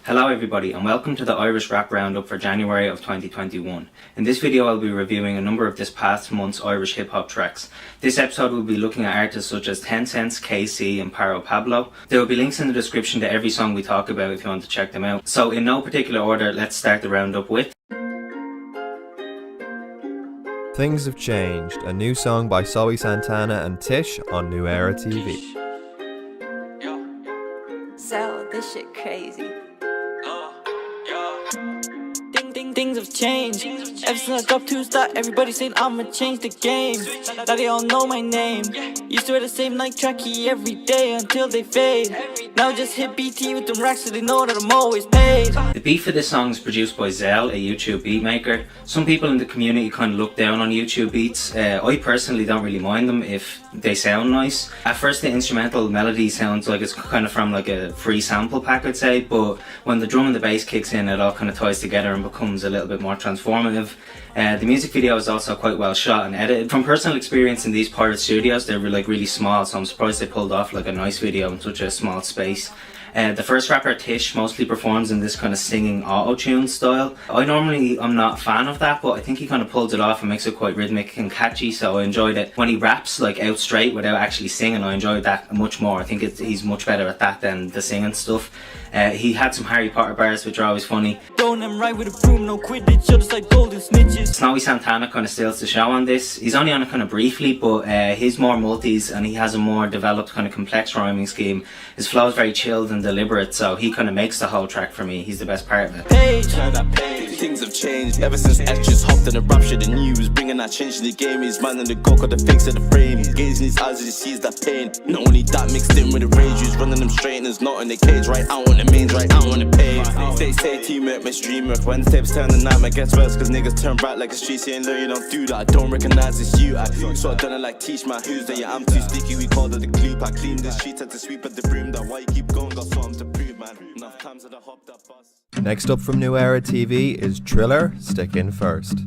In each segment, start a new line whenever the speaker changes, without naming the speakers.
Hello everybody and welcome to the Irish Rap Roundup for January of 2021. In this video I'll be reviewing a number of this past month's Irish hip hop tracks. This episode will be looking at artists such as Ten Cents, KC and Paro Pablo. There will be links in the description to every song we talk about if you want to check them out. So in no particular order, let's start the roundup with
Things Have Changed, a new song by Zoe Santana and Tish on New Era TV.
So this shit crazy. Things have changed. Ever since I dropped 2-star, everybody saying I'ma change the game. Now they all know my name. Used to wear the same Nike trackie every day until they fade. Now just hit BT with them racks so they know that I'm always paid.
The beat for this song is produced by Zell, a YouTube beat maker. Some people in the community kind of look down on YouTube beats. I personally don't really mind them if they sound nice. At first the instrumental melody sounds like it's kind of from like a free sample pack, I'd say, but when the drum and the bass kicks in, it all kind of ties together and becomes a little bit more transformative. The music video is also quite well shot and edited. From personal experience in these pirate studios, they're like really small, so I'm surprised they pulled off like a nice video in such a small space. The first rapper, Tish, mostly performs in this kind of singing auto-tune style. I'm not a fan of that, but I think he kind of pulls it off and makes it quite rhythmic and catchy, so I enjoyed it. When he raps like out straight without actually singing, I enjoyed that much more. I think he's much better at that than the singing stuff. He had some Harry Potter bars which are always funny.
Throwing them right with a broom, no quidditch, just like golden snitches.
Zoe Santana kind of steals the show on this. He's only on it kind of briefly, but he's more multis and he has a more developed kind of complex rhyming scheme. His flow is very chilled and deliberate, so he kind of makes the whole track for me. He's the best part of it.
Things have changed ever since X just hopped in the rap shit. The news bringing that change in the game. He's man in the go, got the fakes of the frame. Gazing his eyes as he sees that pain. Not only that, mixed in with the rage. He's running them straight and there's not in the cage. Right out on the mains, right out on the page. They say teamwork, my stream work. When steps turn the night, my gets worse. Cause niggas turn back like a street saying, no, you don't do that. I don't recognize it's you. So I done it like teach my who's there. Yeah, I'm too sticky. We called it the clue. I clean the streets, had to sweep at the broom. That why you keep going, got something to prove, man. Enough times that I hopped that bus.
Next up from New Era TV is Triller, Stick In First.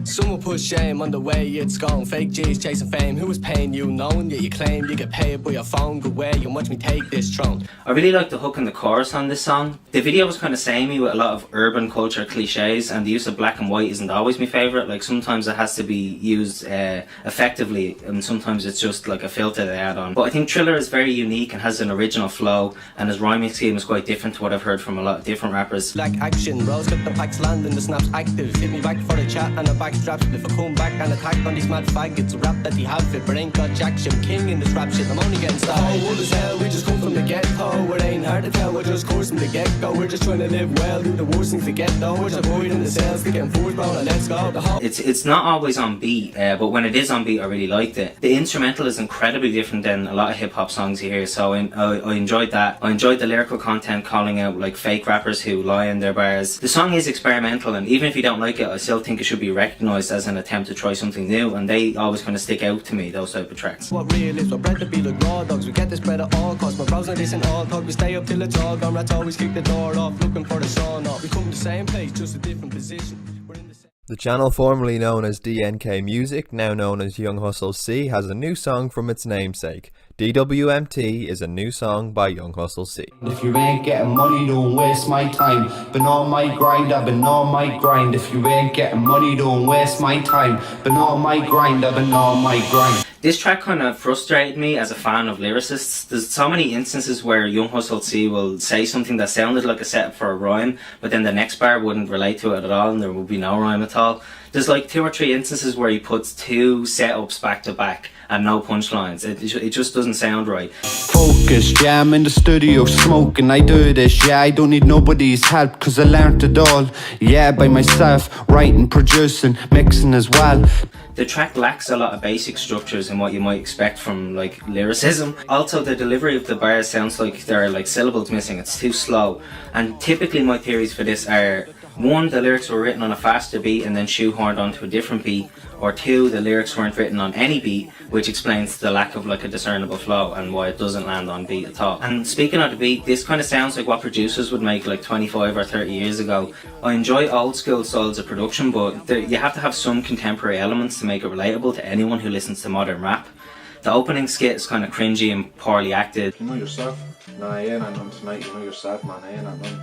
Someone put shame on the way it's gone. Fake G's chasing fame. Who is paying you? Knowing yet you claim you get paid by your phone. Go away and watch me take this throne.
I really like the hook and the chorus on this song. The video was kind of samey with a lot of urban culture cliches, and the use of black and white isn't always my favourite. Like sometimes it has to be used effectively and sometimes it's just like a filter they add on. But I think Triller is very unique and has an original flow, and his rhyming scheme is quite different to what I've heard from a lot of different rappers.
Like action, rolls got the packs landing, the snaps active. Hit me back for the chat and a backstrap. If I come back and attack on these mad faggots, a rap that he have it, but ain't got jack shit. I'm king in this rap shit, I'm only getting started. Oh, what as hell, we just come from the get-go. It ain't hard to tell, we're just coursing the get-go. We're just trying to live well, do the worst things to get though. We're just avoiding the sales, to getting forward, bro, and let's go.
It's not always on beat, but when it is on beat I really liked it. The instrumental is incredibly different than a lot of hip hop songs you hear, so I enjoyed that. I enjoyed the lyrical content calling out like fake rappers who lie in their bars. The song is experimental, and even if you don't like it, I still think it should be recognised as an attempt to try something new, and they always kind of stick out to me, those type of tracks.
What real is, we're bred to be like raw dogs. We get this bread at all costs. My bros and this and all talk. We stay up till it's all gone. Rats always kick the door off, looking for the sawn off. We come to the same place, just a different position. We're in the same.
The channel formerly known as DNK Music, now known as Young Hustle C, has a new song from its namesake. DWMT is a new song by Young Hustle C.
If you ain't getting money, don't waste my time. Been on my grind, I've been on my grind. If you ain't getting money, don't waste my time. Been on my grind, I've been on my grind.
This track kind of frustrated me as a fan of lyricists. There's so many instances where Young Hustle C will say something that sounded like a setup for a rhyme, but then the next bar wouldn't relate to it at all and there would be no rhyme at all. There's like 2 or 3 instances where he puts 2 setups back to back and no punchlines. It just doesn't sound right.
Focus, yeah, I'm in the studio smoking. I do this, yeah, I don't need nobody's help, cause I learned it all, yeah, by myself. Writing, producing, mixing as well.
The track lacks a lot of basic structures and what you might expect from like lyricism. Also the delivery of the bars sounds like there are like syllables missing, it's too slow. And typically my theories for this are: 1, the lyrics were written on a faster beat and then shoehorned onto a different beat, or 2, the lyrics weren't written on any beat, which explains the lack of like a discernible flow and why it doesn't land on beat at all. And speaking of the beat, this kind of sounds like what producers would make like 25 or 30 years ago. I enjoy old school styles of production, but you have to have some contemporary elements to make it relatable to anyone who listens to modern rap. The opening skit is kind of cringy and poorly acted.
You know yourself. Nah, you ain't at none tonight. You know yourself, man. I ain't at none.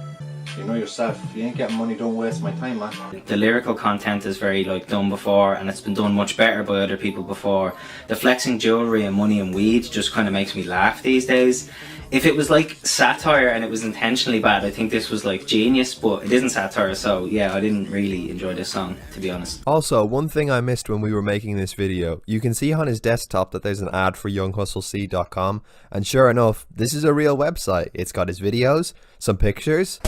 You know yourself. If you ain't getting money, don't waste my time, man.
The lyrical content is very like done before, and it's been done much better by other people before. The flexing jewellery and money and weed just kind of makes me laugh these days. If it was like satire and it was intentionally bad, I think this was like genius, but it isn't satire, so yeah, I didn't really enjoy this song, to be honest.
Also, one thing I missed when we were making this video, you can see on his desktop that there's an ad for younghustlec.com, and sure enough, this is a real website. It's got his videos, some pictures,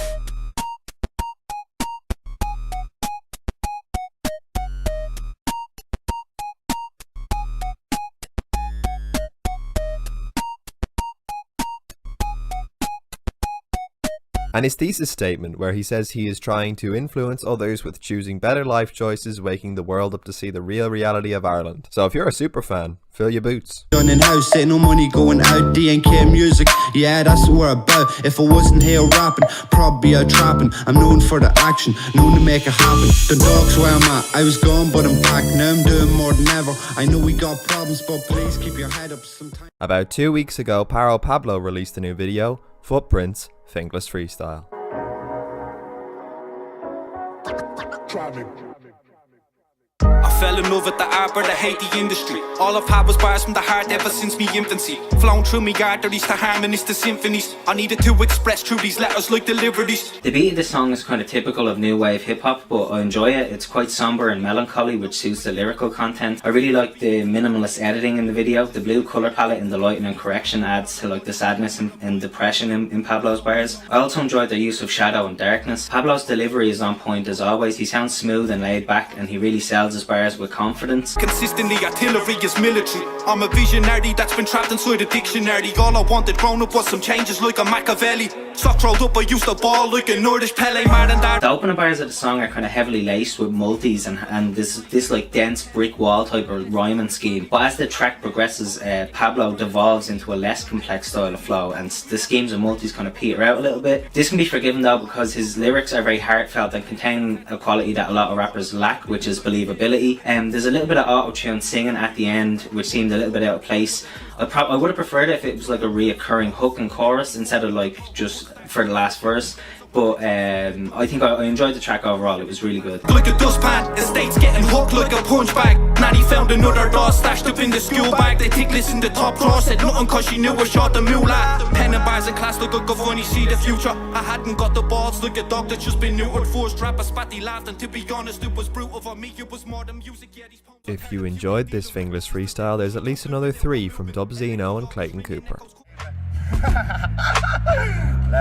and his thesis statement where he says he is trying to influence others with choosing better life choices, waking the world up to see the real reality of Ireland. So if you're a super fan, fill your boots.
Done in house, ain't no money going out. DNK music, yeah, that's what we're about. If I wasn't here rapping, probably out trapping. I'm known for the action, known to make it happen. The dog's where I'm at, I was gone but I'm back. Now I'm doing more than ever. I know we got problems, but please keep your head up sometime.
About 2 weeks ago, Paro Pablo released a new video, Footprints, Fingless Freestyle.
I fell in love with the art, but I hate the industry. All I've had was bars from the heart ever since me infancy. Flown through me arteries to harmonies to symphonies. I needed to express through these letters like deliveries.
The beat of this song is kind of typical of new wave hip hop, but I enjoy it. It's quite somber and melancholy, which suits the lyrical content. I really like the minimalist editing in the video. The blue colour palette in the lighting and correction adds to like the sadness and depression in Pablo's bars. I also enjoyed their use of shadow and darkness. Pablo's delivery is on point as always. He sounds smooth and laid back, and he really sells his bars with confidence.
Consistently, artillery is military. I'm a visionary that's been trapped inside a dictionary. All I wanted grown up was some changes like a Machiavelli. Socks rolled up, I used the ball like a Nordish Pele.
The opening bars of the song are kind of heavily laced with multis and this like dense brick wall type of rhyming scheme. But as the track progresses, Pablo devolves into a less complex style of flow, and the schemes of multis kind of peter out a little bit. This can be forgiven though because his lyrics are very heartfelt and contain a quality that a lot of rappers lack, which is believability. There's a little bit of auto-tune singing at the end, which seemed a little bit out of place. I would have preferred it if it was like a reoccurring hook and chorus instead of like just for the last verse. But I think I enjoyed the track overall. It was really good.
Like a dustpan, estate's getting hooked like a punch bag. Now he found another door stashed up in the school bag. They think listen the top drawer said nothing cause she knew I shot the moolah. Pen and bars in class like I could funny see the future. I hadn't got the balls like a dog that's just been neutered. First rap a spatty laughed, and to be honest it was brutal for me. It was more than music, yeah, these
If you enjoyed this Fingless Freestyle, there's at least another 3 from Dub Zeno and Clayton Cooper.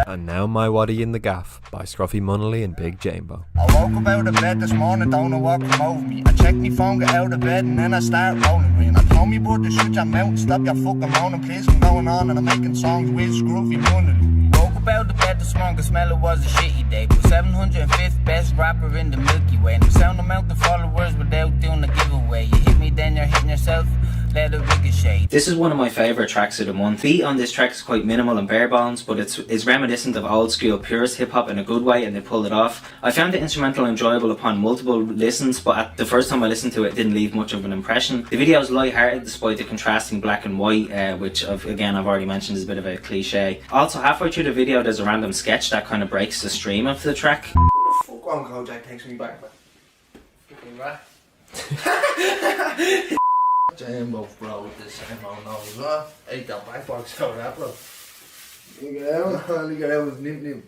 And now My Waddy in the Gaff by Scruffy Munnelly and Big Jambo.
I woke up out of bed this morning, don't know what come over me. I checked my phone, get out of bed, and then I start rolling green. I told me brother, shoot your mouth, stop your fucking moaning, please from going on, and I'm making songs with Scruffy Munnelly. Woke up out of bed this morning, smell it was a shitty day. But 705th best rapper in the Milky Way. And the sound amount of followers without doing a giveaway. You hit me, then you're hitting yourself. Let it ricochet.
This is one of my favourite tracks of the month. The beat on this track is quite minimal and bare bones, but it's reminiscent of old school purist hip hop in a good way, and they pulled it off. I found the instrumental enjoyable upon multiple listens, but at the first time I listened to it, didn't leave much of an impression. The video is light-hearted despite the contrasting black and white, which I've already mentioned is a bit of a cliche. Also, halfway through the video there's a random sketch that kind of breaks the stream of the track.
Fuck on Kojak takes me back, man. Fucking right. Jambo, bro, with this same old nose, huh? Ate that back box out of that, bro. Look at that one, look at that one, nim.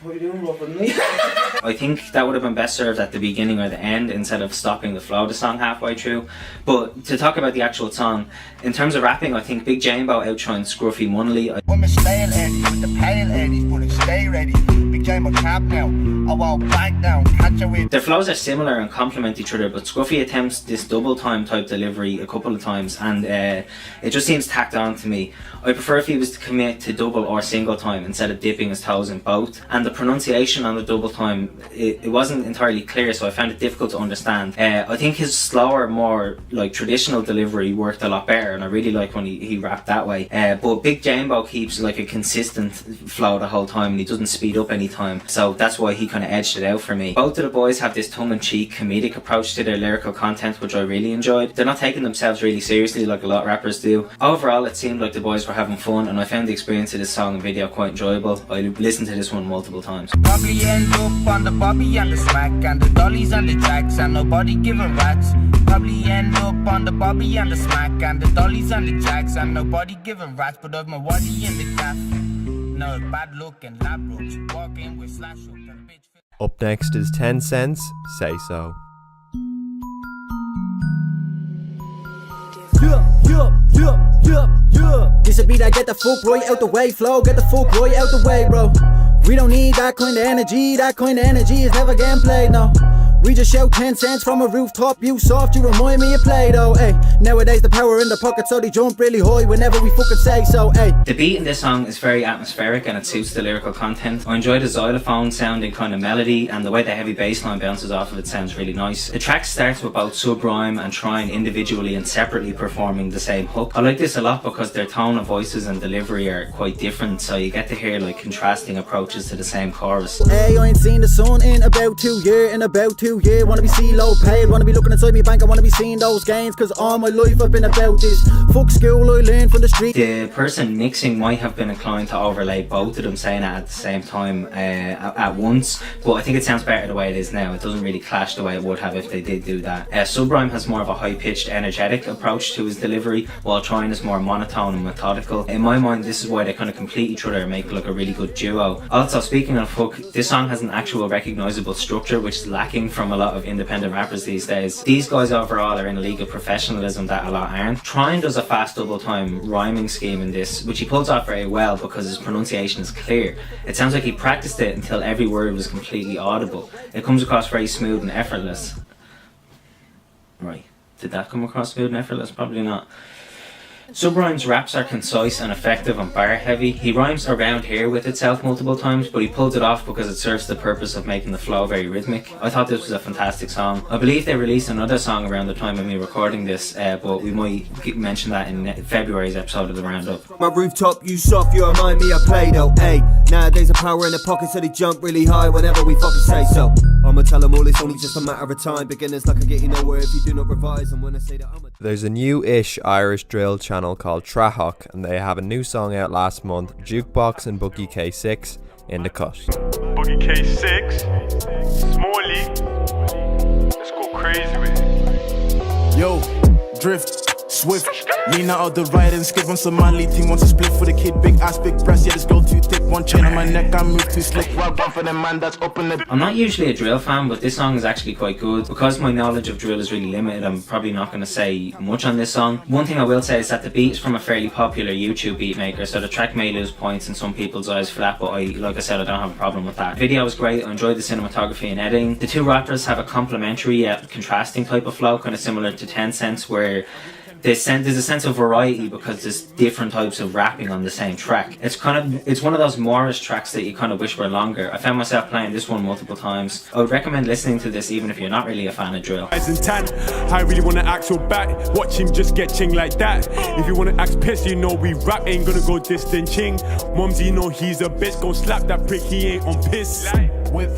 What are you doing, bro, for me?
I think that would have been best served at the beginning or the end instead of stopping the flow of the song halfway through. But to talk about the actual song, in terms of rapping, I think Big Jambo outshines Scruffy Munnelly.
I'm a stale Eddie with the pale Eddies, but I stay ready. Big Jambo cap now, I won't back down, catch you with.
Their flows are similar and complement each other, but Scruffy attempts this double time type delivery a couple of times, and it just seems tacked on to me. I prefer if he was to commit to double or single time instead of dipping his toes in both. And the pronunciation on the double time, it wasn't entirely clear, so I found it difficult to understand. I think his slower, more like traditional delivery worked a lot better, and I really like when he rapped that way. But Big Jambo keeps like a consistent flow the whole time, and he doesn't speed up any time, so that's why he kind of edged it out for me. Both of the boys have this tongue-in-cheek comedic approach to their lyrical content, which I really enjoyed. They're not taking themselves really seriously like a lot of rappers do. Overall, it seemed like the boys were having fun, and I found the experience of this song and video quite enjoyable. I listened to this one multiple times.
Probably end up on the Bobby and the Smack and the Dollies and the Jacks and nobody give a rat's. Probably end up on the Bobby and the Smack and the Dollies and the Jacks and nobody give a rat's. But of my waddy in the gaff, no bad look and lab ropes. Walk in with slash hook and bitch.
Up next is 10 Cents, Say So.
This a beat I get the fuck right out the way, flow, get the fuck right out the way, bro. We don't need that kind of energy is never getting played, no. We just shout 10 cents from a rooftop, you soft, you remind me of Play-Doh, ayy. Nowadays the power in the pocket, so they jump really high whenever we fucking say so, ayy.
The beat in this song is very atmospheric and it suits the lyrical content. I enjoy the xylophone sounding kind of melody, and the way the heavy bass line bounces off of it sounds really nice. The track starts with both Subrime and Trine individually and separately performing the same hook. I like this a lot because their tone of voices and delivery are quite different, so you get to hear like contrasting approaches to the same chorus.
Hey, I ain't seen the sun in about 2 years, wanna be CeeLo paid, wanna be looking inside me bank, I wanna be seeing those gains, cause all my life I've been about this. Fuck school, I learned from the street.
The person mixing might have been inclined to overlay both of them saying it at the same time at once, but I think it sounds better the way it is now. It doesn't really clash the way it would have if they did do that. Subrime has more of a high-pitched, energetic approach to his delivery, while Trine is more monotone and methodical. In my mind, this is why they kind of complete each other and make like a really good duo. Also, speaking of hook, this song has an actual recognisable structure, which is lacking from a lot of independent rappers these days. These guys overall are in a league of professionalism that a lot aren't. Trine does a fast double time rhyming scheme in this, which he pulls off very well because his pronunciation is clear. It sounds like he practiced it until every word was completely audible. It comes across very smooth and effortless. Right, did that come across smooth and effortless? Probably not. Subrime's raps are concise and effective and bar heavy. He rhymes around here with itself multiple times, but he pulls it off because it serves the purpose of making the flow very rhythmic. I thought this was a fantastic song. I believe they released another song around the time of me recording this, but we might mention that in February's episode of the Roundup.
My rooftop, you soft, you remind me of Play-Doh, ayy. Nowadays the power in the pocket, so they jump really high whenever we fucking say so. I'ma tell them all it's only just a matter of time. Beginners like I get you nowhere if you do not revise. And when I say that
There's a new-ish Irish drill channel called Trahawk, and they have a new song out last month, Jukebox and Boogie K6 in the cut.
Boogie K6, Smalley, let's go crazy with it.
Yo, drift, swift, lean out of the ride and skip on some manly thing. Wants to split for the kid, big ass, big breast. Yeah, this girl too thick, one chain on my neck, I move too slick. Well done for the man that's up in the.
I'm not usually a drill fan, but this song is actually quite good. Because my knowledge of drill is really limited, I'm probably not going to say much on this song. One thing I will say is that the beat is from a fairly popular YouTube beat maker, so the track may lose points in some people's eyes for that, but like I said, I don't have a problem with that. The video was great, I enjoyed the cinematography and editing. The two rappers have a complementary yet contrasting type of flow, kind of similar to 10 Cents, where there's a sense of variety because there's different types of rapping on the same track. It's one of those Morris tracks that you kind of wish were longer. I found myself playing this one multiple times. I would recommend listening to this even if you're not really a fan of drill.
I really wanna act so back, watch him just get ching like that. If you wanna act pissed, you know we rap ain't gonna go distant ching. Mumsy, you know he's a bitch, go slap that prick, he ain't on piss.
whip,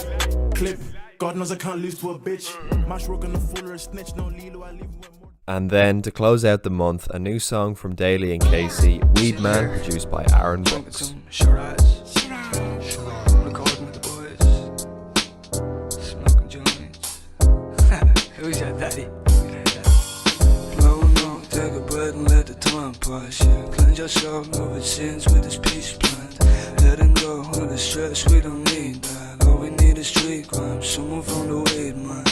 clip. God knows I can't lose to a bitch. Mash rock on the full or a snitch, no Lilo, I leave with more.
And then to close out the month, a new song from Daly and Casey, Weed Man, produced by Aaron Brooks.
Recording with the boys, smoking joints. Who's your daddy? Flow on, take a breath and let the time pass. Yeah, cleanse yourself, move its sins with this peace plant. Letting go of the stress, we don't need that. All we need is street crime, someone from the weed man.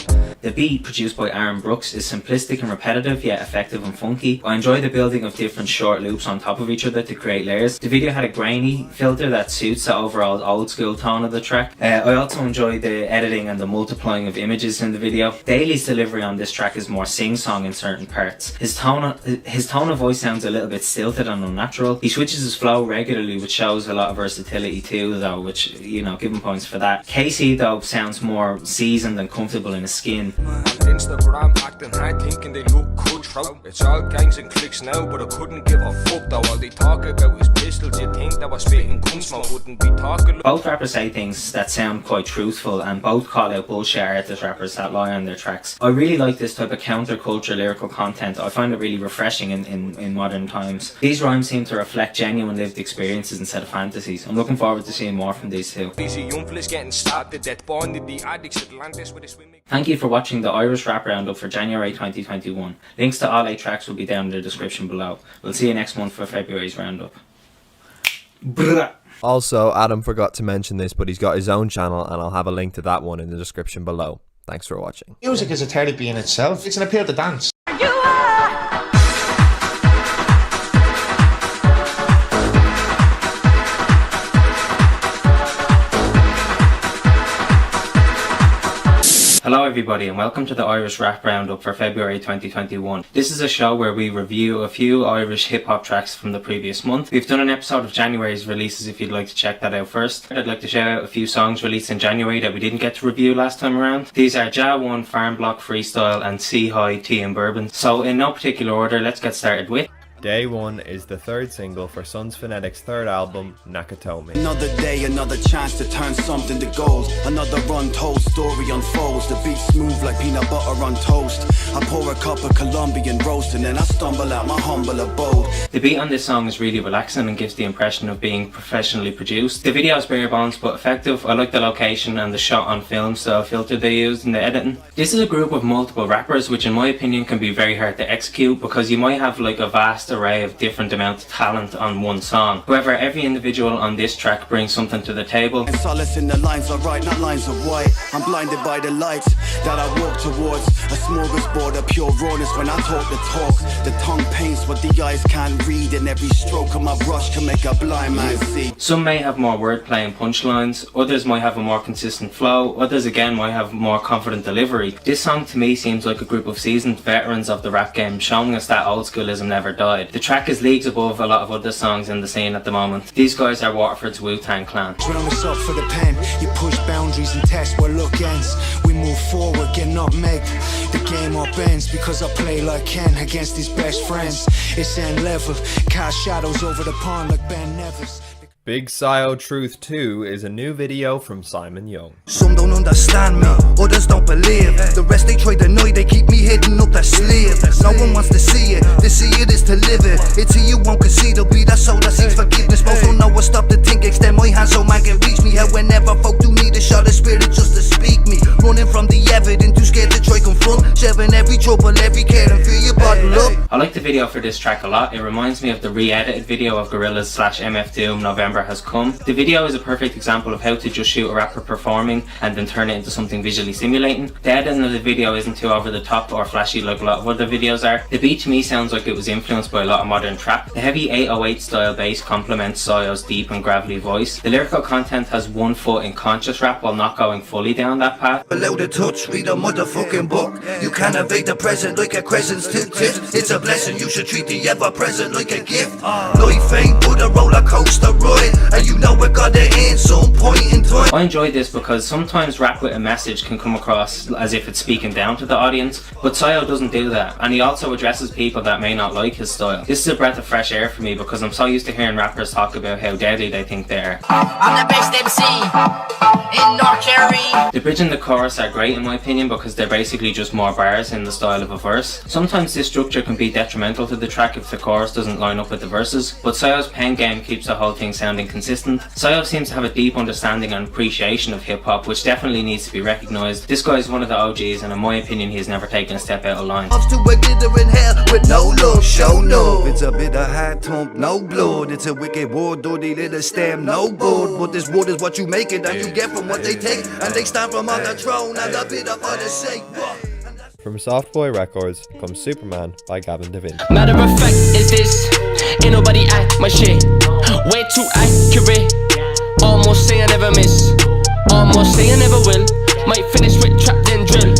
The beat, produced by Aaron Brooks, is simplistic and repetitive yet effective and funky. I enjoy the building of different short loops on top of each other to create layers. The video had a grainy filter that suits the overall old school tone of the track. I also enjoy the editing and the multiplying of images in the video. Daly's delivery on this track is more sing-song in certain parts. His tone of voice sounds a little bit stilted and unnatural. He switches his flow regularly, which shows a lot of versatility too, though, which, you know, give him points for that. Casey, though, sounds more seasoned and comfortable in his skin.
Instagram acting high, thinking they look good, bro. It's all gangs and clicks now, but I couldn't give a fuck though. All they talk about is pistols. You think that was spitting gunsmoke, wouldn't be talking.
Both rappers say things that sound quite truthful, and both call out bullshit artist rappers that lie on their tracks. I really like this type of counterculture lyrical content. I find it really refreshing in modern times. These rhymes seem to reflect genuine lived experiences instead of fantasies. I'm looking forward to seeing more from these two. Thank you for watching the Irish Rap Roundup for January 2021. Links to all 8 tracks will be down in the description below. We'll see you next month for February's roundup.
Also, Adam forgot to mention this, but he's got his own channel, and I'll have a link to that one in the description below. Thanks for watching.
Music is a therapy in itself. It's an appeal to dance.
Hello everybody and welcome to the Irish Rap Roundup for February 2021. This is a show where we review a few Irish hip hop tracks from the previous month. We've done an episode of January's releases if you'd like to check that out first. I'd like to shout out a few songs released in January that we didn't get to review last time around. These are Ja 1, Farm Block Freestyle and C High Tea and Bourbon. So in no particular order, let's get started with
Day One is the third single for Sons Phonetics' third album, Nakatomi.
Another day, another chance to turn something to gold. Another untold story unfolds. The beat smooth like peanut butter on toast. I pour a cup of Colombian roast and then I stumble out my humble abode.
The beat on this song is really relaxing and gives the impression of being professionally produced. The video is bare bones but effective. I like the location and the shot on film style filter they used in the editing. This is a group of multiple rappers, which in my opinion can be very hard to execute because you might have like a vast array of different amounts of talent on one song. However, every individual on this track brings something to the table.
And solace in the lines are right, not lines of white. I'm blinded by the lights that I walk towards. A smorgasbord of pure rawness when I talk the talk. The tongue paints what the eyes can't read, and every stroke of my brush can make a blind man see.
Some may have more wordplay and punchlines, others might have a more consistent flow, others again might have more confident delivery. This song to me seems like a group of seasoned veterans of the rap game showing us that old schoolism never died. The track is leagues above a lot of other songs in the scene at the moment. These guys are Waterford's Wu-Tang Clan.
Round us up for the pen, you push boundaries and test where look ends. We move forward, get nutmegged. The game up ends because I play like Ken against his best friends. It's end level, cast shadows over the pond like Ben Nevis.
Big Sio Truth 2 is a new video from Simon Young.
Some don't understand me, others don't believe. The rest they try to deny, they keep me hidden up their sleeve. No one wants to see it, to see it is to live it. It's who you won't concede, it'll be that soul that seeks forgiveness. Most don't know what stop to think, extend my hand so man can reach me. Hell, whenever folk do need a shot of spirit just to speak me. Running from the evidence, too scared to try confront. Sharing every trouble, every care and fear you bottle up.
I like the video for this track a lot. It reminds me of the re-edited video of Gorillaz / MF Doom November Has Come. The video is a perfect example of how to just shoot a rapper performing and then turn it into something visually stimulating. The editing of the video isn't too over the top or flashy like a lot of other videos are. The beat to me sounds like it was influenced by a lot of modern trap. The heavy 808 style bass complements Sio's deep and gravelly voice. The lyrical content has one foot in conscious rap while not going fully down that path.
Below the touch, read a motherfucking book. You can't evade the present like a crescent's tip tip. It's a blessing, you should treat the ever present like a gift. Life ain't but a roller coaster ride, and you know it gotta end some point in time.
I enjoy this because sometimes rap with a message can come across as if it's speaking down to the audience, but Sio doesn't do that, and he also addresses people that may not like his style. This is a breath of fresh air for me because I'm so used to hearing rappers talk about how deadly they think they are.
I'm the best MC in North Kerry.
The bridge and the chorus are great in my opinion because they're basically just more bars in the style of a verse. Sometimes this structure can be detrimental to the track if the chorus doesn't line up with the verses, but Sio's pen game keeps the whole thing sounding consistent. Sio seems to have a deep understanding and appreciation of hip hop, which definitely needs to be recognised. This guy is one of the OGs, and in my opinion, he has never taken a step out of line.
To a glittering hell with no love, show no. It's a bit of high tump, no blood. It's a wicked war, dirty little stem, no good. But this wood is what you make it, and you get from what they take, and they stand from on the throne, and a bit of other sake.
From Softboy Records comes Superman by Gavin DaVinci.
Matter of fact is this, ain't nobody at my shit. Way too accurate. Almost say I never miss. Almost say I never will. Might finish with trap then drill.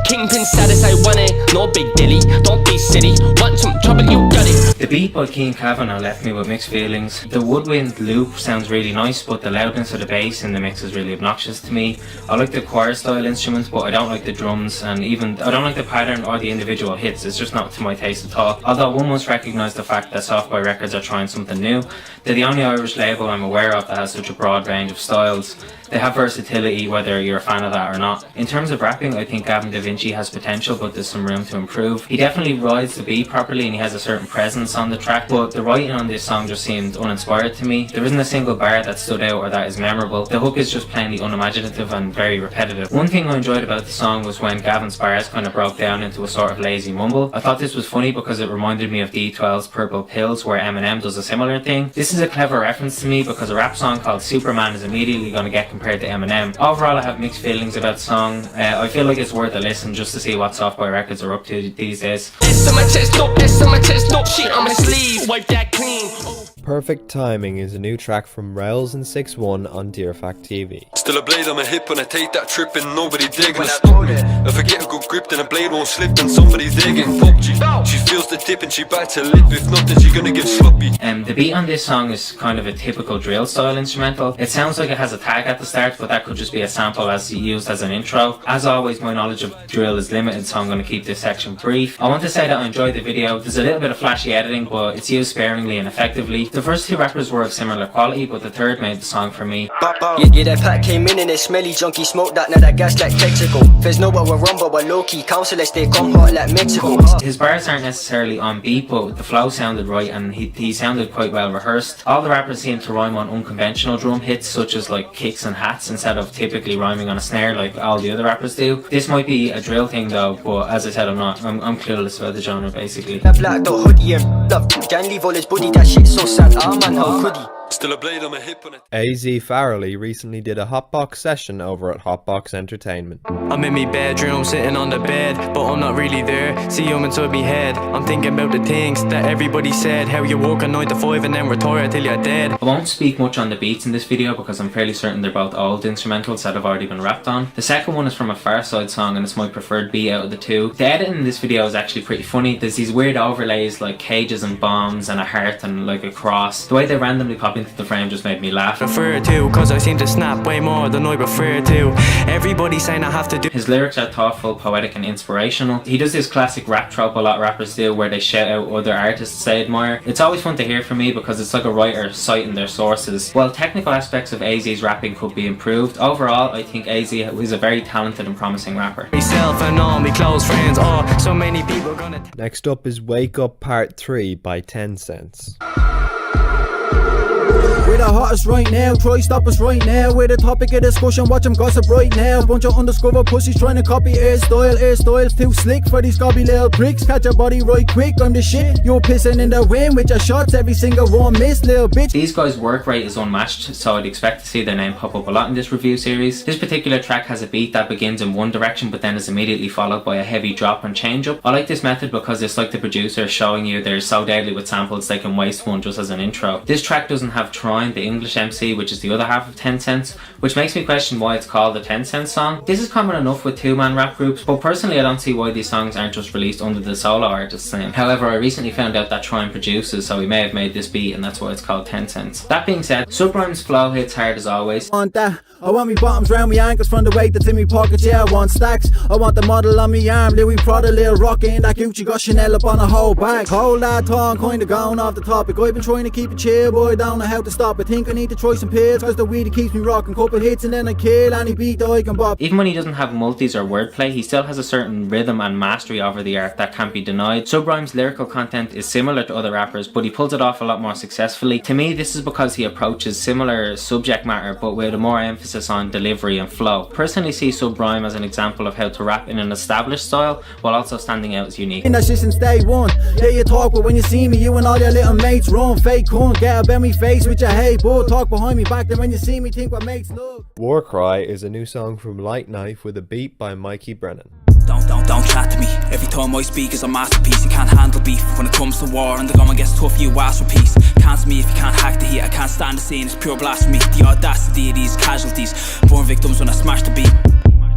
Kingpin status, I want it. No big dilly, don't be silly. Want some trouble, you got it.
The beat by Keen Kavanagh left me with mixed feelings. The woodwind loop sounds really nice, but the loudness of the bass in the mix is really obnoxious to me. I like the choir style instruments, but I don't like the drums, and even I don't like the pattern or the individual hits. It's just not to my taste at all. Although one must recognise the fact that Softboy Records are trying something new. They're the only Irish label I'm aware of that has such a broad range of styles. They have versatility whether you're a fan of that or not. In terms of rapping, I think Gavin DaVinci has potential, but there's some room to improve. He definitely rides the beat properly and he has a certain presence on the track, but the writing on this song just seemed uninspired to me. There isn't a single bar that stood out or that is memorable. The hook is just plainly unimaginative and very repetitive. One thing I enjoyed about the song was when Gavin's bars kind of broke down into a sort of lazy mumble. I thought this was funny because it reminded me of D12's Purple Pills, where Eminem does a similar thing. This is a clever reference to me because a rap song called Superman is immediately going to get compared to Eminem. Overall, I have mixed feelings about the song. I feel like it's worth a listen just to see what Softboy Records are up to these days.
S on my chest, no, S on my chest, no, shit on my sleeve, wipe that clean.
Perfect Timing is a new track from Rails and 6-1 on Deerfact TV.
Still a blade on my hip when I take that trip and nobody there gonna stop me. If I get a good grip then a blade won't slip and somebody's there getting PUBG. She feels the tip and she bites her lip, if not then she gonna get sloppy.
The beat on this song is kind of a typical drill style instrumental. It sounds like it has a tag at the start, but that could just be a sample as used as an intro. As always, my knowledge of drill is limited, so I'm going to keep this section brief. I want to say that I enjoyed the video. There's a little bit of flashy editing, but it's used sparingly and effectively. The first two rappers were of similar quality, but the third made the song for me.
Yeah, that pack came in and it smelly junky smoke that, now that gas like Texaco. There's no where we're run, but we're low-key. Council let's stay come hot like Mexico.
His bars aren't necessarily on beat, but the flow sounded right and he sounded quite well rehearsed. All the rappers seem to rhyme on unconventional drum hits, such as like kicks and hats, instead of typically rhyming on a snare like all the other rappers do. This might be a drill thing though, but as I said, I'm clueless about the genre basically.
That black dot hoodie and love, can't leave all his body, that shit so sad. Ah man, how could he?
Still a blade on my hip when I...
AZ Farrelly recently did a Hotbox session over at Hotbox Entertainment.
I'm in me bedroom, sitting on the bed, but I'm not really there. See you inside me head. I'm thinking about the things that everybody said. How you work a 9 to 5 and then retire till you're dead.
I won't speak much on the beats in this video because I'm fairly certain they're both old instrumentals that have already been rapped on. The second one is from a Farside song and it's my preferred beat out of the two. The editing in this video is actually pretty funny. There's these weird overlays like cages and bombs and a heart and like a cross. The way they randomly pop into the frame just made me laugh.
Prefer to, cause I seem to snap way more than I prefer to. Everybody saying I have to do.
His lyrics are thoughtful, poetic and inspirational. He does this classic rap trope a lot of rappers do where they shout out other artists they admire. It's always fun to hear from me because it's like a writer citing their sources. While technical aspects of AZ's rapping could be improved, overall I think AZ is a very talented and promising rapper.
Myself and all my close friends, oh, so many people gonna.
Next up is Wake Up Part 3 by 10 Cents.
We're the hottest right now, try stop us right now. We're the topic of discussion, watch them gossip right now. Bunch of undiscovered pussies trying to copy hairstyles too slick for these gobby little pricks. Catch your body right quick, I'm the shit. You're pissing in the wind with your shots, every single one miss, little bitch.
These guys' work rate is unmatched, so I'd expect to see their name pop up a lot in this review series. This particular track has a beat that begins in one direction but then is immediately followed by a heavy drop and change up. I like this method because it's like the producer showing you they're so deadly with samples they can waste one just as an intro. This track doesn't have Trine, the English MC, which is the other half of 10 Cents, which makes me question why it's called a 10 Cent song. This is common enough with two-man rap groups, but personally I don't see why these songs aren't just released under the solo artist's name. However, I recently found out that Trine produces, so he may have made this beat and that's why it's called 10 Cents. That being said, Subrime's flow hits hard as always.
I want me bottoms round me ankles from the weight that's in me pockets, yeah I want stacks. I want the model on me arm, Louis Prada, Lil Rocky and that Gucci got Chanel up on a whole bag. Hold that tongue, kinda going off the topic. I've been trying to keep it chill, boy, don't know how to stop it. Think I need to try some pills, cause the weed keeps me rocking. Couple hits and then I kill any beat that I can bop.
Even when he doesn't have multis or wordplay, he still has a certain rhythm and mastery over the art that can't be denied. Subrime's lyrical content is similar to other rappers, but he pulls it off a lot more successfully. To me, this is because he approaches similar subject matter, but with a more emphasis on delivery and flow. Personally see Subrime as an example of how to rap in an established style while also standing out as unique.
In that shit since day one. Yeah, you talk, but when you see me, you and all your little mates run. Fake cunt, get up in me face with your hate, but talk behind me back. Then when you see me, think what mates look.
War Cry is a new song from Light Knife with a beat by Mikey Brennan.
Don't chat to me
time I speak is a masterpiece. You can't handle beef when it comes to war, and the going gets tough, you ask for peace. Cancel me if you can't hack the heat. I can't stand the scene, it's pure blasphemy. The audacity of these casualties, born victims when I smash the beat.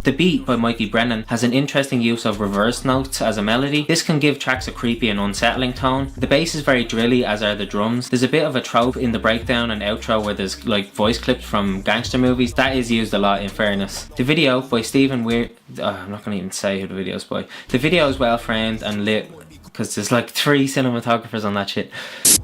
The Beat by Mikey Brennan has an interesting use of reverse notes as a melody. This can give tracks a creepy and unsettling tone. The bass is very drilly, as are the drums. There's a bit of a trope in the breakdown and outro where there's like voice clips from gangster movies. That is used a lot, in fairness. The video by Stephen Weir... I'm not going to even say who the video is by. The video is well framed and lit, because there's like 3 cinematographers on that shit.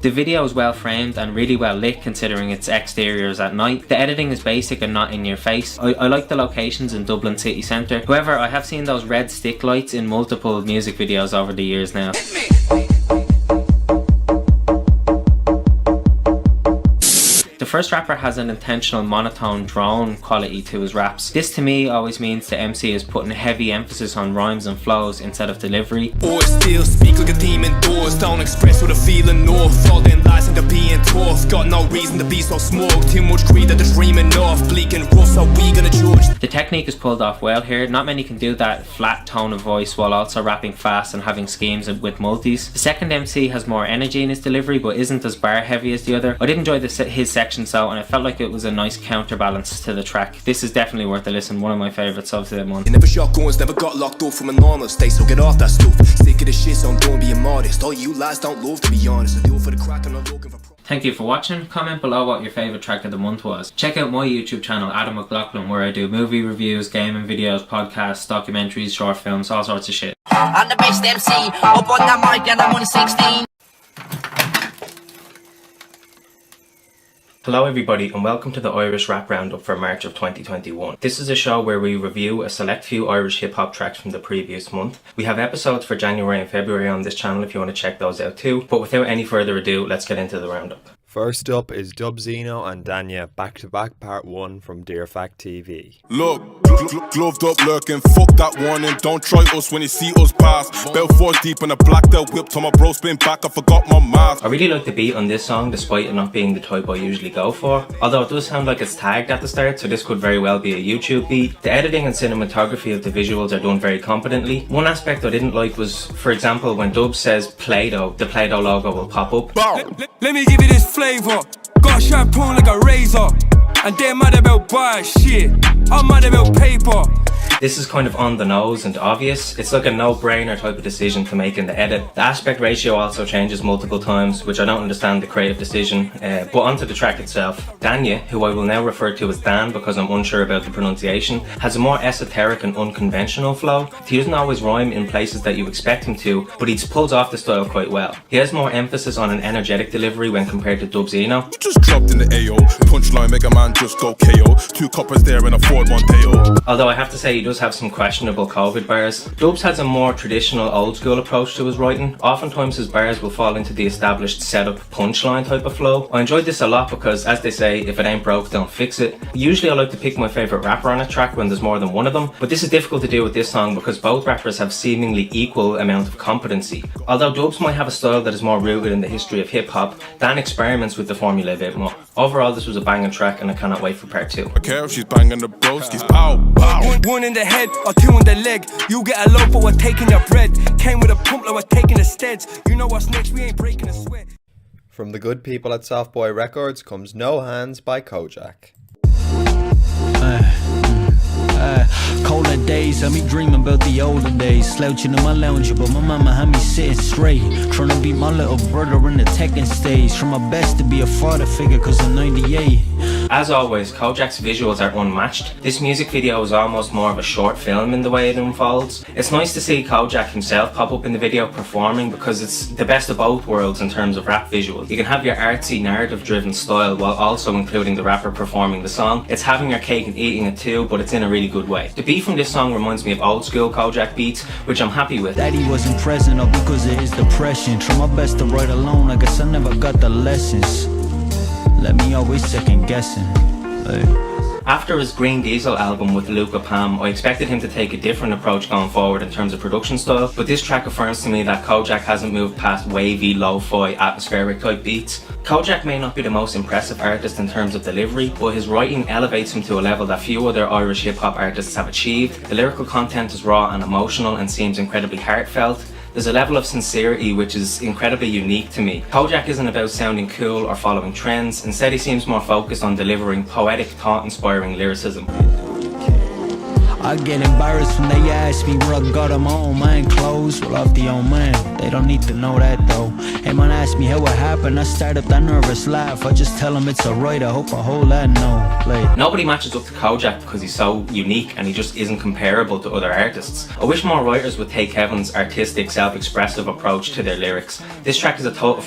The video is well framed and really well lit considering its exteriors at night. The editing is basic and not in your face. I like the locations in Dublin city centre. However, I have seen those red stick lights in multiple music videos over the years now. The first rapper has an intentional monotone drone quality to his raps. This to me always means the MC is putting heavy emphasis on rhymes and flows instead of delivery.
Boys still speak like a demon doors, don't express what I feel and north. All them lies into being tough, got no reason to be so smug. Too much greed that they're dreaming of, bleak and rough, so we gonna judge.
The technique is pulled off well here. Not many can do that flat tone of voice while also rapping fast and having schemes with multis. The second MC has more energy in his delivery but isn't as bar heavy as the other. I did enjoy his section so, and I felt like it was a nice counterbalance to the track. This is definitely worth a listen, one of my favourites of the month.
You never shot guns, never got locked up from a normal state, so get off that stuff. Sick of the shit, so I'm done being modest. All you lads don't love, to be honest. I do it for the crack, I'm not looking for...
Thank you for watching. Comment below what your favourite track of the month was. Check out my YouTube channel, Adam McLaughlin, where I do movie reviews, gaming videos, podcasts, documentaries, short films, all sorts of shit.
I'm the best MC, up on that mic and I'm only 16.
Hello everybody and welcome to the Irish Rap Roundup for March of 2021. This is a show where we review a select few Irish hip hop tracks from the previous month. We have episodes for January and February on this channel if you want to check those out too. But without any further ado, let's get into the roundup.
First up is Dubzino and Danya back-to-back part 1 from Dear Fact TV.
Look, gloved up lurking, fuck that warning. Don't try us when you see us pass. Belfort deep in a blacked out whip till my bro spin back, I forgot my mask.
I really like the beat on this song despite it not being the type I usually go for. Although it does sound like it's tagged at the start, so this could very well be a YouTube beat. The editing and cinematography of the visuals are done very competently. One aspect I didn't like was, for example, when Dubs says Play-Doh, the Play-Doh logo will pop up.
Let me give you this flavor. Got shampoo like a razor, and they're mad about bar shit. I'm mad about paper.
This is kind of on the nose and obvious. It's like a no-brainer type of decision to make in the edit. The aspect ratio also changes multiple times, which I don't understand the creative decision. But onto the track itself. Danya, who I will now refer to as Dan because I'm unsure about the pronunciation, has a more esoteric and unconventional flow. He doesn't always rhyme in places that you expect him to, but he pulls off the style quite well. He has more emphasis on an energetic delivery when compared to Dubzino.
Just dropped in the AO, punchline make a man just go KO. 2 coppers there and a Ford Mondeo.
Although I have to say he does have some questionable COVID bars. Dubs has a more traditional old school approach to his writing. Oftentimes his bars will fall into the established setup punchline type of flow. I enjoyed this a lot because, as they say, if it ain't broke don't fix it. Usually I like to pick my favourite rapper on a track when there's more than one of them, but this is difficult to do with this song because both rappers have seemingly equal amount of competency. Although Dubs might have a style that is more rooted in the history of hip hop, Dan experiments with the formula a bit more. Overall this was a banging track and I cannot wait for part 2.
I care if she's banging the broskies, pow, pow.
One in the head or 2 in the leg. You get a loaf but we're taking your bread. Came with a pump like we're taking the steads. You know what's next, we ain't breaking a sweat.
From the good people at Softboy Records comes No Hands by Kojak.
Colder days, had me dreaming about the older days. Slouching in my lounger, but my mama had me sitting straight. Trying to beat my little brother in the Tekken stage. Try my best to be a father figure cause I'm 98.
As always, Kojak's visuals are unmatched. This music video is almost more of a short film in the way it unfolds. It's nice to see Kojak himself pop up in the video performing because it's the best of both worlds in terms of rap visuals. You can have your artsy narrative driven style while also including the rapper performing the song. It's having your cake and eating it too, but it's in a really good way. The beat from this song reminds me of old school Kojak beats, which I'm happy with.
Daddy wasn't present all because of his depression. Try my best to write alone, I guess I never got the lessons. Let me always second guessing.
After his Green Diesel album with Luca Palm, I expected him to take a different approach going forward in terms of production style, but this track affirms to me that Kojak hasn't moved past wavy, lo-fi, atmospheric type beats. Kojak may not be the most impressive artist in terms of delivery, but his writing elevates him to a level that few other Irish hip-hop artists have achieved. The lyrical content is raw and emotional and seems incredibly heartfelt. There's a level of sincerity which is incredibly unique to me. Kojak isn't about sounding cool or following trends, instead he seems more focused on delivering poetic, thought-inspiring lyricism.
I get embarrassed when they ask me where I got them on, man. Clothes, well off the own man. They don't need to know that though. Hey man, ask me how it happened. I start up that nervous laugh. I just tell them it's alright. I hope I hold that no. Play.
Nobody matches up to Kojak because he's so unique and he just isn't comparable to other artists. I wish more writers would take Kevin's artistic, self-expressive approach to their lyrics. This track is a total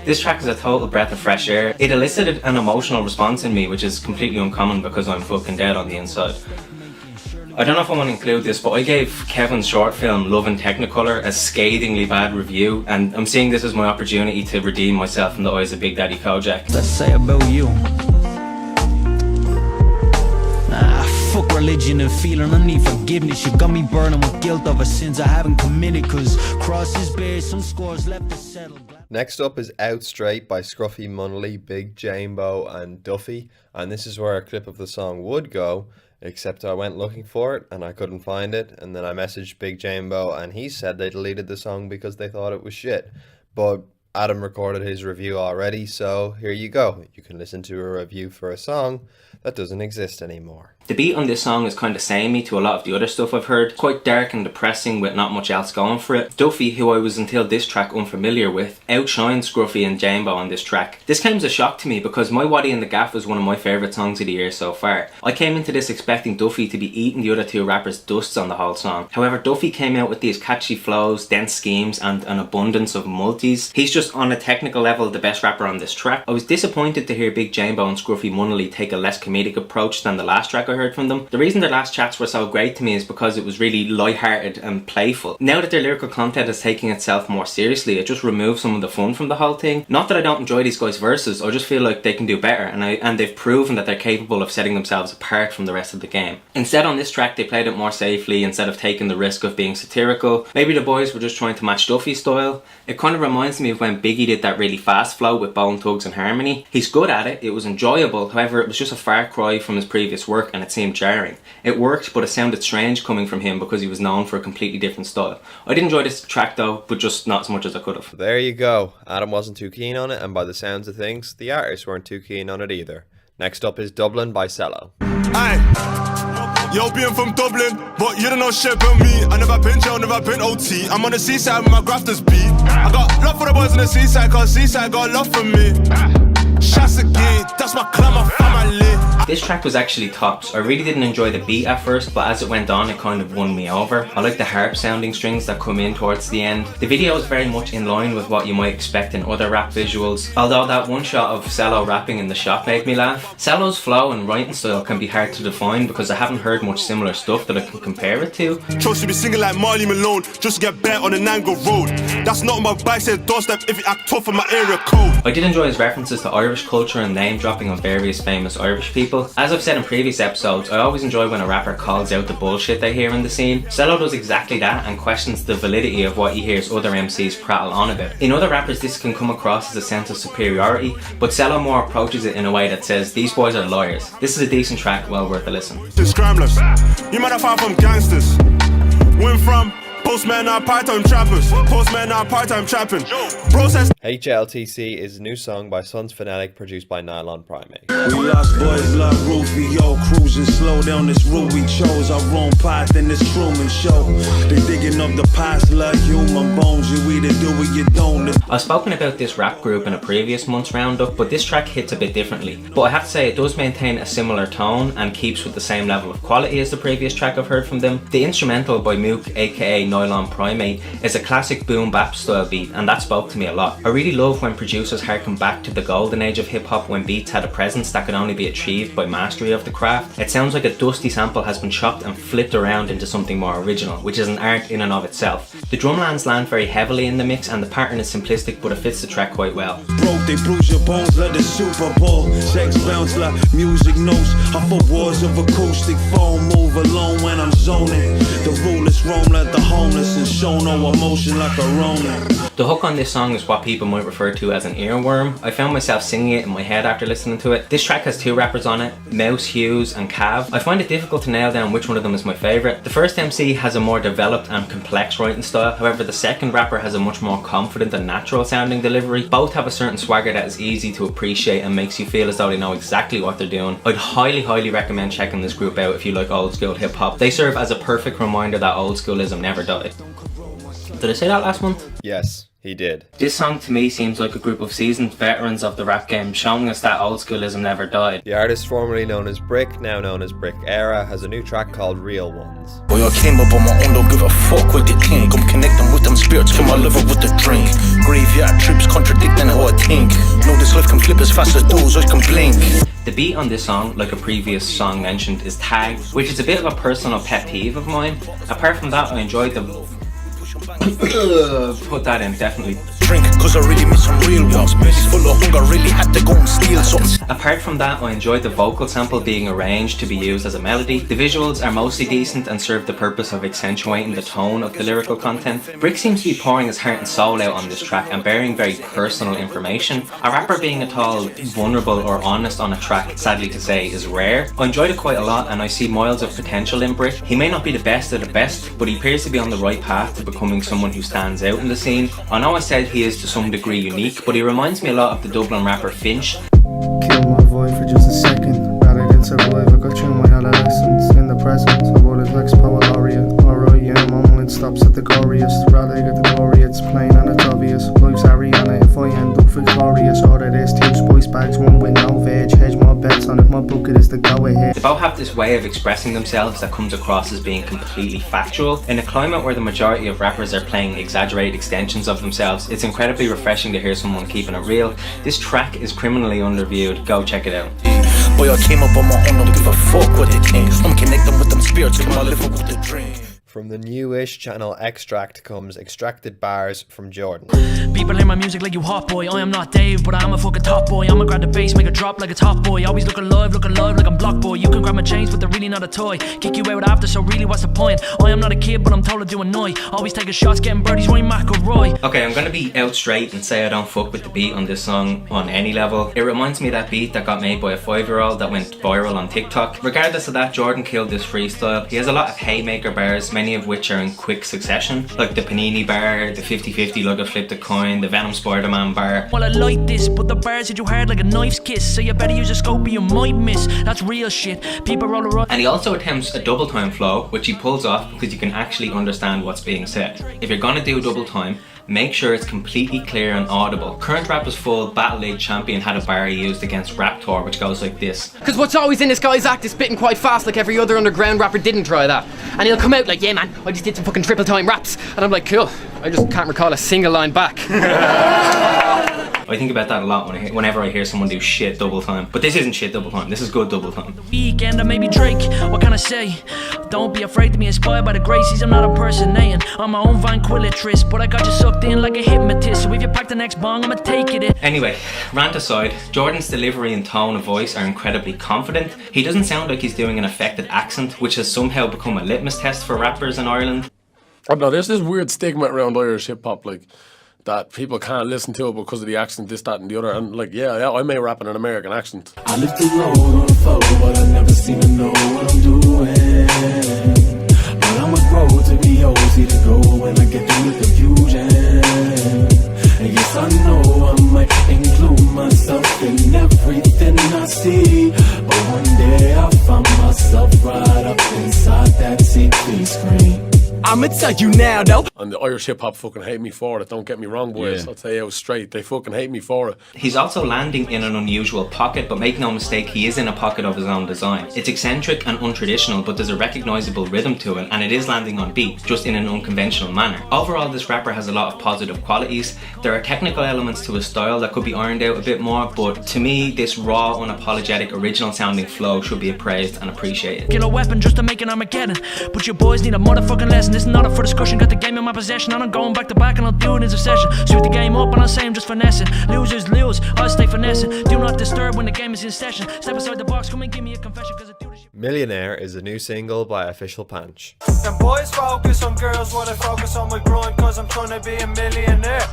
This track is a total breath of fresh air. It elicited an emotional response in me, which is completely uncommon because I'm fucking dead on the inside. I don't know if I want to include this, but I gave Kevin's short film Love in Technicolor a scathingly bad review, and I'm seeing this as my opportunity to redeem myself in the eyes of Big Daddy Kojak.
Let's say about you. Fuck religion and feeling, I need forgiveness. You got me burning with guilt over sins I haven't committed, cause crosses bear some scores left to settle.
Next up is Out Straight by Scruffy Munnelly, Big Jambo and Duffy, and this is where a clip of the song would go, except I went looking for it and I couldn't find it, and then I messaged Big Jambo and he said they deleted the song because they thought it was shit. But Adam recorded his review already, so here you go. You can listen to a review for a song that doesn't exist anymore.
The beat on this song is kind of samey to a lot of the other stuff I've heard. Quite dark and depressing with not much else going for it. Duffy, who I was until this track unfamiliar with, outshines Scruffy and Jambo on this track. This came as a shock to me because My Waddy and the Gaff is one of my favourite songs of the year so far. I came into this expecting Duffy to be eating the other two rappers' dusts on the whole song. However, Duffy came out with these catchy flows, dense schemes and an abundance of multis. He's just on a technical level the best rapper on this track. I was disappointed to hear Big Jambo and Scruffy Munnelly take a less comedic approach than the last track I heard from them. The reason their last chats were so great to me is because it was really light-hearted and playful. Now that their lyrical content is taking itself more seriously, it just removes some of the fun from the whole thing. Not that I don't enjoy these guys' verses, I just feel like they can do better, and they've proven that they're capable of setting themselves apart from the rest of the game. Instead, on this track they played it more safely instead of taking the risk of being satirical. Maybe the boys were just trying to match Duffy's style. It kind of reminds me of when Biggie did that really fast flow with Bone Thugs and Harmony. He's good at it, it was enjoyable, however it was just a far cry from his previous work and it seemed jarring. It worked, but it sounded strange coming from him because he was known for a completely different style. I did enjoy this track though, but just not as much as I could have.
There you go. Adam wasn't too keen on it, and by the sounds of things, the artists weren't too keen on it either. Next up is Dublin by Cello.
Aye. Yo, being from Dublin, but you don't know shit about me. I never been jail, never been OT. I'm on the seaside with my grafters beat. I got love for the boys on the seaside, cause seaside got love for me. Shots again, that's my clan, my family.
This track was actually tops. I really didn't enjoy the beat at first, but as it went on it kind of won me over. I like the harp sounding strings that come in towards the end. The video is very much in line with what you might expect in other rap visuals, although that one shot of Cello rapping in the shop made me laugh. Cello's flow and writing style can be hard to define because I haven't heard much similar stuff that I can compare it to.
Chose to be singing like Marley Malone, just to get better on the Nango road. That's not my bike, said doorstep if you act tough on my area code.
I did enjoy his references to Irish culture and name dropping of various famous Irish people. As I've said in previous episodes, I always enjoy when a rapper calls out the bullshit they hear in the scene. Cello does exactly that and questions the validity of what he hears other MCs prattle on about. In other rappers this can come across as a sense of superiority, but Cello more approaches it in a way that says these boys are liars. This is a decent track, well worth a listen.
The scramblers, you might have found from gangsters. Went from postmen are part-time trappers. Postmen are part-time trapping. Process.
HLTC is a new song by Sons Phonetic produced by Nylon Primate.
We lost boys, love Roofy, yo, cruising slow down this route we chose. Our wrong path in this Truman show. They digging up the past like human bones. You either do or you don't.
I've spoken about this rap group in a previous month's roundup, but this track hits a bit differently. But I have to say it does maintain a similar tone and keeps with the same level of quality as the previous track I've heard from them. The instrumental by Mook aka Nylon Primate is a classic boom bap style beat, and that spoke to me a lot. I really love when producers harken back to the golden age of hip hop, when beats had a presence that could only be achieved by mastery of the craft. It sounds like a dusty sample has been chopped and flipped around into something more original, which is an art in and of itself. The drumlines land very heavily in the mix, and the pattern is simplistic, but it fits the track quite well.
Broke, they bruise your bones like the Super Bowl. Sex bounce like music notes. Off of walls of acoustic foam. Move alone when I'm zoning. The rulers roam like the homeless and show no emotion like a Ronin.
The hook on this song is what people might refer to as an earworm. I found myself singing it in my head after listening to it. This track has two rappers on it, Mouse Hughes and Cav. I find it difficult to nail down which one of them is my favourite. The first MC has a more developed and complex writing style, however the second rapper has a much more confident and natural sounding delivery. Both have a certain swagger that is easy to appreciate and makes you feel as though they know exactly what they're doing. I'd highly recommend checking this group out if you like old school hip hop. They serve as a perfect reminder that old schoolism never died. Did I say that last one?
Yes, he did.
This song to me seems like a group of seasoned veterans of the rap game showing us that old schoolism never died.
The artist formerly known as Brick, now known as Brick Era, has a new track called Real Ones.
Boy, I came up on my own, don't give a fuck what they think. I'm connecting with them spirits, kill my liver with the drink. Graveyard trips contradicting how I think. Know this life can flip as fast as those I can blink.
The beat on this song, like a previous song mentioned, is Tag, which is a bit of a personal pet peeve of mine. Apart from that, I enjoyed the... Put that in, definitely.
Drink, cause I really miss some real ones. Belly's full of hunger, really had to go and steal something.
Apart from that, I enjoyed the vocal sample being arranged to be used as a melody. The visuals are mostly decent and serve the purpose of accentuating the tone of the lyrical content. Brick seems to be pouring his heart and soul out on this track and bearing very personal information. A rapper being at all vulnerable or honest on a track, sadly to say, is rare. I enjoyed it quite a lot and I see miles of potential in Brick. He may not be the best of the best, but he appears to be on the right path to becoming someone who stands out in the scene. I know I said he is to some degree unique, but he reminds me a lot of the Dublin rapper Finch.
Kill my void for just a second. Rather than survive, I got through my adolescence. In the present, I wrote his Lex Power Laureate. R.I.M. moment stops at the glorious. Rather get the glory, it's plain and it's obvious. Life's Ariana if I end up victorious. All that is two spice bags, one with no veg. Hedge my bets on if my bucket is the go ahead.
They both have this way of expressing themselves that comes across as being completely factual. In a climate where the majority of rappers are playing exaggerated extensions of themselves, it's incredibly refreshing to hear someone keeping it real. This track is criminally underviewed. Go check it out.
Boy, I came up on my own, don't give a fuck what they think. I'm connecting with them spirits, kill my liver with the drink.
From the newish channel Extract comes extracted bars from Jordan.
People hear my music like you hot boy. I am not Dave, but I'm a fucking top boy. I'ma grab the bass, make it drop like a top boy. Always looking live like I'm block boy. You can grab my chains, but they're really not a toy. Kick you out after, so really what's the point? I am not a kid, but I'm told to do annoy. Always taking shots, getting birdies, Roy McIlroy.
Okay, I'm gonna be out straight and say I don't fuck with the beat on this song on any level. It reminds me of that beat that got made by a 5-year-old that went viral on TikTok. Regardless of that, Jordan killed this freestyle. He has a lot of haymaker bars, many of which are in quick succession, like the Panini bar, the 50-50 lug of flip the coin, the Venom Spider-Man bar.
Well, I like this, but the bars hit you hard like a knife's kiss, so you better use a scope or you might miss. That's real shit. People roll around.
And he also attempts a double time flow, which he pulls off because you can actually understand what's being said. If you're gonna do double time, make sure it's completely clear and audible. Current Rappers Full Battle League champion had a bar he used against Raptor, which goes like this.
Because what's always in this guy's act is spitting quite fast, like every other underground rapper didn't try that. And he'll come out like, yeah man, I just did some fucking triple time raps. And I'm like, cool, I just can't recall a single line back.
I think about that a lot whenever I hear someone do shit double time. But this isn't shit double time, this is good double time.
Weekend or maybe Drake, what can I say? Don't be afraid to be inspired by the Gracies, I'm not impersonating. I'm my own vanquilitrist, but I got you sucked in like a hypnotist. So if you pack the next bong, I'ma take it in.
Anyway, rant aside, Jordan's delivery and tone of voice are incredibly confident. He doesn't sound like he's doing an affected accent, which has somehow become a litmus test for rappers in Ireland.
I don't know, there's this weird stigma around Irish hip hop, like, that people can't listen to it because of the accent, this, that and the other. And like, yeah, I may rap in an American accent.
I live the road on the floor, but I never seem to know what I'm doing. But I'ma grow to be easy to go when I get through the confusion. And yes, I know I might include myself in everything I see, but one day I'll find myself right up inside that TV screen.
I'm
I'ma tell you now though.
And the Irish hip hop fucking hate me for it. Don't get me wrong, boys.
Yeah.
I'll tell you out straight. They fucking hate me for it.
He's also landing in an unusual pocket, but make no mistake, he is in a pocket of his own design. It's eccentric and untraditional, but there's a recognisable rhythm to it, and it is landing on beat, just in an unconventional manner. Overall, this rapper has a lot of positive qualities. There are technical elements to his style that could be ironed out a bit more, but to me, this raw, unapologetic, original sounding flow should be appraised and appreciated.
Kill a weapon just to make an Armageddon. But your boys need a motherfucking lesson. This is not up for discussion. Got the game in my possession, and I'm going back to back, and I'll do it in succession. Sweep the game up, and I'll say I'm just finessing. Losers lose, I'll stay finessing. Do not disturb when the game is in session. Step outside the box, come and give me a confession, cause I do this shit.
Millionaire is a new single by Official Panch.
And boys focus on girls while I focus on my grind, cause I'm trying to be a millionaire.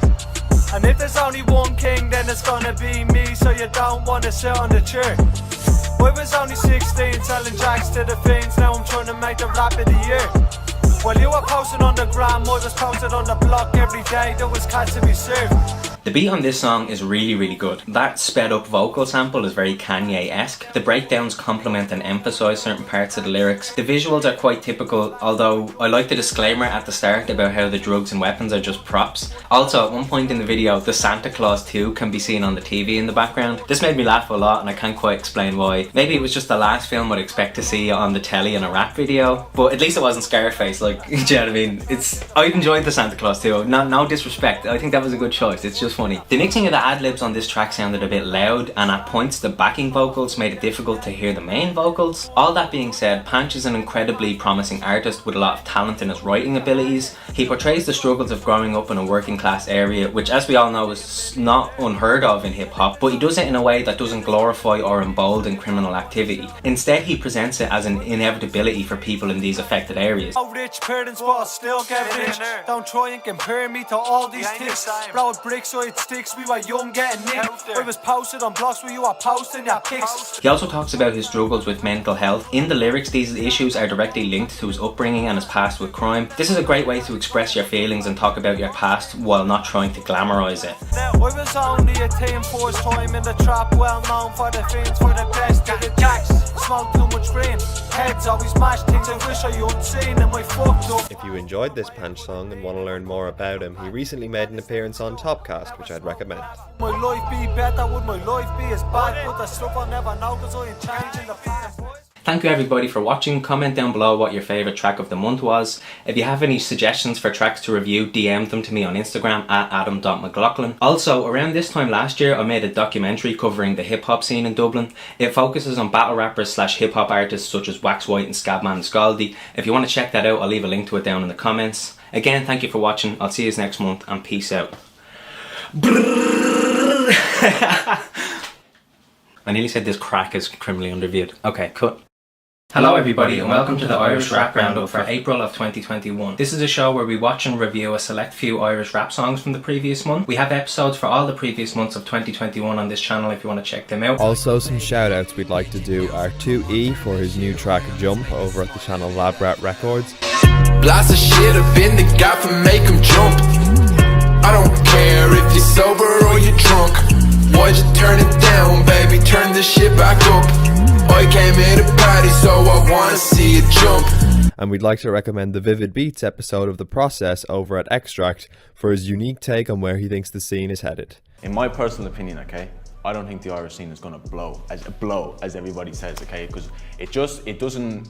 And if there's only one king, then it's gonna be me, so you don't wanna sit on the chair. I was only 16 selling jacks to the fiends, now I'm trying to make the rap of the year. While you were posting on the gram, I was posted on the block every day, there was cats to be served.
The beat on this song is really good. That sped up vocal sample is very Kanye-esque. The breakdowns complement and emphasise certain parts of the lyrics. The visuals are quite typical, although I like the disclaimer at the start about how the drugs and weapons are just props. Also, at one point in the video, the Santa Claus 2 can be seen on the TV in the background. This made me laugh a lot, and I can't quite explain why. Maybe it was just the last film I'd expect to see on the telly in a rap video, but at least it wasn't Scarface, like, do you know what I mean? I enjoyed the Santa Claus 2, no disrespect, I think that was a good choice, it's just funny. The mixing of the ad-libs on this track sounded a bit loud, and at points the backing vocals made it difficult to hear the main vocals. All that being said, Panch is an incredibly promising artist with a lot of talent in his writing abilities. He portrays the struggles of growing up in a working class area, which as we all know is not unheard of in hip hop, but he does it in a way that doesn't glorify or embolden criminal activity. Instead, he presents it as an inevitability for people in these affected areas.
Oh, rich parents, but I still get rich. Don't try and compare me to all these ticks. Blowing bricks so it sticks, we were young getting nicked. I was posted on blocks where you were posting your pics.
He also talks about his struggles with mental health. In the lyrics, these issues are directly linked to his upbringing and his past with crime. This is a great way to express your feelings and talk about your past while not trying to glamorise it.
Now, I was only a teen first time in the trap, well known for the fiends, for the best of the jacks. Smoke too much green, heads always mash things I wish I unseen and my fucked up.
If you enjoyed this Panch song and want to learn more about him, he recently made an appearance on Topcast, which I'd recommend.
My life be better, would my life be as bad? But the stuff I never know, cause I ain't changing the plan.
Thank you everybody for watching. Comment down below what your favourite track of the month was. If you have any suggestions for tracks to review, DM them to me on Instagram at adam.mclaughlin. Also, around this time last year, I made a documentary covering the hip hop scene in Dublin. It focuses on battle rappers / hip hop artists such as Wax White and Scabman and Scaldy. If you want to check that out, I'll leave a link to it down in the comments. Again, thank you for watching. I'll see you next month and peace out. I nearly said this crack is criminally underviewed. Okay, cut. Hello everybody and welcome to the Irish Rap Roundup for April of 2021. This is a show where we watch and review a select few Irish rap songs from the previous month. We have episodes for all the previous months of 2021 on this channel if you want to check them out.
Also, some shout outs we'd like to do are 2E for his new track Jump over at the channel Lab Rat Records.
Lots of shit up in the guy for make him jump. I don't care if you're sober or you're drunk. Why'd you turn it down, baby? Turn this shit back up. I came here to party, so I wanna see it jump.
And we'd like to recommend the Vivid Beats episode of The Process over at Extract for his unique take on where he thinks the scene is headed.
In my personal opinion, okay, I don't think the Irish scene is gonna blow as everybody says, okay, because it doesn't,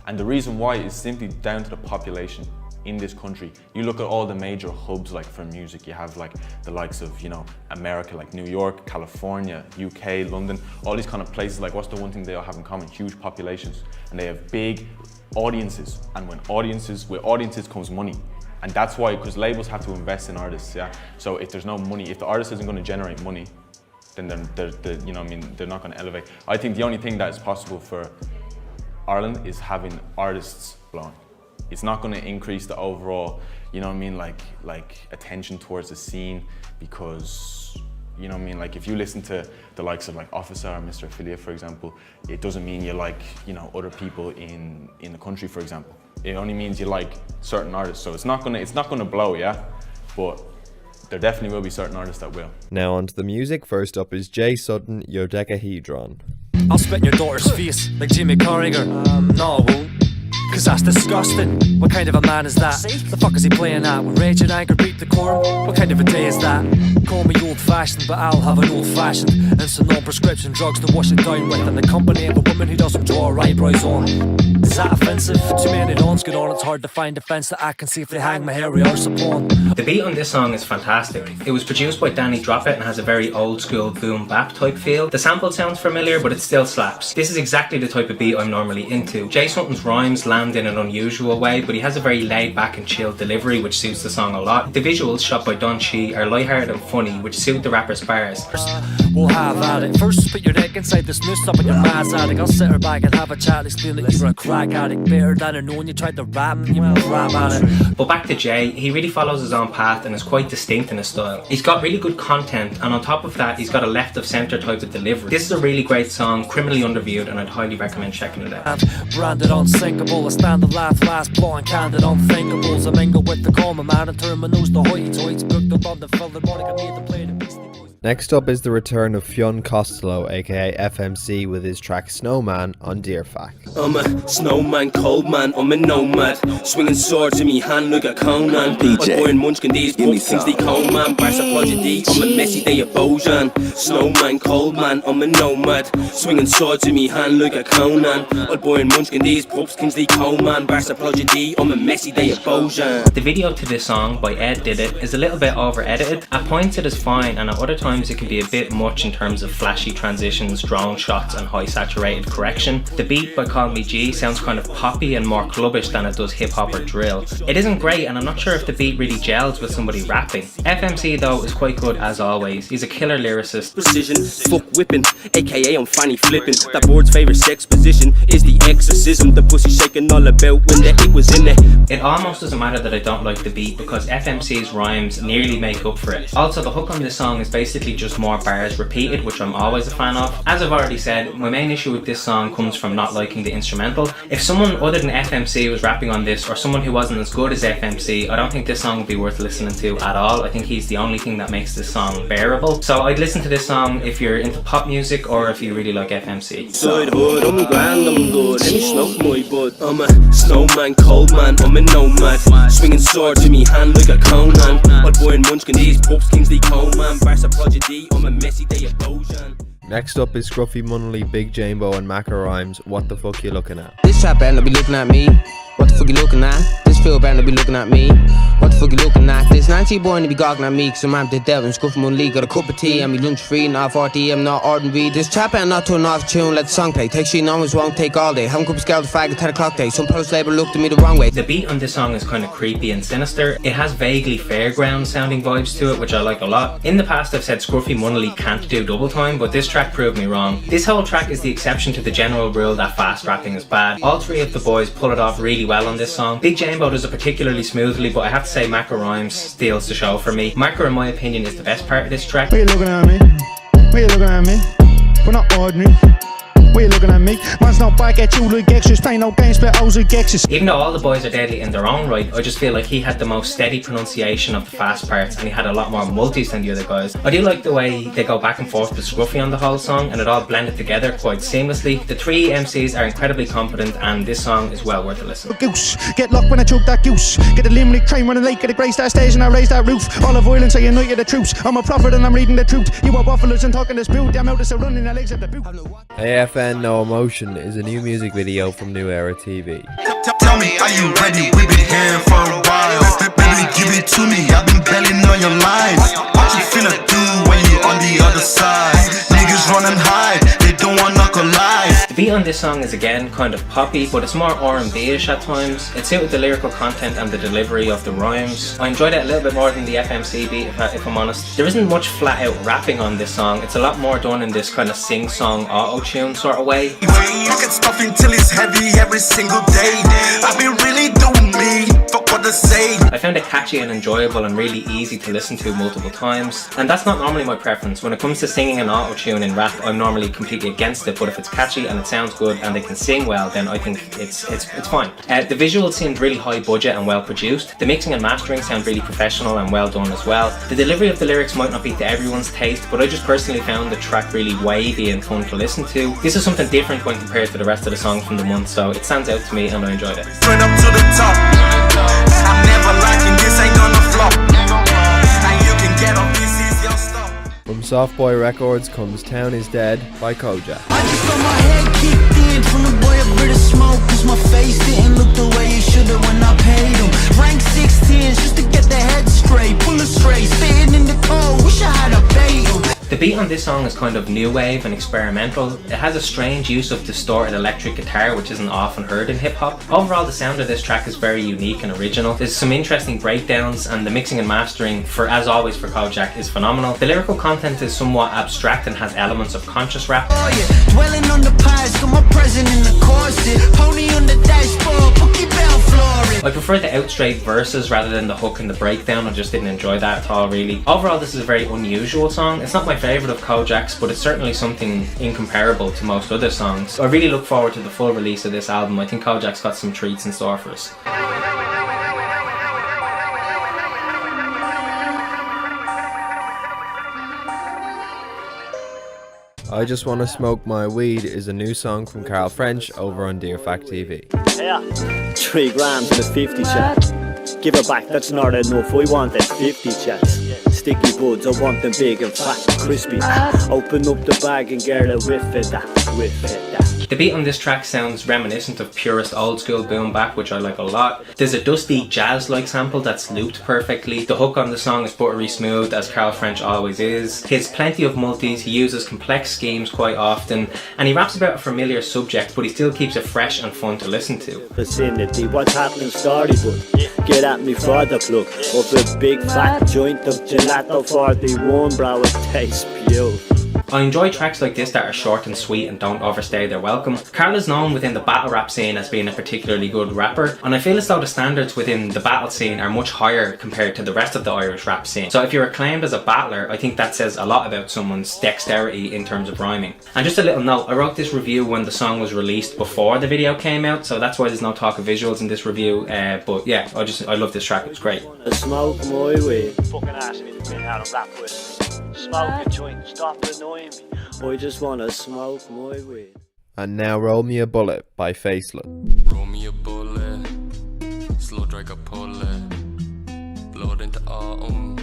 and the reason why is simply down to the population in this country. You look at all the major hubs like for music, you have like the likes of, you know, America, like New York, California, UK, London, all these kind of places. Like, what's the one thing they all have in common? Huge populations, and they have big audiences, and with audiences comes money. And that's why, because labels have to invest in artists, yeah? So if there's no money, if the artist isn't going to generate money, then they're you know what I mean, they're not going to elevate. I think the only thing that is possible for Ireland is having artists blowing. It's not going to increase the overall, you know what I mean, like attention towards the scene, because, you know what I mean, like if you listen to the likes of like Officer or Mr. Affiliate, for example, it doesn't mean you like, you know, other people in the country, for example. It only means you like certain artists. So it's not gonna blow, yeah, but there definitely will be certain artists that will.
Now on to the music. First up is Jay Sutton, Yodecahedron.
I'll spit in your daughter's face like Jimmy Carragher. No, I won't. cause that's disgusting. What kind of a man is that? The fuck is he playing at? When rage and anger beat the core, what kind of a day is that? Call me old fashioned, but I'll have an old fashioned and some non-prescription drugs to wash it down with, in the company of a woman who doesn't draw her eyebrows on. Is that offensive? Too many dawns get on, it's hard to find a fence that I can see if they hang my hairy arse upon.
The beat on this song is fantastic. It was produced by Danny Droppet and has a very old school boom bap type feel. The sample sounds familiar, but it still slaps. This is exactly the type of beat I'm normally into. Jay Sutton's rhymes land in an unusual way, but he has a very laid back and chilled delivery which suits the song a lot. The visuals shot by Don Chi are lighthearted and funny, which suit the rapper's bars.
We'll have at it. First put your dick inside this noose up in your mass attic. I'll sit her back and have a chat, explain that you're a crack addict. Better than I know when you tried to rap and you crap at it.
But back to Jay, he really follows his own path and is quite distinct in his style. He's got really good content, and on top of that he's got a left of centre type of delivery. This is a really great song, criminally underviewed, and I'd highly recommend checking it out.
Branded unsinkable, I stand the last plotting candid unthinkables. I mingle with the common man and turn my nose to hoity-toity. Booked up on the Philharmonic, I need to play the Beastie Boys.
Next up is the return of Fionn Costello, aka FMC, with his track Snowman on Dear Fact.
I'm a snowman, cold man, I'm a nomad. Swinging swords in me hand, look at Conan. DJ. I'm born munchkin, these books, things they call man. Barca Prodigy, I'm a messy day of Bojan. Snowman, cold man, I'm a nomad. Swinging swords in me hand, look at Conan. I'm born munchkin, these pubs, Kingsley Coleman. Barca Prodigy, I'm a messy day of Bojan.
The video to this song by Ed Did It is a little bit over edited. At points it is fine, and at other times it can be a bit much in terms of flashy transitions, drone shots and high saturated correction. The beat by Call Me G sounds kind of poppy and more clubbish than it does hip hop or drill. It isn't great, and I'm not sure if the beat really gels with somebody rapping. FMC though is quite good as always. He's a killer lyricist.
Precision, fuck whipping, aka I'm funny flipping. That board's favourite sex position is the exorcism. The pussy shaking all about when the it was in it.
It almost doesn't matter that I don't like the beat because FMC's rhymes nearly make up for it. Also, the hook on this song is basically just more bars repeated, which I'm always a fan of. As I've already said, my main issue with this song comes from not liking the instrumental. If someone other than FMC was rapping on this, or someone who wasn't as good as FMC, I don't think this song would be worth listening to at all. I think he's the only thing that makes this song bearable. So I'd listen to this song if you're into pop music or if you really like FMC.
Side hood, I'm grand, I'm good. Let me smoke my bud. I'm a snowman, cold man, I'm a nomad. Swinging swords in me hand like a Conan. I'm born munchkin, these pubs, Kingsley Coleman. Barca Prodigy, I'm a messy day of Bojan.
Next up is Scruffy Munnelly, Big Jambo and Macca Rhymes. What the fuck you looking at?
This trap band be looking at me. What the fuck you looking at? This field band be looking at me. What the fuck you looking at? This 90 boy be goggling at me, cause I'm the devil and Scruffy Munnelly. Got a cup of tea and me lunch free, not 40, I'm not ordinary. This trap band not turn off tune, let the song play. Take shit, always won't take all day. Have a cup of scald fag at 10 o'clock day. Some post label looked at me the wrong way.
The beat on this song is kind of creepy and sinister. It has vaguely fairground sounding vibes to it, which I like a lot. In the past I've said Scruffy Munnelly can't do double time, but this track proved me wrong. This whole track is the exception to the general rule that fast rapping is bad. All three of the boys pull it off really well on this song. Big Jambo does it particularly smoothly, but I have to say Macca Rhymes steals the show for me. Macca, in my opinion, is the best part of this track.
What you looking at me? What you looking at me? We're not ordinary. What you looking at me? Man's not back at you like Gexus. Play no games, play O's like Gexus.
Even though all the boys are deadly in their own right, I just feel like he had the most steady pronunciation of the fast parts, and he had a lot more multis than the other guys. I do like the way they go back and forth with Scruffy on the whole song, and it all blended together quite seamlessly. The three MCs are incredibly competent, and this song is well worth a listen.
Goose, get locked when I choke that goose. Get a limerick train running late, get a grey star stage and I raise that roof. All of violence, I unite you the troops. I'm a prophet and I'm reading the truth. You are wafflers and talking this boot. Damn out, it's a running the legs of the boot.
AFN No Emotion is a new music video from New Era TV.
Tell me, are you ready? We've been here for a while. Baby, give it to me. I've been belling on your lines. What you finna do when you on the other side? Niggas running high, they don't want knuckle life.
The beat on this song is again kind of poppy, but it's more R&B-ish at times. It's suited the lyrical content and the delivery of the rhymes. I enjoyed it a little bit more than the FMC beat, if I'm honest. There isn't much flat out rapping on this song. It's a lot more done in this kind of sing-song auto-tune sort of way.
Pocket stuffing till it's heavy every single day. I've been really doing me, fuck what they say.
I found it catchy and enjoyable and really easy to listen to multiple times. And that's not normally my preference. When it comes to singing and auto-tune in rap, I'm normally completely against it, but if it's catchy and it sounds sounds good and they can sing well, then I think it's fine. The visuals seemed really high budget and well produced. The mixing and mastering sound really professional and well done as well. The delivery of the lyrics might not be to everyone's taste, but I just personally found the track really wavy and fun to listen to. This is something different when compared to the rest of the songs from the month, so it stands out to me and I enjoyed it.
Straight up to the top. I'm never liking this, ain't gonna flop. And you can get up, this is your stop.
From Soft Boy Records comes Town Is Dead by Kojak.
I just got my head kicked in from the boy a bit of smoke, cause my face didn't look the way it should've when I paid him. Rank 16s just to get the head straight, bullet straight, spitting in the cold, wish I had a bait him.
The beat on this song is kind of new wave and experimental. It has a strange use of distorted electric guitar, which isn't often heard in hip hop. Overall, the sound of this track is very unique and original. There's some interesting breakdowns, and the mixing and mastering, as always for Kojak, is phenomenal. The lyrical content is somewhat abstract and has elements of conscious rap.
Oh yeah, dwelling on the past, got my present in the corset, pony on the dashboard, bookie bell flooring.
I prefer the out straight verses rather than the hook and the breakdown. I just didn't enjoy that at all, really. Overall, this is a very unusual song. It's not my favourite of Kojak's, but it's certainly something incomparable to most other songs. I really look forward to the full release of this album. I think Kojak's got some treats in store for us.
I Just Wanna Smoke My Weed is a new song from Carl French over on Dear Fact TV.
Yeah, 3 grams and a 50 chat. Give it back, that's not enough, we want that 50 chats. Sticky buds, I want them big and fat and crispy. Open up the bag and get a whiff of that, whiff of that.
The beat on this track sounds reminiscent of purest old school boom bap, which I like a lot. There's a dusty jazz-like sample that's looped perfectly. The hook on the song is buttery smooth, as Carl French always is. He has plenty of multis, he uses complex schemes quite often, and he raps about a familiar subject, but he still keeps it fresh and fun to listen to.
Vicinity, what's happening, storybook? Get at me for the plug of a big fat joint of gelato 41, bro, it tastes beautiful.
I enjoy tracks like this that are short and sweet and don't overstay their welcome. Carl is known within the battle rap scene as being a particularly good rapper, and I feel as though the standards within the battle scene are much higher compared to the rest of the Irish rap scene. So if you're acclaimed as a battler, I think that says a lot about someone's dexterity in terms of rhyming. And just a little note, I wrote this review when the song was released before the video came out, so that's why there's no talk of visuals in this review, but yeah, I love this track, it was great.
Smoke my weed. Fucking ask me to how to rap with. Smoke a joint, stop annoying me. I just wanna smoke my weed.
And now Roll Me a Bullet by Faceless.
Roll me a bullet, slow drag a pull it, blood into autumn,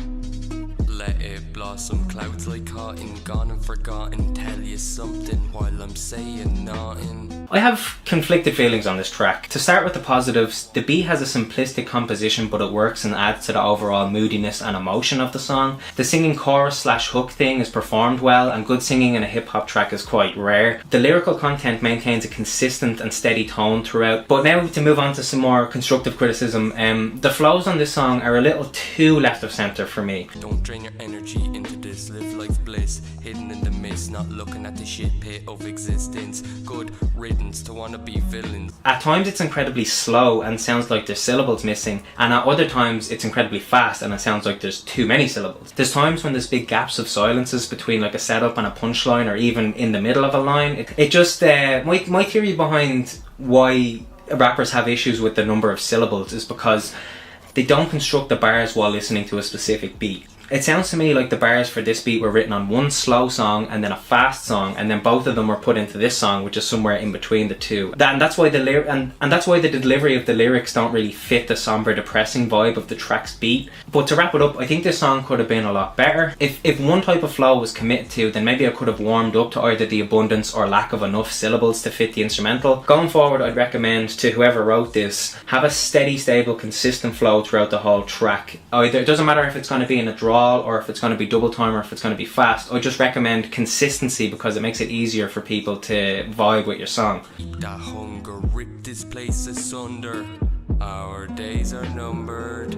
let it blossom, clouds like cotton, gone and forgotten, tell you something while I'm saying nothing.
I have conflicted feelings on this track. To start with the positives, the beat has a simplistic composition, but it works and adds to the overall moodiness and emotion of the song. The singing chorus / hook thing is performed well, and good singing in a hip hop track is quite rare. The lyrical content maintains a consistent and steady tone throughout. But now to move on to some more constructive criticism, the flows on this song are a little too left of centre for me.
Don't drain your energy into this, live life bliss, hidden in the mist, not looking at the shit pit of existence. Good riddance to wanna be villains.
At times it's incredibly slow and sounds like there's syllables missing, and at other times it's incredibly fast and it sounds like there's too many syllables. There's times when there's big gaps of silences between like a setup and a punchline, or even in the middle of a line. It just my theory behind why rappers have issues with the number of syllables is because they don't construct the bars while listening to a specific beat. It sounds to me like the bars for this beat were written on one slow song and then a fast song, and then both of them were put into this song, which is somewhere in between the two. And that's why the delivery of the lyrics don't really fit the somber, depressing vibe of the track's beat. But to wrap it up, I think this song could have been a lot better. If one type of flow was committed to, then maybe I could have warmed up to either the abundance or lack of enough syllables to fit the instrumental. Going forward, I'd recommend to whoever wrote this, have a steady, stable, consistent flow throughout the whole track. Either, it doesn't matter if it's going to be in a draw, or if it's going to be double time, or if it's going to be fast. I just recommend consistency because it makes it easier for people to vibe with your song.
That hunger ripped this place asunder, our days are numbered.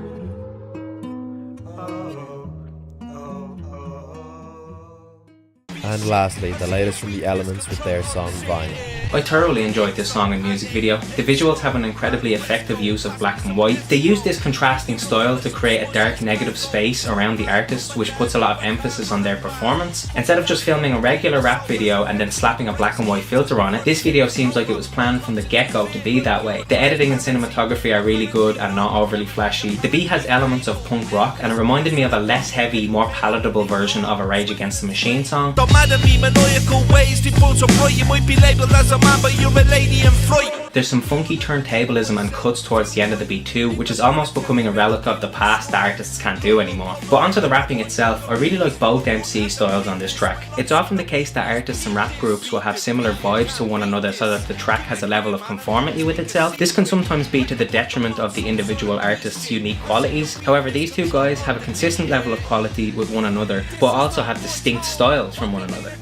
And lastly, the latest from The Elements with their song Vine.
I thoroughly enjoyed this song and music video. The visuals have an incredibly effective use of black and white. They use this contrasting style to create a dark negative space around the artist, which puts a lot of emphasis on their performance. Instead of just filming a regular rap video and then slapping a black and white filter on it, this video seems like it was planned from the get-go to be that way. The editing and cinematography are really good and not overly flashy. The beat has elements of punk rock and it reminded me of a less heavy, more palatable version of a Rage Against the Machine song.
Don't matter me, maniacal ways, people so bright. You might be labelled as a man, but you're a lady in fright.
There's some funky turntablism and cuts towards the end of the beat too, which is almost becoming a relic of the past that artists can't do anymore. But onto the rapping itself, I really like both MC styles on this track. It's often the case that artists and rap groups will have similar vibes to one another so that the track has a level of conformity with itself. This can sometimes be to the detriment of the individual artist's unique qualities. However, these two guys have a consistent level of quality with one another, but also have distinct styles from one another.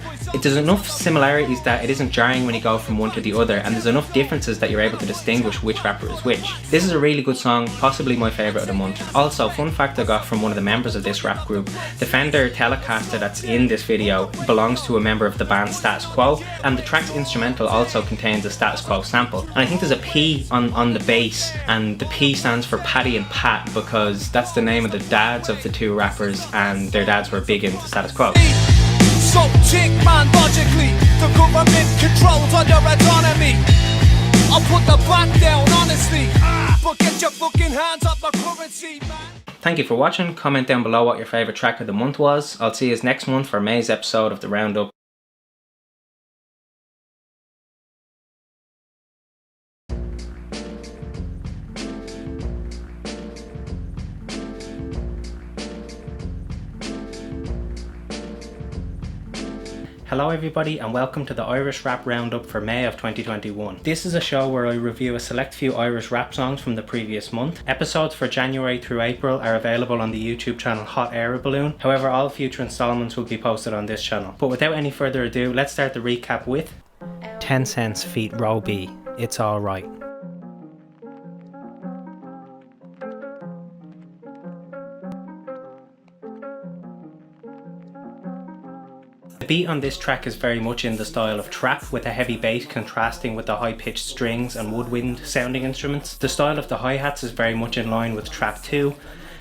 There's enough similarities that it isn't jarring when you go from one to the other, and there's enough differences that you're able to distinguish which rapper is which. This is a really good song, possibly my favourite of the month. Also, fun fact I got from one of the members of this rap group, the Fender Telecaster that's in this video belongs to a member of the band Status Quo, and the track's instrumental also contains a Status Quo sample. And I think there's a P on the bass, and the P stands for Paddy and Pat because that's the name of the dads of the two rappers, and their dads were big into Status Quo.
So chick man, logically, the government controls all your autonomy. I'll put the back down, honestly, but get your fucking hands off the currency, man.
Thank you for watching. Comment down below what your favourite track of the month was. I'll see you next month for May's episode of the Roundup. Hello everybody and welcome to the Irish Rap Roundup for May of 2021. This is a show where I review a select few Irish rap songs from the previous month. Episodes for January through April are available on the YouTube channel Hot Air Balloon. However, all future installments will be posted on this channel. But without any further ado, let's start the recap with 10 Cents feat. Roe B, It's Alright. The beat on this track is very much in the style of trap, with a heavy bass contrasting with the high-pitched strings and woodwind sounding instruments. The style of the hi-hats is very much in line with trap too.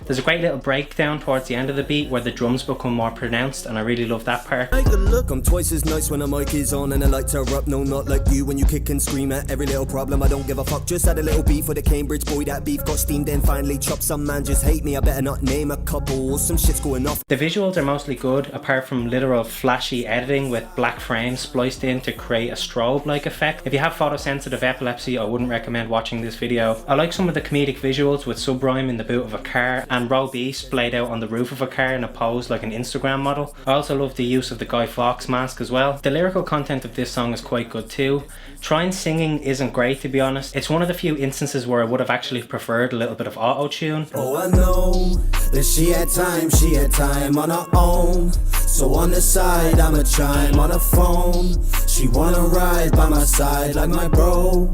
There's a great little breakdown towards the end of the beat where the drums become more pronounced, and I really love that part.
Take a look, I'm twice as nice when the mic is on and the lights are up. No, not like you when you kick and scream at every little problem. I don't give a fuck, just had a little beef with a Cambridge boy. That beef got steamed then finally chopped. Some man just hate me, I better not name a couple. Some shit's going off.
The visuals are mostly good, apart from literal flashy editing with black frames spliced in to create a strobe-like effect. If you have photosensitive epilepsy, I wouldn't recommend watching this video. I like some of the comedic visuals with Subrime in the boot of a car and Roe B splayed out on the roof of a car in a pose like an Instagram model. I also love the use of the Guy Fawkes mask as well. The lyrical content of this song is quite good too. Trying singing isn't great, to be honest. It's one of the few instances where I would have actually preferred a little bit of auto-tune.
Oh, I know that she had time on her own. So on the side, I'ma chime on the phone. She wanna ride by my side like my bro.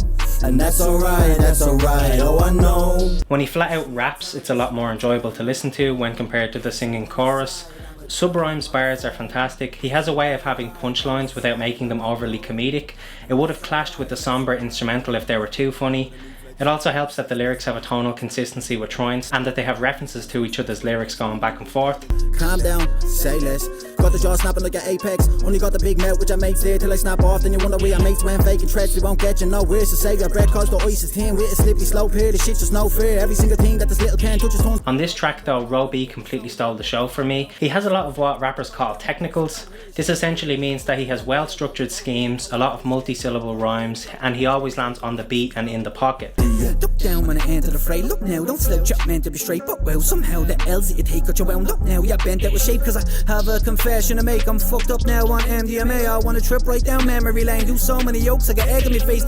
And that's alright, oh I know.
When he flat out raps, it's a lot more enjoyable to listen to when compared to the singing chorus. Subrime's bars are fantastic. He has a way of having punchlines without making them overly comedic. It would have clashed with the somber instrumental if they were too funny. It also helps that the lyrics have a tonal consistency with Troynes and that they have references to each other's lyrics going back and forth.
Calm down, say less. Got the jaw snapping like an apex. Only got the big melt which I make there till I snap off. Then you wonder where I mates when faking threats. We won't get you nowhere. So save your breath cause the ice is thin with a slippy slope here. The shit just no fair. Every single thing that this little can touch his tongue.
On this track though, Roe B completely stole the show for me. He has a lot of what rappers call technicals. This essentially means that he has well structured schemes, a lot of multi-syllable rhymes, and he always lands on the beat and in the pocket.
Look down when I enter the fray. Look now, don't slouch up, man, to be straight. But well, somehow the L's that you take got you wound up now. Yeah, bent out with shape, cause I have a confession to make. I'm fucked up now on MDMA. I wanna trip right down memory lane. Do so many yokes, I got egg on my face.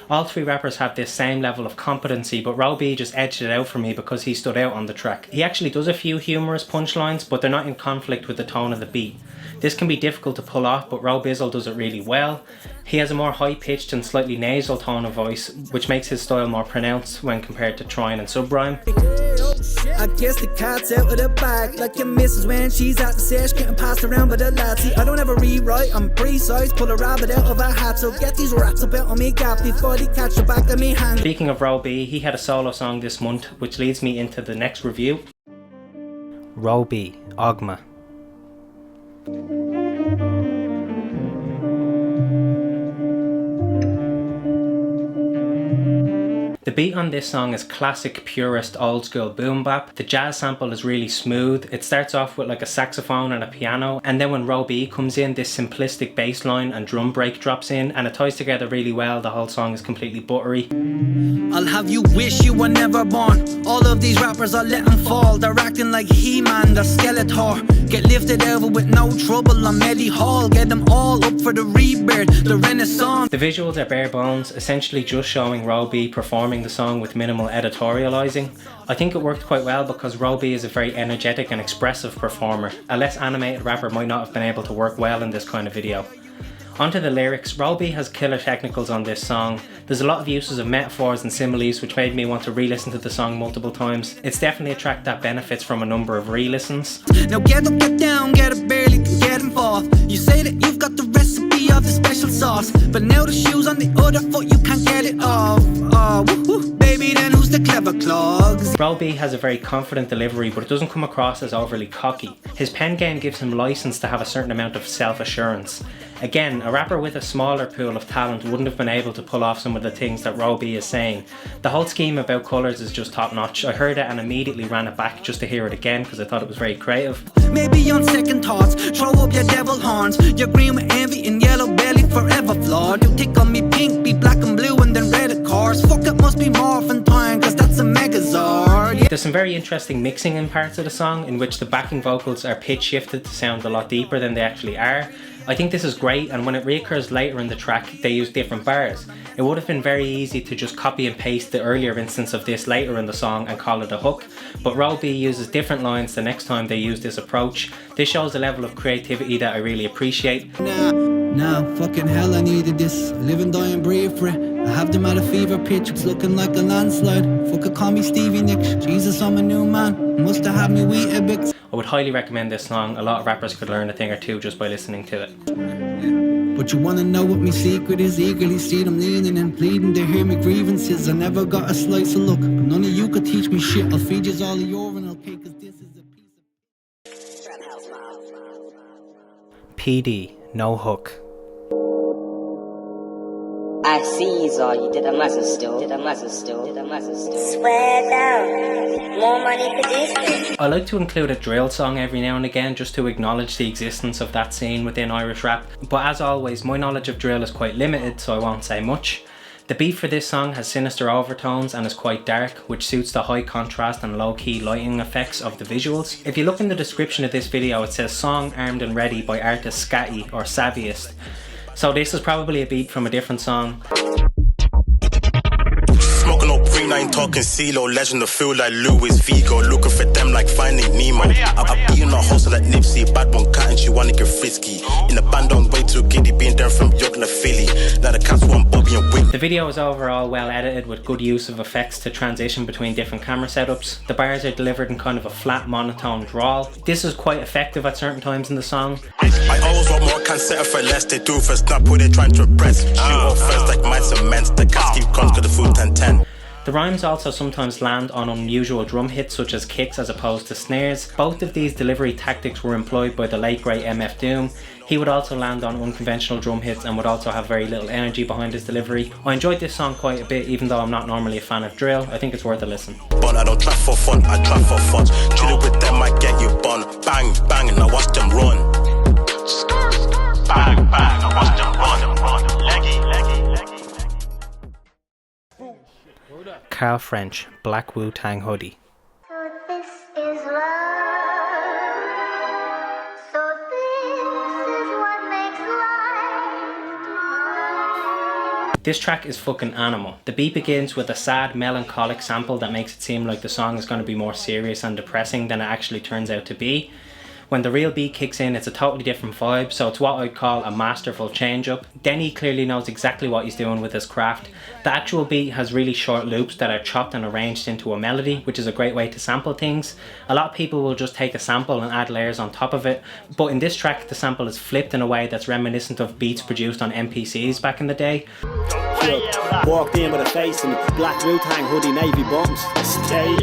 All three rappers have this same level of competency, but Roe B just edged it out for me because he stood out on the track. He actually does a few humorous punchlines, but they're not in conflict with the tone of the beat. This can be difficult to pull off, but Ro Bizzle does it really well. He has a more high-pitched and slightly nasal tone of voice, which makes his style more pronounced when compared to Trine and Subrime.
I guess the cat's out of the bag, like your missus when she's at the sesh, getting passed around by the lads. See, I don't ever rewrite, I'm precise, pull a rabbit out of a hat, so get these rats about on me gap before they catch the back of me hand.
Speaking of Ro B, he had a solo song this month, which leads me into the next review. Ro B, Ogma. The beat on this song is classic purist old school boom bap. The jazz sample is really smooth. It starts off with like a saxophone and a piano, and then when Ro B comes in, this simplistic bass line and drum break drops in, and it ties together really well. The whole song is completely buttery.
I'll have you wish you were never born. All of these rappers, I'll let them fall. They're acting like He-Man, the Skeletor. Get lifted over with no trouble on Melly Hall. Get them all up for the rebirth, the renaissance.
The visuals are bare bones, essentially just showing Ro B performing the song with minimal editorializing. I think it worked quite well because Ro B is a very energetic and expressive performer. A less animated rapper might not have been able to work well in this kind of video. Onto the lyrics, Ro B has killer technicals on this song. There's a lot of uses of metaphors and similes which made me want to re-listen to the song multiple times. It's definitely a track that benefits from a number of re-listens.
Now get up, get down, get up barely can get involved. You say that you've got the recipe of the special sauce, but now the shoes on the other foot, you can't get it off. Woo-hoo, baby, then who's the clever clogs?
Ro B has a very confident delivery, but it doesn't come across as overly cocky. His pen game gives him license to have a certain amount of self-assurance. Again, a rapper with a smaller pool of talent wouldn't have been able to pull off some of the things that Ro B is saying. The whole scheme about colours is just top notch. I heard it and immediately ran it back just to hear it again because I thought it was very creative.
Maybe on second thoughts, throw up your devil horns. You're green with envy and yellow belly, forever flawed. You tick on me pink, be black and blue and then red of course. Fuck, it must be morphin' time cause that's a megazord.
There's some very interesting mixing in parts of the song in which the backing vocals are pitch shifted to sound a lot deeper than they actually are. I think this is great, and when it reoccurs later in the track they use different bars. It would have been very easy to just copy and paste the earlier instance of this later in the song and call it a hook, but Ro B uses different lines the next time they use this approach. This shows a level of creativity that I really appreciate.
Nah, fucking hell I needed this. Live and die and breathe for it. I have them at a fever pitch, it's looking like a landslide. Fuck it, call me Stevie Nicks. Jesus, I'm a new man. Must have had me wheat a bit.
I would highly recommend this song. A lot of rappers could learn a thing or two just by listening to it.
But you wanna know what my secret is? Eagerly see them leaning and pleading to hear me grievances. I never got a slice of luck, but none of you could teach me shit. I'll feed you all of urine, okay, cause this is a piece of
PD, no hook.
I see all you did a massive still, did a massive still, did a massive still. Swear down, more money produced.
I like to include a drill song every now and again just to acknowledge the existence of that scene within Irish rap, but as always my knowledge of drill is quite limited, so I won't say much. The beat for this song has sinister overtones and is quite dark, which suits the high contrast and low-key lighting effects of the visuals. If you look in the description of this video, it says song armed and ready by artist Scatty or Savviest. So this is probably a beat from a different song.
Smoking up pre-9, talking CeeLo, legend of feel like Louis Vigo, looking for them like finding Nemo. I've beaten a hustle like Nipsey, bad one cat and she wanna get frisky. In the band on way too giddy, being there from York to Philly. Now the cats want Bobby and Whip.
The video is overall well edited with good use of effects to transition between different camera setups. The bars are delivered in kind of a flat monotone drawl. This is quite effective at certain times in the song.
I always want more, can't settle for less. They do first, not put it trying to impress. Shoot off first like mice and men. The cats keep cons, got the food 10-10.
The rhymes also sometimes land on unusual drum hits such as kicks as opposed to snares. Both of these delivery tactics were employed by the late great MF Doom. He would also land on unconventional drum hits and would also have very little energy behind his delivery. I enjoyed this song quite a bit, even though I'm not normally a fan of drill. I think it's worth a listen.
But I don't trap for fun, I trap for fun. Chilling with them, I get you bun. Bang, bang, and I watch them run. Bang, bang, I watch them run. Leggy, leggy, leggy.
Carl French, Black Wu-Tang Hoodie. This track is fucking animal. The beat begins with a sad, melancholic sample that makes it seem like the song is going to be more serious and depressing than it actually turns out to be. When the real beat kicks in, it's a totally different vibe, so it's what I'd call a masterful change-up. Denny clearly knows exactly what he's doing with his craft. The actual beat has really short loops that are chopped and arranged into a melody, which is a great way to sample things. A lot of people will just take a sample and add layers on top of it, but in this track the sample is flipped in a way that's reminiscent of beats produced on MPCs back in the day.
Walked in with a face and black Wu-Tang hoodie, navy bottoms, stay.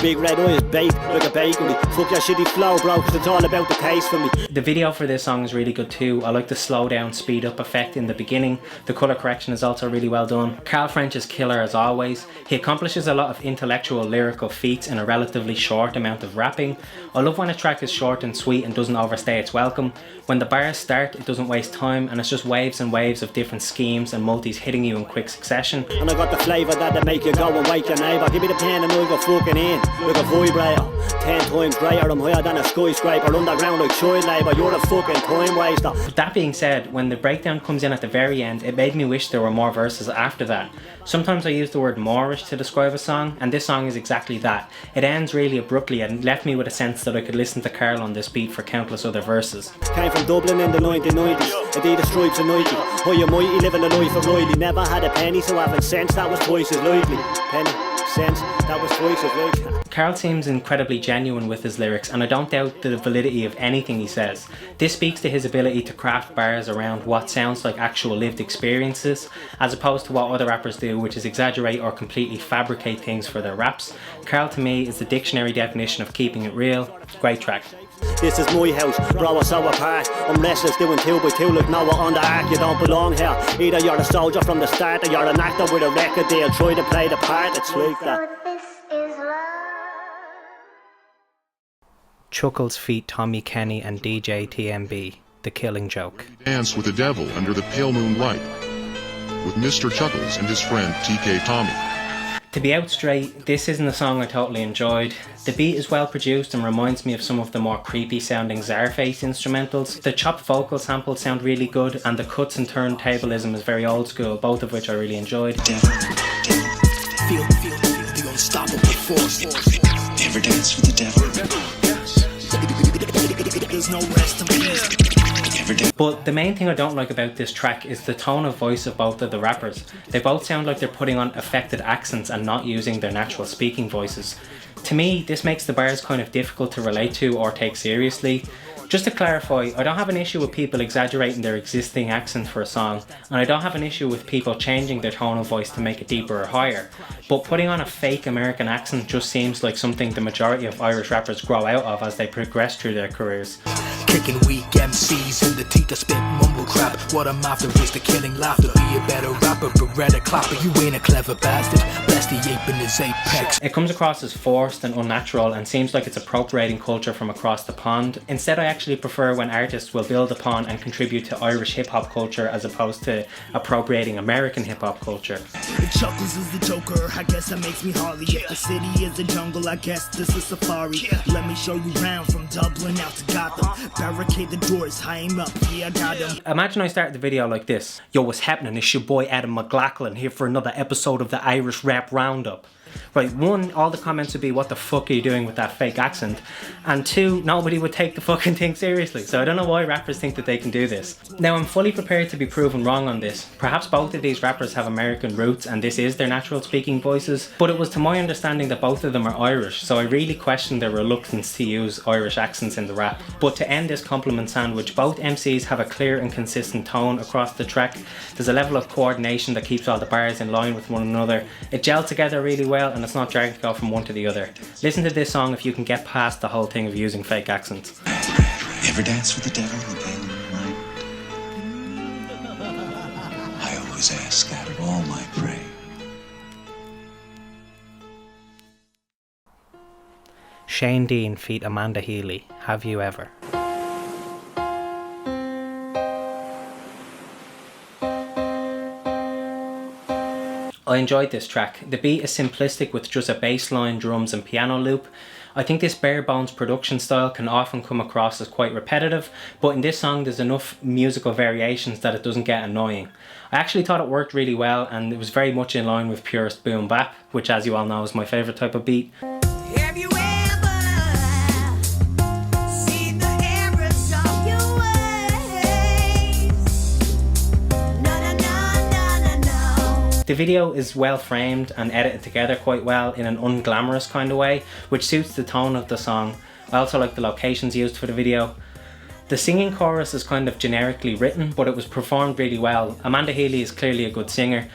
Big red eyes baked like a bakery. Fuck your shitty flow, bro, cause it's all about the taste for me.
The video for this song is really good too. I like the slow down, speed up effect in the beginning. The colour correction is also really well done. Carl French is killer as always. He accomplishes a lot of intellectual lyrical feats in a relatively short amount of rapping. I love when a track is short and sweet and doesn't overstay its welcome. When the bars start, it doesn't waste time and it's just waves and waves of different schemes and multis hitting you in quick succession.
And I got the flavour that'll make you go and wake your neighbour. Give me the pen and I'll go fucking in like a vibrator. 10 times greater, I'm higher than a skyscraper. Underground like child labour, you're a fucking time waster.
But that being said, when the breakdown comes in at the very end, it made me wish there were more verses after that. Sometimes I use the word moreish to describe a song, and this song is exactly that. It ends really abruptly and left me with a sense that I could listen to Carl on this beat for countless other verses.
Came from Dublin in the 1990s, Adidas stripes and Nike. Oh you mighty, living the life of Riley. Never had a penny, so having sense, that was twice as likely. Penny, sense, that was twice as likely.
Carl seems incredibly genuine with his lyrics, and I don't doubt the validity of anything he says. This speaks to his ability to craft bars around what sounds like actual lived experiences, as opposed to what other rappers do, which is exaggerate or completely fabricate things for their raps. Carl to me is the dictionary definition of keeping it real. Great track.
This is my house, bro, we're so apart. I'm restless doing 2 by 2 like Noah on the ark. You don't belong here. Either you're a soldier from the start or you're an actor with a record deal. Try to play the part, it's like that.
Chuckles feat Tommy Kenny and DJ TMB, The Killing Joke.
Dance with the devil under the pale moonlight with Mr. Chuckles and his friend TK Tommy.
To be out straight, this isn't a song I totally enjoyed. The beat is well produced and reminds me of some of the more creepy sounding Czarface instrumentals. The chopped vocal samples sound really good and the cuts and turntablism is very old school, both of which I really enjoyed.
Feel the unstoppable force. Ever dance with the devil? There's no rest in peace.
But the main thing I don't like about this track is the tone of voice of both of the rappers. They both sound like they're putting on affected accents and not using their natural speaking voices. To me, this makes the bars kind of difficult to relate to or take seriously. Just to clarify, I don't have an issue with people exaggerating their existing accent for a song, and I don't have an issue with people changing their tone of voice to make it deeper or higher, but putting on a fake American accent just seems like something the majority of Irish rappers grow out of as they progress through their careers.
Kicking weak MCs in the teeth to spit mumble crap. What I'm after is the killing laughter. Be a better rapper, Beretta clapper. You ain't a clever bastard. Bless the ape in his apex.
It comes across as forced and unnatural and seems like it's appropriating culture from across the pond. Instead, I actually prefer when artists will build upon and contribute to Irish hip-hop culture as opposed to appropriating American hip-hop culture.
The Chuckles is the Joker, I guess that makes me Harley. If the city is a jungle, I guess this is safari. Let me show you round from Dublin out to Gotham. Barricade the doors, aim up, yeah I got him.
Imagine I started the video like this. Yo, what's happening? It's your boy Adam McLaughlin here for another episode of the Irish Rap Roundup. Right, 1, all the comments would be, what the fuck are you doing with that fake accent? And 2, nobody would take the fucking thing seriously. So I don't know why rappers think that they can do this. Now I'm fully prepared to be proven wrong on this. Perhaps both of these rappers have American roots and this is their natural speaking voices, but it was to my understanding that both of them are Irish, so I really question their reluctance to use Irish accents in the rap. But to end this compliment sandwich, both MCs have a clear and consistent tone across the track. There's a level of coordination that keeps all the bars in line with one another. It gels together really well and it's not dragged to go from one to the other. Listen to this song if you can get past the whole thing of using fake accents.
Ever dance with the devil in the pale moonlight? I always ask that of all my prey.
Shane Dean feat Amanda Healy, Have You Ever? I enjoyed this track. The beat is simplistic with just a bass line, drums and piano loop. I think this bare bones production style can often come across as quite repetitive, but in this song there's enough musical variations that it doesn't get annoying. I actually thought it worked really well and it was very much in line with purist boom bap, which as you all know is my favourite type of beat.
Have you ever seen the
The video is well framed and edited together quite well in an unglamorous kind of way, which suits the tone of the song. I also like the locations used for the video. The singing chorus is kind of generically written, but it was performed really well. Amanda Healy is clearly a good singer.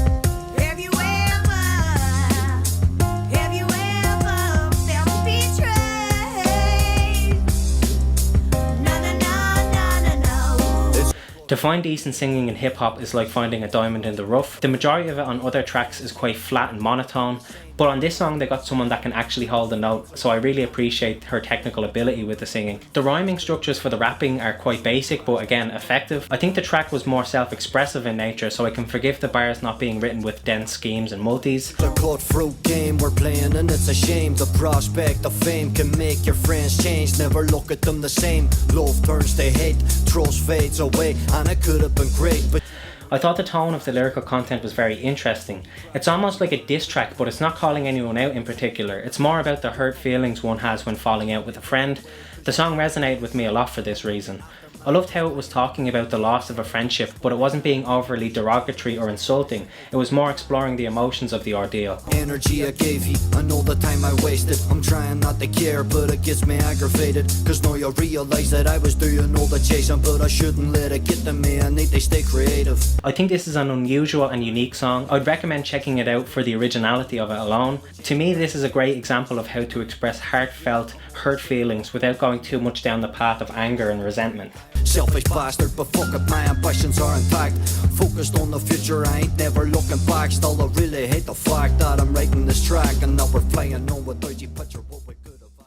To find decent singing in hip hop is like finding a diamond in the rough. The majority of it on other tracks is quite flat and monotone, but on this song they got someone that can actually hold a note, so I really appreciate her technical ability with the singing. The rhyming structures for the rapping are quite basic, but again effective. I think the track was more self-expressive in nature, so I can forgive the bars not being written with dense schemes and multis.
The cutthroat game we're playing, and it's a shame. The prospect of fame can make your friends change. Never look at them the same. Love turns to hate, trust fades away, and it could have been great, but
I thought the tone of the lyrical content was very interesting. It's almost like a diss track, but it's not calling anyone out in particular. It's more about the hurt feelings one has when falling out with a friend. The song resonated with me a lot for this reason. I loved how it was talking about the loss of a friendship, but it wasn't being overly derogatory or insulting. It was more exploring the emotions of the ordeal.
energy I gave you, I know the time I wasted. I'm trying not to care, but it gets me aggravated. Cause now you realise that I was doing all the chasing, but I shouldn't let it get to me. I need to stay creative.
I think this is an unusual and unique song. I'd recommend checking it out for the originality of it alone. To me, this is a great example of how to express heartfelt, hurt feelings without going too much down the path of anger and resentment.
Selfish bastard, but fuck it, my ambitions are intact. Focused on the future, I ain't never looking back. Still I really hate the fact that I'm writing this track, and now we're flying on without you picture what we could have had.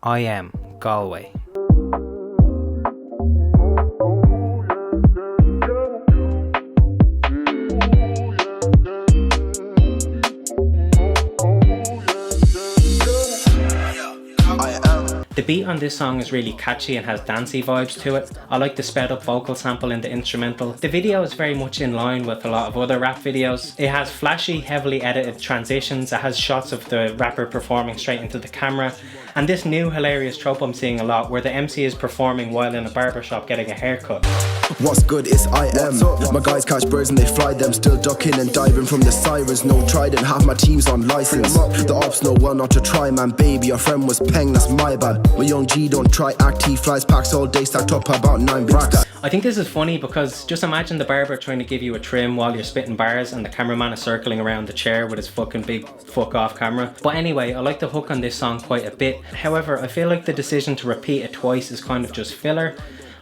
I am Galway. The beat on this song is really catchy and has dancey vibes to it. I like the sped up vocal sample in the instrumental. The video is very much in line with a lot of other rap videos. It has flashy, heavily edited transitions. It has shots of the rapper performing straight into the camera. And this new hilarious trope I'm seeing a lot, where the MC is performing while in a barbershop getting a haircut.
What's good, it's I am. My guys catch birds and they fly them. Still ducking and diving from the sirens. No trident, half my team's on license. The ops know well not to try, man. Baby, your friend was peng, that's my bad. My young G don't try act, he flies packs all day, stacked up about 9 bracks.
I think this is funny because just imagine the barber trying to give you a trim while you're spitting bars and the cameraman is circling around the chair with his fucking big fuck off camera. But anyway, I like the hook on this song quite a bit. However, I feel like the decision to repeat it twice is kind of just filler.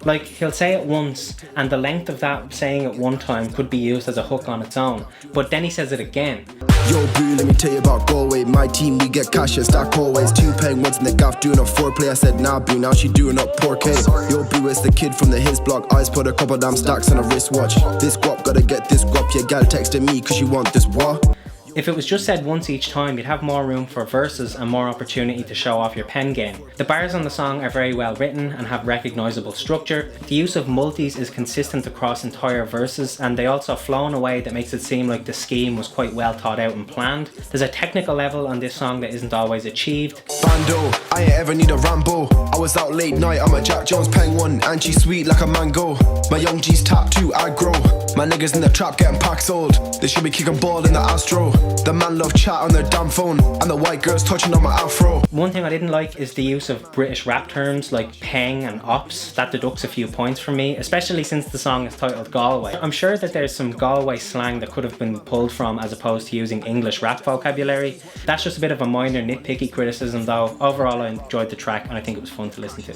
Like, he'll say it once, and the length of that saying it one time could be used as a hook on its own, but then he says it again.
Yo, boo, let me tell you about Galway. My team, we get cash and stack always. 2 paying ones in the gaff doing up 4play. I said, nah, boo, now she doing up 4K. Yo, boo, it's the kid from the his block. Eyes put a couple damn stacks on a wristwatch. This guap, gotta get this guap. Yeah, gal texting me, cause you want this what?
If it was just said once each time, you'd have more room for verses and more opportunity to show off your pen game. The bars on the song are very well written and have recognisable structure. The use of multis is consistent across entire verses, and they also flow in a way that makes it seem like the scheme was quite well thought out and planned. There's a technical level on this song that isn't always achieved.
Bando, I ain't ever need a Rambo. I was out late night, I'm a Jack Jones peng one, and she's sweet like a mango. My young G's tap too aggro. My niggas in the trap getting packs old. They should be kicking ball in the Astro. The man love chat on their damn phone, and the white girls touching on my afro.
One thing I didn't like is the use of British rap terms like peng and ops. That deducts a few points from me, especially since the song is titled Galway. I'm sure that there's some Galway slang that could have been pulled from as opposed to using English rap vocabulary. That's just a bit of a minor nitpicky criticism though. Overall I enjoyed the track and I think it was fun to listen to.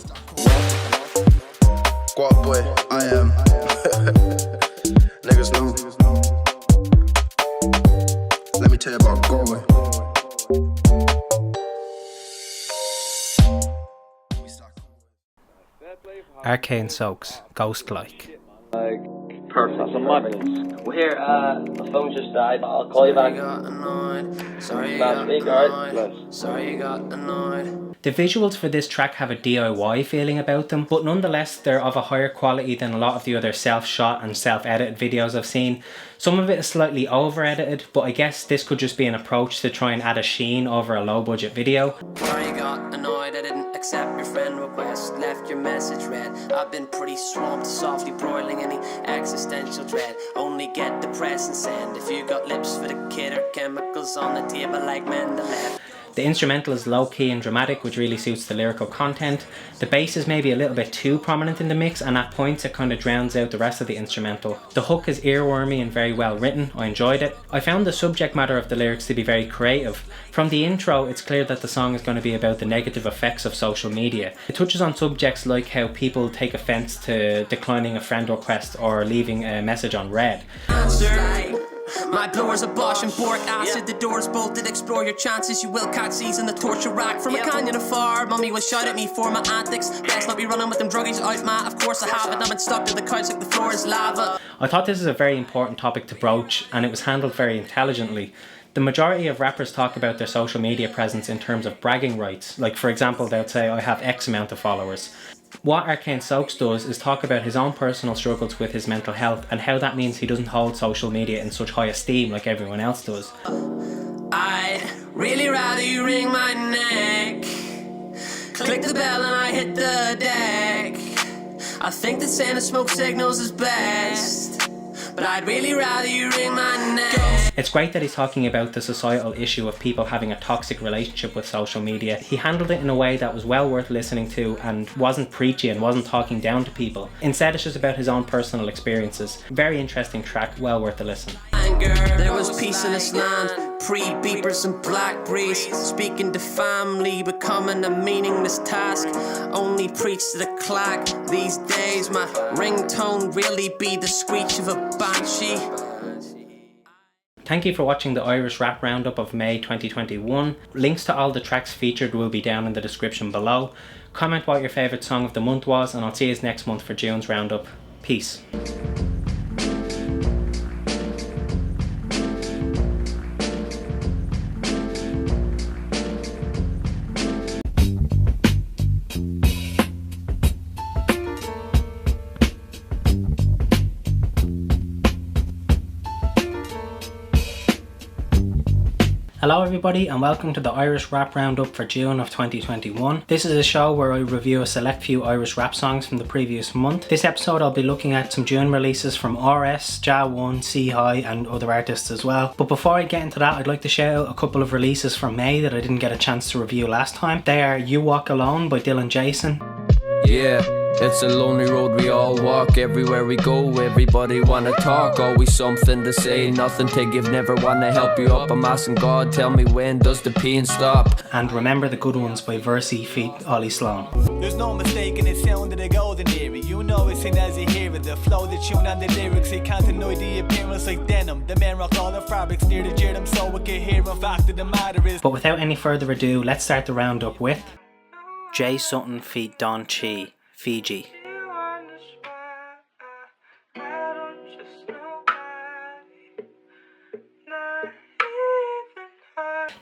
Guap boy, I am. Niggas know. Let me tell you about Galway.
Arcane Soaks, Ghost-like.
Perfect. That's a madness. Well, here, my phone just died. I'll call you back. Sorry you got annoyed. Sorry you got annoyed.
The visuals for this track have a DIY feeling about them, but nonetheless they're of a higher quality than a lot of the other self-shot and self-edited videos I've seen. Some of it is slightly over-edited, but I guess this could just be an approach to try and add a sheen over a low-budget video.
Sorry you got annoyed, I didn't
accept your friend request, left your message read. I've been pretty swamped, softly broiling any existential dread. Only get depressed and send if you got lips for the kid or chemicals on the table like Mendeleev.
The instrumental is low-key and dramatic, which really suits the lyrical content. The bass is maybe a little bit too prominent in the mix, and at points it kind of drowns out the rest of the instrumental. The hook is earwormy and very well written. I enjoyed it. I found the subject matter of the lyrics to be very creative. From the intro, it's clear that the song is going to be about the negative effects of social media. It touches on subjects like how people take offense to declining a friend request or leaving a message on red.
My blower's a Bosch and Boric acid. The door's bolted, explore your chances. You will catch season the torture rack from a canyon afar. Mummy will shout at me for my antics. Best not be running with them druggies out, man. Of course I have it. I'm stuck to the couch like the floor is lava.
I thought this is a very important topic to broach, and it was handled very intelligently. The majority of rappers talk about their social media presence in terms of bragging rights. Like, for example, they'll say, I have X amount of followers. What Arcane Soaks does is talk about his own personal struggles with his mental health and how that means he doesn't hold social media in such high esteem like everyone else does.
I'd really rather you wring my neck. Click the bell and I hit the deck. I think that sending smoke signals is best, but I'd really rather you wring my neck.
It's great that he's talking about the societal issue of people having a toxic relationship with social media. He handled it in a way that was well worth listening to and wasn't preachy and wasn't talking down to people. Instead, it's just about his own personal experiences. Very interesting track, well worth a listen.
There was peace in this land, pre-beepers and blackberries. Speaking to family, becoming a meaningless task. Only preach to the clack. These days my ringtone really be the screech of a banshee.
Thank you for watching the Irish Rap Roundup of May 2021. Links to all the tracks featured will be down in the description below. Comment what your favourite song of the month was, and I'll see you next month for June's Roundup. Peace. Hello everybody and welcome to the Irish Rap Roundup for June of 2021. This is a show where I review a select few Irish rap songs from the previous month. This episode I'll be looking at some June releases from RS, Ja1, C-High and other artists as well. But before I get into that, I'd like to shout out a couple of releases from May that I didn't get a chance to review last time. They are You Walk Alone by Dylan Jason.
Yeah, it's a lonely road we all walk. Everywhere we go, everybody wanna talk. Always something to say, nothing to give, never wanna help you up. I'm asking God, tell me when does the pain stop?
And Remember the Good Ones by Versi feat Ollie Sloan.
There's no mistaking the sound of the golden era. You know it's in as you hear it. The flow, the tune and the lyrics, it can't annoy the appearance like denim. The men rock all the fabrics near the jam so we can hear a fact of the matter is.
But without any further ado, let's start the roundup with Jay Sutton feat Don Chi, Fiji.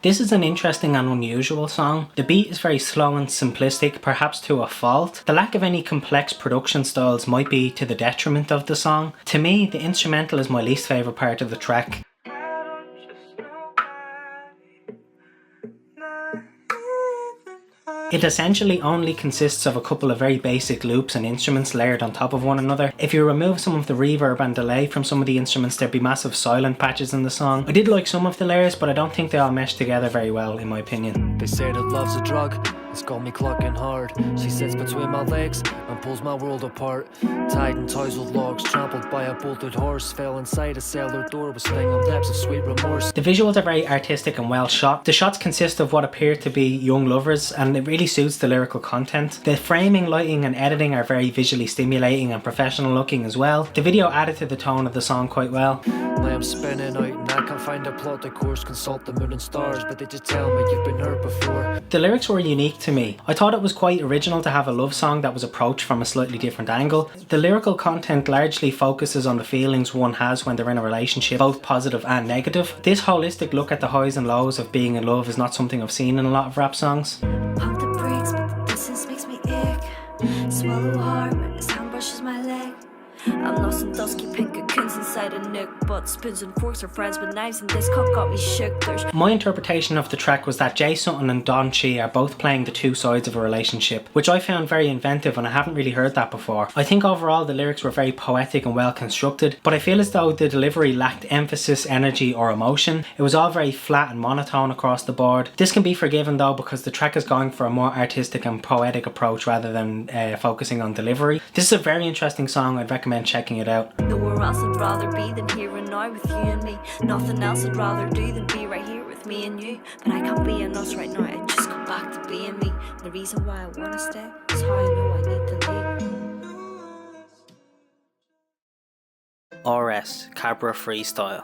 This is an interesting and unusual song. The beat is very slow and simplistic, perhaps to a fault. The lack of any complex production styles might be to the detriment of the song. To me, the instrumental is my least favourite part of the track. It essentially only consists of a couple of very basic loops and instruments layered on top of one another. If you remove some of the reverb and delay from some of the instruments, there'd be massive silent patches in the song. I did like some of the layers, but I don't think they all mesh together very well in my opinion.
They say that love's a drug, it's got me clucking hard. She sits between my legs and pulls my world apart. Tied in ties with logs, trampled by a bolted horse. Fell inside a cellar door with stinging depths of sweet remorse.
The visuals are very artistic and well shot. The shots consist of what appear to be young lovers, and it really suits the lyrical content. The framing, lighting and editing are very visually stimulating and professional looking as well. The video added to the tone of the song quite well.
I am spinning out and I can't find a plot, of course. Consult the moon and stars, but they just tell me you've been hurt before.
The lyrics were unique to me. I thought it was quite original to have a love song that was approached from a slightly different angle. The lyrical content largely focuses on the feelings one has when they're in a relationship, both positive and negative. This holistic look at the highs and lows of being in love is not something I've seen in a lot of rap songs.
Pump the brakes, but the distance makes me ick. Swallow hard when the sound brushes my leg. I'm lost in dusky pink cocoons inside inside a nook, but spoons and forks are friends with knives, and this cock got me shook. There's
My interpretation of the track was that Jay Sutton and Don Chi are both playing the two sides of a relationship, which I found very inventive, and I haven't really heard that before. I think overall the lyrics were very poetic and well constructed, but I feel as though the delivery lacked emphasis, energy or emotion. It was all very flat and monotone across the board. This can be forgiven though, because the track is going for a more artistic and poetic approach rather than focusing on delivery. This is a very interesting song. I'd recommend checking it out.
nowhere else I'd rather be than here and now with you and me. Nothing else I'd rather do than be right here with me and you. But I can't be an us right now, I just go back to being me. The reason why I wanna stay is how I know I need to leave.
RS Cabra Freestyle.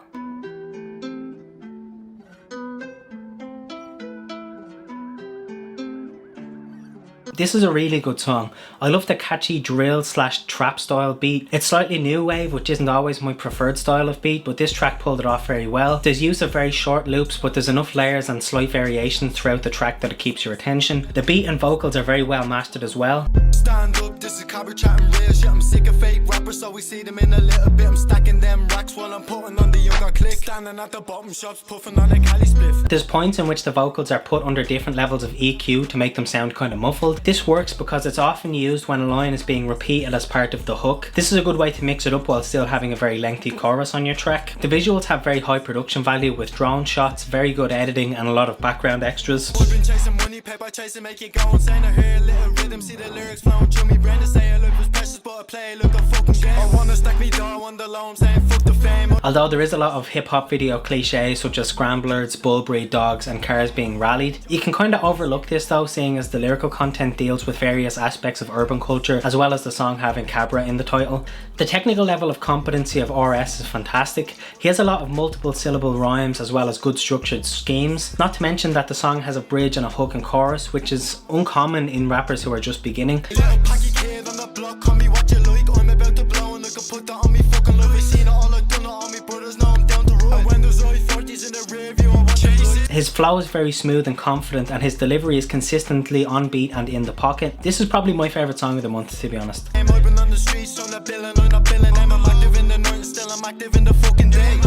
This is a really good song. I love the catchy drill / trap style beat. It's slightly new wave, which isn't always my preferred style of beat, but this track pulled it off very well. There's use of very short loops, but there's enough layers and slight variations throughout the track that it keeps your attention. The beat and vocals are very well mastered as well.
Stand up, this is Cabra chatting real shit. I'm sick of fake rappers, so we see them in a little bit. I'm stacking them racks while I'm putting on the younger click. Standing at the bottom shops, puffing on a Cali spliff.
There's points in which the vocals are put under different levels of EQ to make them sound kind of muffled. This works because it's often used when a line is being repeated as part of the hook. This is a good way to mix it up while still having a very lengthy chorus on your track. The visuals have very high production value with drone shots, very good editing and a lot of background extras.
Been chasing money, paper chasing, make it go insane. I hear a little rhythm, see the lyrics flowing through me brain. They say I look was precious, but I play look a fucking game. I wanna stack me down, I wonder low, I'm saying fuck the fame.
Although there is a lot of hip hop video cliches such as scramblers, bull breed dogs and cars being rallied, you can kind of overlook this though, seeing as the lyrical content deals with various aspects of urban culture as well as the song having Cabra in the title. The technical level of competency of RS is fantastic. He has a lot of multiple syllable rhymes as well as good structured schemes. Not to mention that the song has a bridge and a hook and chorus, which is uncommon in rappers who are just beginning.
Little packy kid on the block, call me what you like. I'm about to blow and look and put that on me fucking love. You seen it all, I've done it all, me brothers know I'm down the road. And when there's I-40s in the rear view, I watch it.
His flow is very smooth and confident, and his delivery is consistently on beat and in the pocket. This is probably my favourite song of the month, to be honest.
I'm open on the streets, on the billing, I'm not billing. I'm active in the night and still I'm active in the fucking day.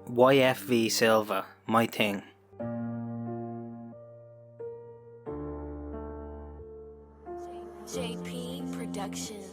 YFV Silva, My Thing.
JP Productions.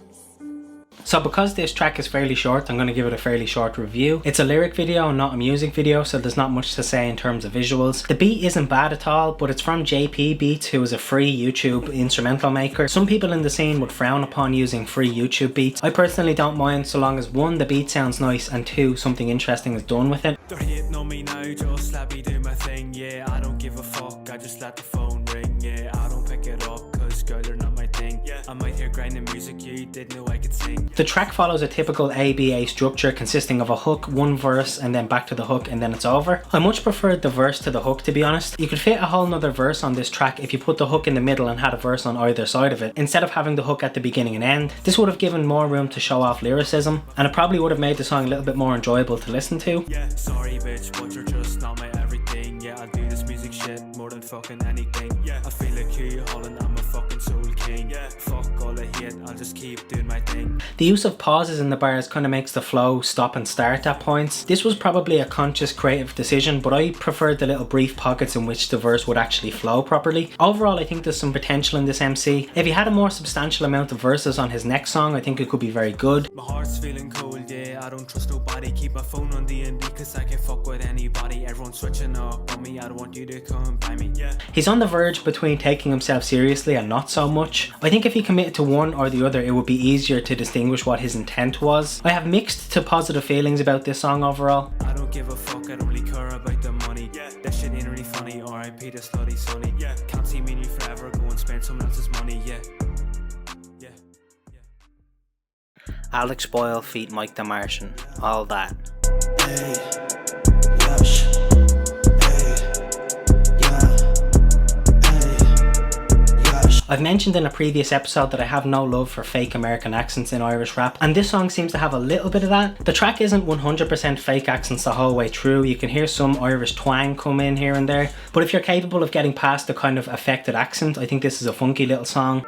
So because this track is fairly short, I'm going to give it a fairly short review. It's a lyric video and not a music video, so there's not much to say in terms of visuals. The beat isn't bad at all, but it's from JP Beats, who is a free YouTube instrumental maker. Some people in the scene would frown upon using free YouTube beats. I personally don't mind, so long as 1, the beat sounds nice, and 2, something interesting is done with it.
They're hitting on me now, just let me do my thing. Yeah, I don't give a fuck, I just let the phone ring. Yeah, I don't pick it up, cause girl, you're not my thing. Yeah, I might hear grinding music, you didn't know I could sing.
The track follows a typical ABA structure consisting of a hook, 1 verse, and then back to the hook, and then it's over. I much preferred the verse to the hook, to be honest. You could fit a whole nother verse on this track if you put the hook in the middle and had a verse on either side of it, instead of having the hook at the beginning and end. This would have given more room to show off lyricism, and it probably would have made the song a little bit more enjoyable to listen to.
Yeah, sorry bitch, but you're just not my everything. Yeah, I do this music shit more than fucking anything. Yeah, I feel like Hugh Holland, I'm a fucking soul king. Yeah, fuck all the hate, I'll just keep doing my thing.
The use of pauses in the bars kind of makes the flow stop and start at points. This was probably a conscious creative decision, but I preferred the little brief pockets in which the verse would actually flow properly. Overall, I think there's some potential in this MC. If he had a more substantial amount of verses on his next song, I think it could be very good.
My heart's feeling cold, yeah, I don't trust nobody. Keep my phone on D&D cause I can fuck with anybody. Everyone's switching up on me, I don't want you to come by me. Yeah,
he's on the verge between taking himself seriously and not so much. I think if he committed to one or the other, it would be easier to distinguish what his intent was. I have mixed to positive feelings about this song overall.
I don't give a fuck, I don't really care about the money. Yeah, that shit ain't really funny, R.I.P. the slutty sonny. Yeah, can't see me in you forever, go and spend someone else's money. Yeah.
Alex Boyle feat Mike the Martian, All That.
Hey, yash.
I've mentioned in a previous episode that I have no love for fake American accents in Irish rap, and this song seems to have a little bit of that. The track isn't 100% fake accents the whole way through. You can hear some Irish twang come in here and there, but if you're capable of getting past the kind of affected accent, I think this is a funky little song.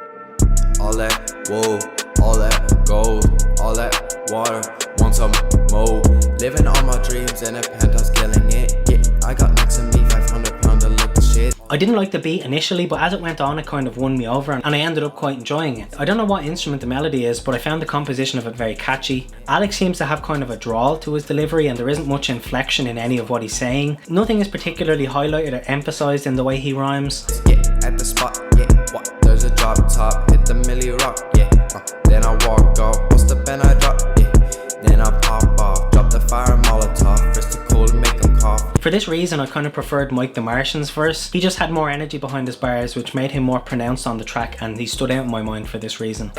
All that, whoa, all that gold, all that water, want some more. Living all my dreams in a penthouse, killing it. Yeah, I got next to me 500 pound of little shit.
I didn't like the beat initially, but as it went on it kind of won me over and I ended up quite enjoying it. I don't know what instrument the melody is, but I found the composition of it very catchy. Alex seems to have kind of a drawl to his delivery and there isn't much inflection in any of what he's saying. Nothing is particularly highlighted or emphasised in the way he rhymes.
Yeah, at the spot, yeah, what? There's a drop top, hit the milli rock, yeah. Then I walk off, bust up and I drop, yeah. Then I pop off, drop the fire Molotov, first to cool and make them cough.
For this reason, I kind of preferred Mike the Martian's verse. He just had more energy behind his bars, which made him more pronounced on the track, and he stood out in my mind for this reason.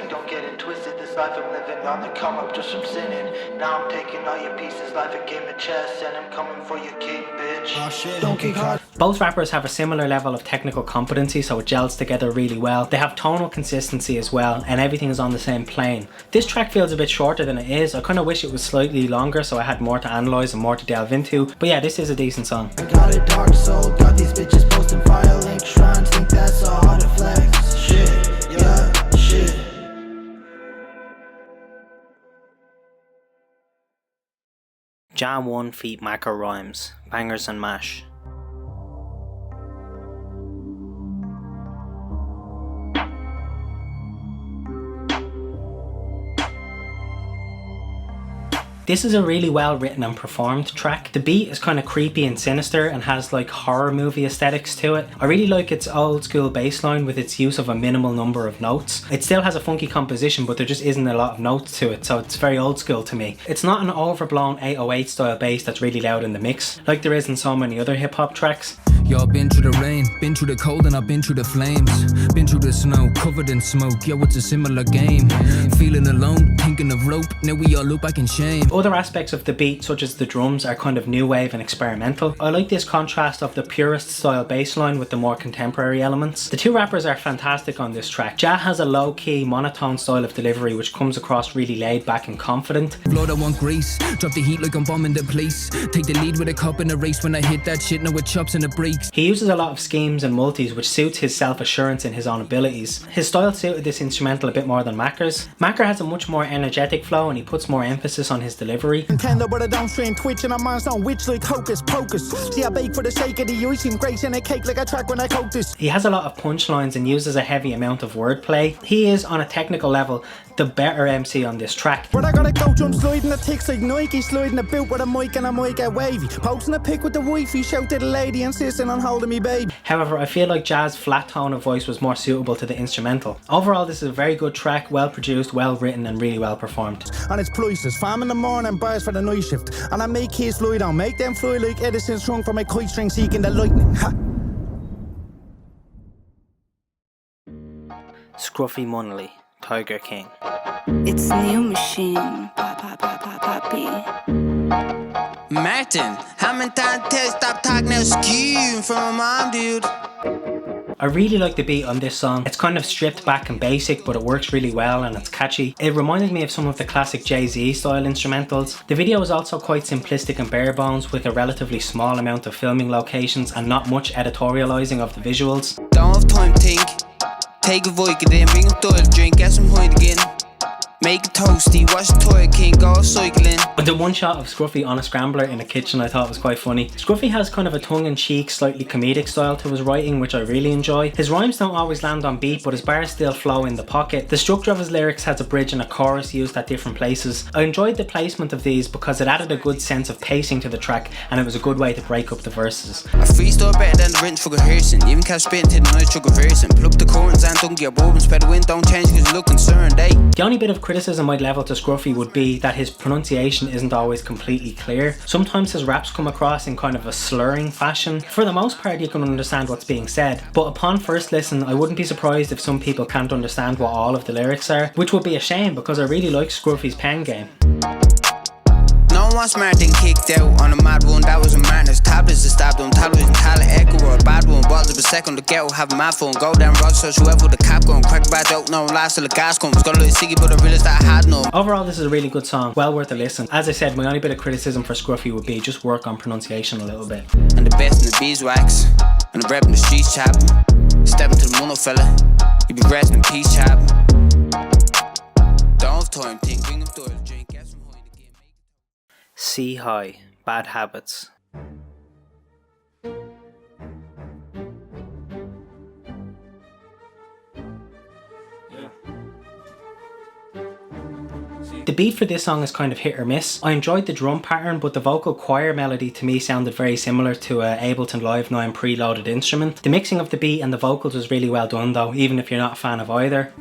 Don't get it twisted, this life I'm living on the come up just from sinning. Now I'm taking all your pieces, life a game of chess, and I'm coming for your king, bitch. Oh shit, don't kick hard.
Both rappers have a similar level of technical competency, so it gels together really well. They have tonal consistency as well, and everything is on the same plane. This track feels a bit shorter than it is. I kind of wish it was slightly longer so I had more to analyse and more to delve into, but yeah, this is a decent song.
I got a dark soul, got these bitches posting violent shrines, think that's all hard to flex. Shit, yeah, shit.
Jam 1 feat Macro Rhymes, Bangers and Mash. This is a really well written and performed track. The beat is kind of creepy and sinister and has like horror movie aesthetics to it. I really like its old school bass line with its use of a minimal number of notes. It still has a funky composition, but there just isn't a lot of notes to it, so it's very old school to me. It's not an overblown 808 style bass that's really loud in the mix, like there is in so many other hip hop tracks.
Yo, I've been through the rain, been through the cold, and I've been through the flames. Been through the snow, covered in smoke. Yo, it's a similar game. Feeling alone, thinking of rope. Now we all look back in shame.
Other aspects of the beat, such as the drums, are kind of new wave and experimental. I like this contrast of the purist style bass line with the more contemporary elements. The two rappers are fantastic on this track. Ja has a low-key, monotone style of delivery which comes across really laid back and confident.
Lord, I want grace. Drop the heat like I'm bombing the place. Take the lead with a cup in the race. When I hit that shit, now it chops and it breaks.
He uses a lot of schemes and multis which suits his self-assurance in his own abilities. His style suited this instrumental a bit more than Macker's. Macker has a much more energetic flow and he puts more emphasis on his delivery.
Nintendo but a downstream twitch and I'm on some witch like hocus pocus. See I bake for the sake of the icing, grace in a cake like a track when I coat this.
He has a lot of punchlines and uses a heavy amount of wordplay. He is, on a technical level, the better MC on this track.
But I gotta go jump sliding the ticks like Nike, sliding a boot with a mic and I might get wavy. Posting a pic with the wifey, shout at the lady insisting on holding me baby.
However, I feel like Ja's flat tone of voice was more suitable to the instrumental. Overall, this is a very good track, well produced, well written and really well performed.
And it's priceless, fam in the morning, bars for the night shift. And I make kids fly down, make them fly like Edison strung from a kite string seeking the lightning. Ha!
Scruffy Munnelly, Tiger King.
It's New Machine, papi.
Martin, how many times tell you stop talking that skew from my mom, dude?
I really like the beat on this song. It's kind of stripped back and basic, but it works really well and it's catchy. It reminded me of some of the classic Jay-Z style instrumentals. The video is also quite simplistic and bare bones with a relatively small amount of filming locations and not much editorializing of the visuals.
Don't have time to think. Take a Vicodin, bring a toilet drink, get some hoid again. Make it toasty, watch the toy king go cycling.
The one shot of Scruffy on a scrambler in a kitchen I thought was quite funny. Scruffy has kind of a tongue-in-cheek, slightly comedic style to his writing, which I really enjoy. His rhymes don't always land on beat, but his bars still flow in the pocket. The structure of his lyrics has a bridge and a chorus used at different places. I enjoyed the placement of these because it added a good sense of pacing to the track, and it was a good way to break up the verses.
A freestyle better than the written for rehearsing. Even catch spitting to the noise truck reversing. Pluck the corns and don't get bobbing. Spread the wind, don't change cause you look concerned, eh?
The only bit of criticism I'd level to Scruffy would be that his pronunciation isn't always completely clear. Sometimes his raps come across in kind of a slurring fashion. For the most part you can understand what's being said, but upon first listen I wouldn't be surprised if some people can't understand what all of the lyrics are, which would be a shame because I really like Scruffy's pen game.
No
I'm smart, then kicked out on a mad one. That was a madness. Tablets to stop them. Television, talent, echo, or a bad one. Balls of a second to get, have my phone. Go down, road, search whoever the cap going. Crack bad out, no last till the gas comes. Got a little sicky, but I realized that I had no.
Overall, this is a really good song. Well worth a listen. As I said, my only bit of criticism for Scruffy would be just work on pronunciation a little bit.
And the best in the beeswax. And the rep in the streets chap. Stepping to the mono fella. You be resting in peace chap. Don't time think, bring him to the drink. Get some honey to get me.
C High, Bad Habits. The beat for this song is kind of hit or miss. I enjoyed the drum pattern, but the vocal choir melody to me sounded very similar to a Ableton Live 9 preloaded instrument. The mixing of the beat and the vocals was really well done though, even if you're not a fan of either.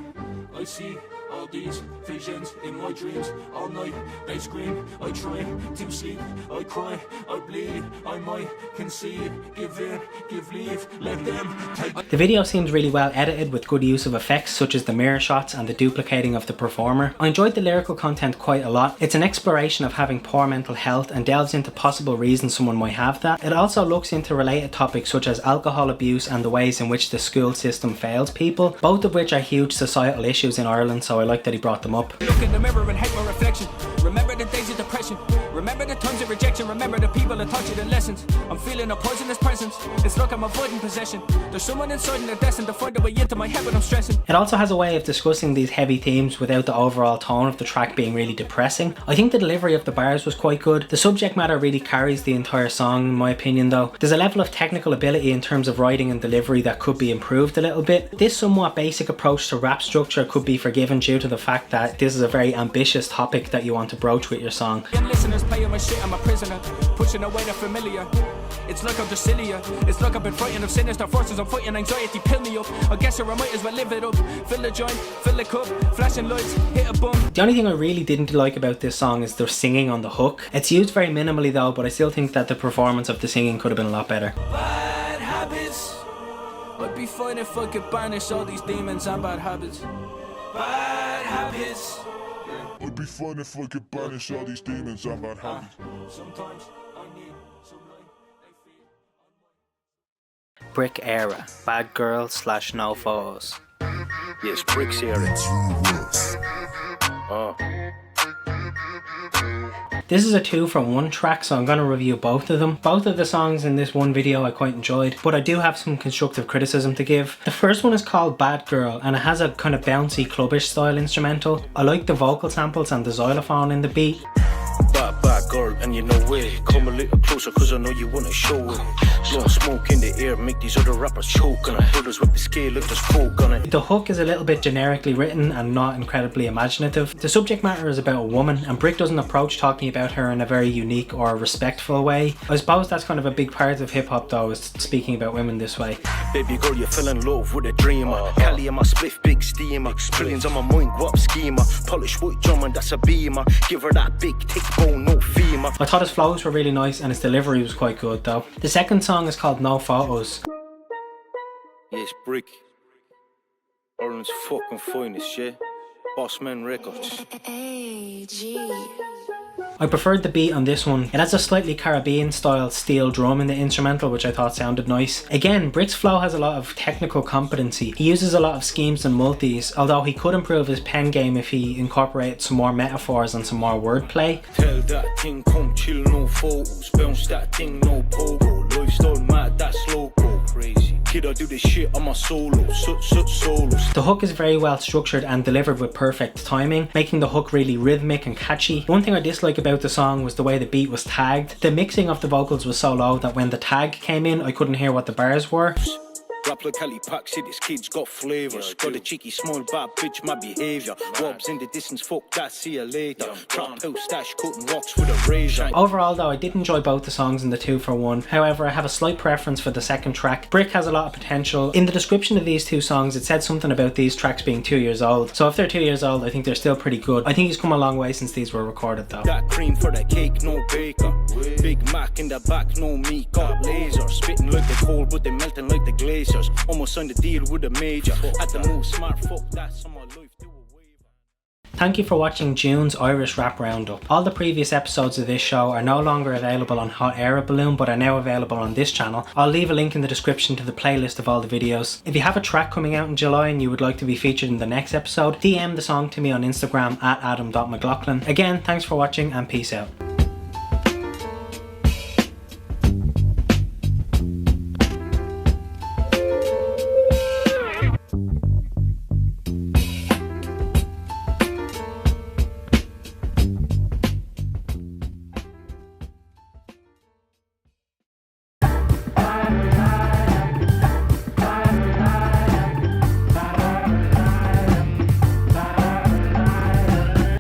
I see all these visions in my dreams all night. They scream, I try to sleep, I cry, I bleed, I might concede, give in, give leave, let them take.
The video seems really well edited with good use of effects such as the mirror shots and the duplicating of the performer. I enjoyed the lyrical content quite a lot. It's an exploration of having poor mental health and delves into possible reasons someone might have that. It also looks into related topics such as alcohol abuse and the ways in which the school system fails people, both of which are huge societal issues in Ireland, so I like that he brought them up.
Look in the mirror and hate my reflection. Remember the days of depression. Remember the times of rejection. Remember the people that taught you the lessons. I'm feeling a poisonous presence. It's like I'm avoiding possession. There's someone inside and they're destined to find a way into my head when I'm stressing.
It also has a way of discussing these heavy themes without the overall tone of the track being really depressing. I think the delivery of the bars was quite good. The subject matter really carries the entire song in my opinion though. There's a level of technical ability in terms of writing and delivery that could be improved a little bit. This somewhat basic approach to rap structure could be forgiven due to the fact that this is a very ambitious topic that you want to broach with your song.
Listeners playing my shit, I'm a prisoner, pushing away the familiar. It's like I'm just sillier. It's like I've been frightened of sinister forces. I'm fighting anxiety, pill me up. I guess I might as well live it up. Fill the joint, fill the cup, flashing lights, hit a bum.
The only thing I really didn't like about this song is the singing on the hook. It's used very minimally though, but I still think that the performance of the singing could have been a lot better.
Bad habits. I'd be fine if I could banish all these demons and bad habits. Bad habits.
It'd be fun if I could banish all these demons and bad habits.
Sometimes I need some light.
Brick Era, Bad Girl / No Photos.
Yes, Brick's Era.
This is a 2-for-1 track, so I'm going to review both of them. Both of the songs in this one video I quite enjoyed, but I do have some constructive criticism to give. The first one is called Bad Girl, and it has a kind of bouncy clubbish style instrumental. I like the vocal samples and the xylophone in the beat.
Bad girl, and you know it. Come a little closer, cause I know you wanna show it. Blow smoke in the air, make these other rappers choke on it. Brothers with the scale, look, there's folk on it.
The hook is a little bit generically written and not incredibly imaginative. The subject matter is about a woman, and Brick doesn't approach talking about her in a very unique or respectful way. I suppose that's kind of a big part of hip hop though, is speaking about women this way.
Baby girl, you fell in love with a dreamer. Cali in my spliff, big steamer. Trillions on my mind, what schema. Polish white drummer, that's a beamer. Give her that big tick bone, no femur.
I thought his flows were really nice and his delivery was quite good though. The second song is called No Photos.
Yes, Brick. Ireland's fucking finest, yeah? Bossman Records.
I preferred the beat on this one. It has a slightly Caribbean style steel drum in the instrumental, which I thought sounded nice. Again, Brick's flow has a lot of technical competency. He uses a lot of schemes and multis, although he could improve his pen game if he incorporated some more metaphors and some more wordplay.
Tell that thing, come chill, no photos. Bounce that thing, no pogo. Lifestyle mad, that's loco. Crazy. Kid, I do this shit on my solo. Solos.
The hook is very well structured and delivered with perfect timing, making the hook really rhythmic and catchy. One thing I dislike about the song was the way the beat was tagged. The mixing of the vocals was so low that when the tag came in, I couldn't hear what the bars were.
Rap like Cali Pack City's kids got flavors. Got a cheeky small bad bitch, my behavior. Wobbs in the distance, fuck that, see you later. Trap out stash, cutting rocks with a razor.
Overall though, I did enjoy both the songs in the 2-for-1. However, I have a slight preference for the second track. Brick has a lot of potential. In the description of these two songs, it said something about these tracks being 2 years old. So if they're 2 years old, I think they're still pretty good. I think he's come a long way since these were recorded though.
Got cream for the cake, no baker. Big Mac in the back, no meat. Got laser, spitting like the cold, but they melting like the glaciers. Almost signed a deal with a major. At the move, smart fuck, that's on my life.
Thank you for watching June's Irish Rap Roundup. All the previous episodes of this show are no longer available on Hot Air Balloon, but are now available on this channel. I'll leave a link in the description to the playlist of all the videos. If you have a track coming out in July and you would like to be featured in the next episode, DM the song to me on Instagram at adam.mclaughlin. Again, thanks for watching and peace out.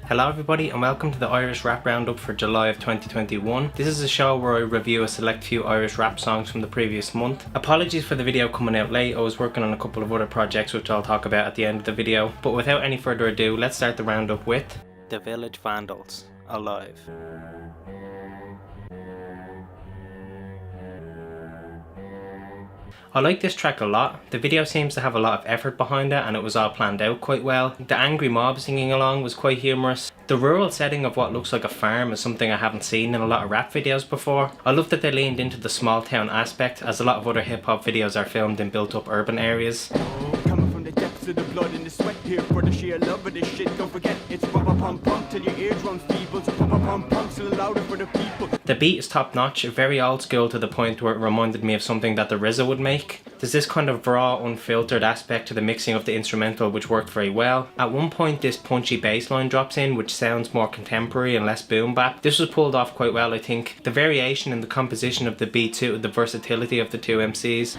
Hello everybody and welcome to the Irish Rap Roundup for July of 2021. This is a show where I review a select few Irish rap songs from the previous month. Apologies for the video coming out late, I was working on a couple of other projects which I'll talk about at the end of the video. But without any further ado, let's start the roundup with The Village Vandals, Alive. I like this track a lot. The video seems to have a lot of effort behind it and it was all planned out quite well. The angry mob singing along was quite humorous. The rural setting of what looks like a farm is something I haven't seen in a lot of rap videos before. I love that they leaned into the small town aspect, as a lot of other hip hop videos are filmed in built up urban areas.
Coming from the depths of the blood and the sweat here for the sheer love of this shit. Don't forget it's pump till your eardrums feeble. So pump still louder for the people.
The beat is top notch, very old school to the point where it reminded me of something that the RZA would make. There's this kind of raw, unfiltered aspect to the mixing of the instrumental which worked very well. At one point this punchy bass line drops in which sounds more contemporary and less boom bap. This was pulled off quite well I think. The variation in the composition of the beat suited the versatility of the two MCs.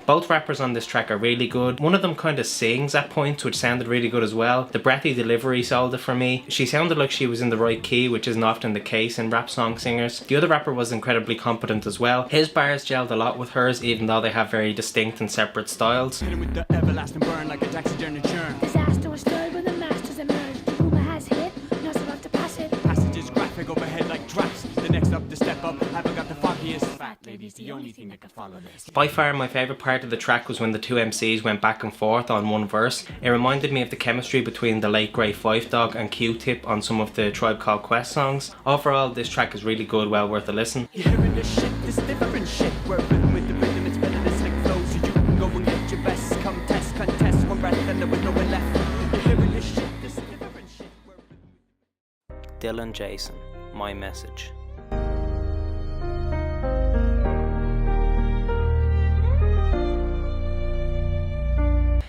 Both rappers on this track are really good. One of them kind of sings at points which sounded really good as well. The breathy delivery sold it for me. She sounded like she was in the right key, which isn't often the case in rap song singers. The other rapper was incredibly competent as well. His bars gelled a lot with hers even though they have very distinct and separate styles.
Hit him with the everlasting burn like a taxidermy churn.
Disaster was stirred when the masters emerged. The rumor has hit, not about to pass it.
Passages graphic overhead like tracks. The next up to step up, haven't got the foggiest. Fat lady's the only thing that can follow this.
By far my favourite part of the track was when the two MCs went back and forth on one verse. It reminded me of the chemistry between the late great Fife Dog and Q-Tip on some of the Tribe Called Quest songs. Overall this track is really good, well worth a listen.
You're hearing this shit, this different shit. We're rhythm with the rhythm, it's better than slick flow. So you can go and get your best. Come test, contest, one breath and there was nowhere left. You're hearing this shit, this different shit.
Dylan Jason, My Message.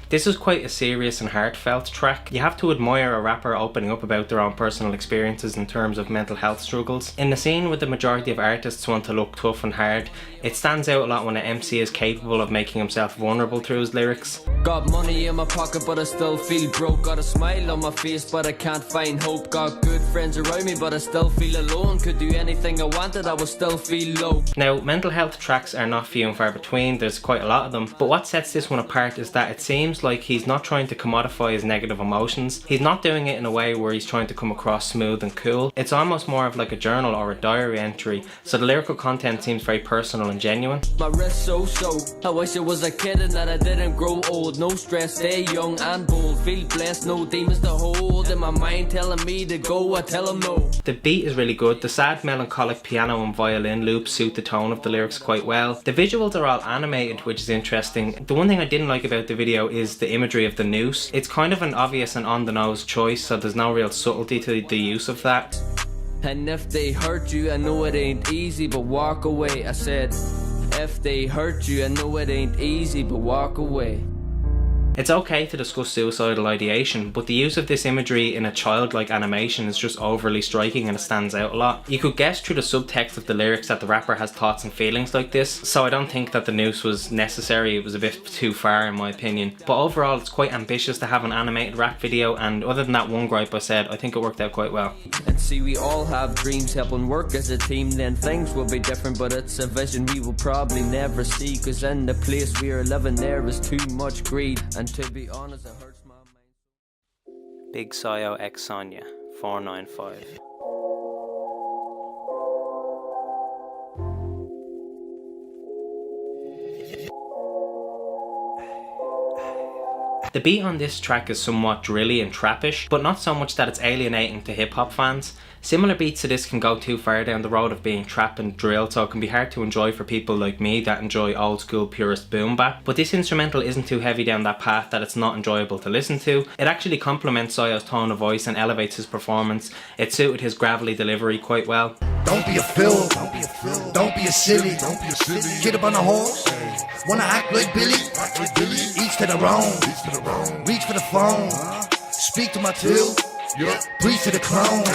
This is quite a serious and heartfelt track. You have to admire a rapper opening up about their own personal experiences in terms of mental health struggles. In a scene where the majority of artists want to look tough and hard, it stands out a lot when an MC is capable of making himself vulnerable through his lyrics.
Got money in my pocket but I still feel broke. Got a smile on my face but I can't find hope. Got good friends around me but I still feel alone. Could do anything I wanted, I would still feel low.
Now, mental health tracks are not few and far between, there's quite a lot of them, but what sets this one apart is that it seems like he's not trying to commodify his negative emotions. He's not doing it in a way where he's trying to come across smooth and cool. It's almost more of like a journal or a diary entry, so the lyrical content seems very personal and genuine.
My wrist so I wish I was a kid and that I didn't grow old. No stress, stay young and bold. Feel blessed, no demons to hold. In my mind telling me to go, I tell them no.
The beat is really good. The sad melancholic piano and violin loops suit the tone of the lyrics quite well. The visuals are all animated, which is interesting. The one thing I didn't like about the video is the imagery of the noose. It's kind of an obvious and on the nose choice, so there's no real subtlety to the use of that.
And if they hurt you, I know it ain't easy, but walk away. I said, if they hurt you, I know it ain't easy, but walk away.
It's okay to discuss suicidal ideation, but the use of this imagery in a childlike animation is just overly striking and it stands out a lot. You could guess through the subtext of the lyrics that the rapper has thoughts and feelings like this, so I don't think that the noose was necessary. It was a bit too far in my opinion. But overall it's quite ambitious to have an animated rap video, and other than that one gripe I said, I think it worked out quite well.
And see, we all have dreams, helping work as a team, then things will be different, but it's a vision we will probably never see, cause in the place we are living there is too much greed. And to be honest, it hurts my mind.
Big Sayo X Sonya, 495. The beat on this track is somewhat drilly and trappish, but not so much that it's alienating to hip hop fans. Similar beats to this can go too far down the road of being trap and drill, so it can be hard to enjoy for people like me that enjoy old school purist boom bap. But this instrumental isn't too heavy down that path that it's not enjoyable to listen to. It actually complements Soyo's tone of voice and elevates his performance. It suited his gravelly delivery quite well.
Don't be a fool, don't be a silly, get up on the horse, wanna act like Billy, each to their own, reach for the phone, speak to my till, preach to the clone.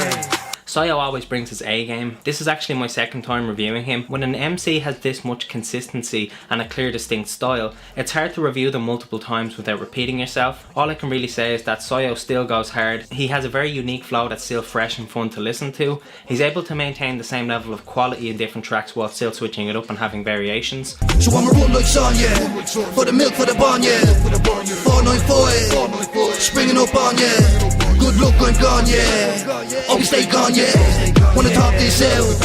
Soyo always brings his A game. This is actually my second time reviewing him. When an MC has this much consistency and a clear distinct style, it's hard to review them multiple times without repeating yourself. All I can really say is that Soyo still goes hard. He has a very unique flow that's still fresh and fun to listen to. He's able to maintain the same level of quality in different tracks while still switching it up and having variations.
So I'ma roll like Sean, yeah, for the milk, for the bond, yeah, 494, springing up on, yeah, good luck, I'm gone, yeah, always stay gone, yeah, wanna talk this out,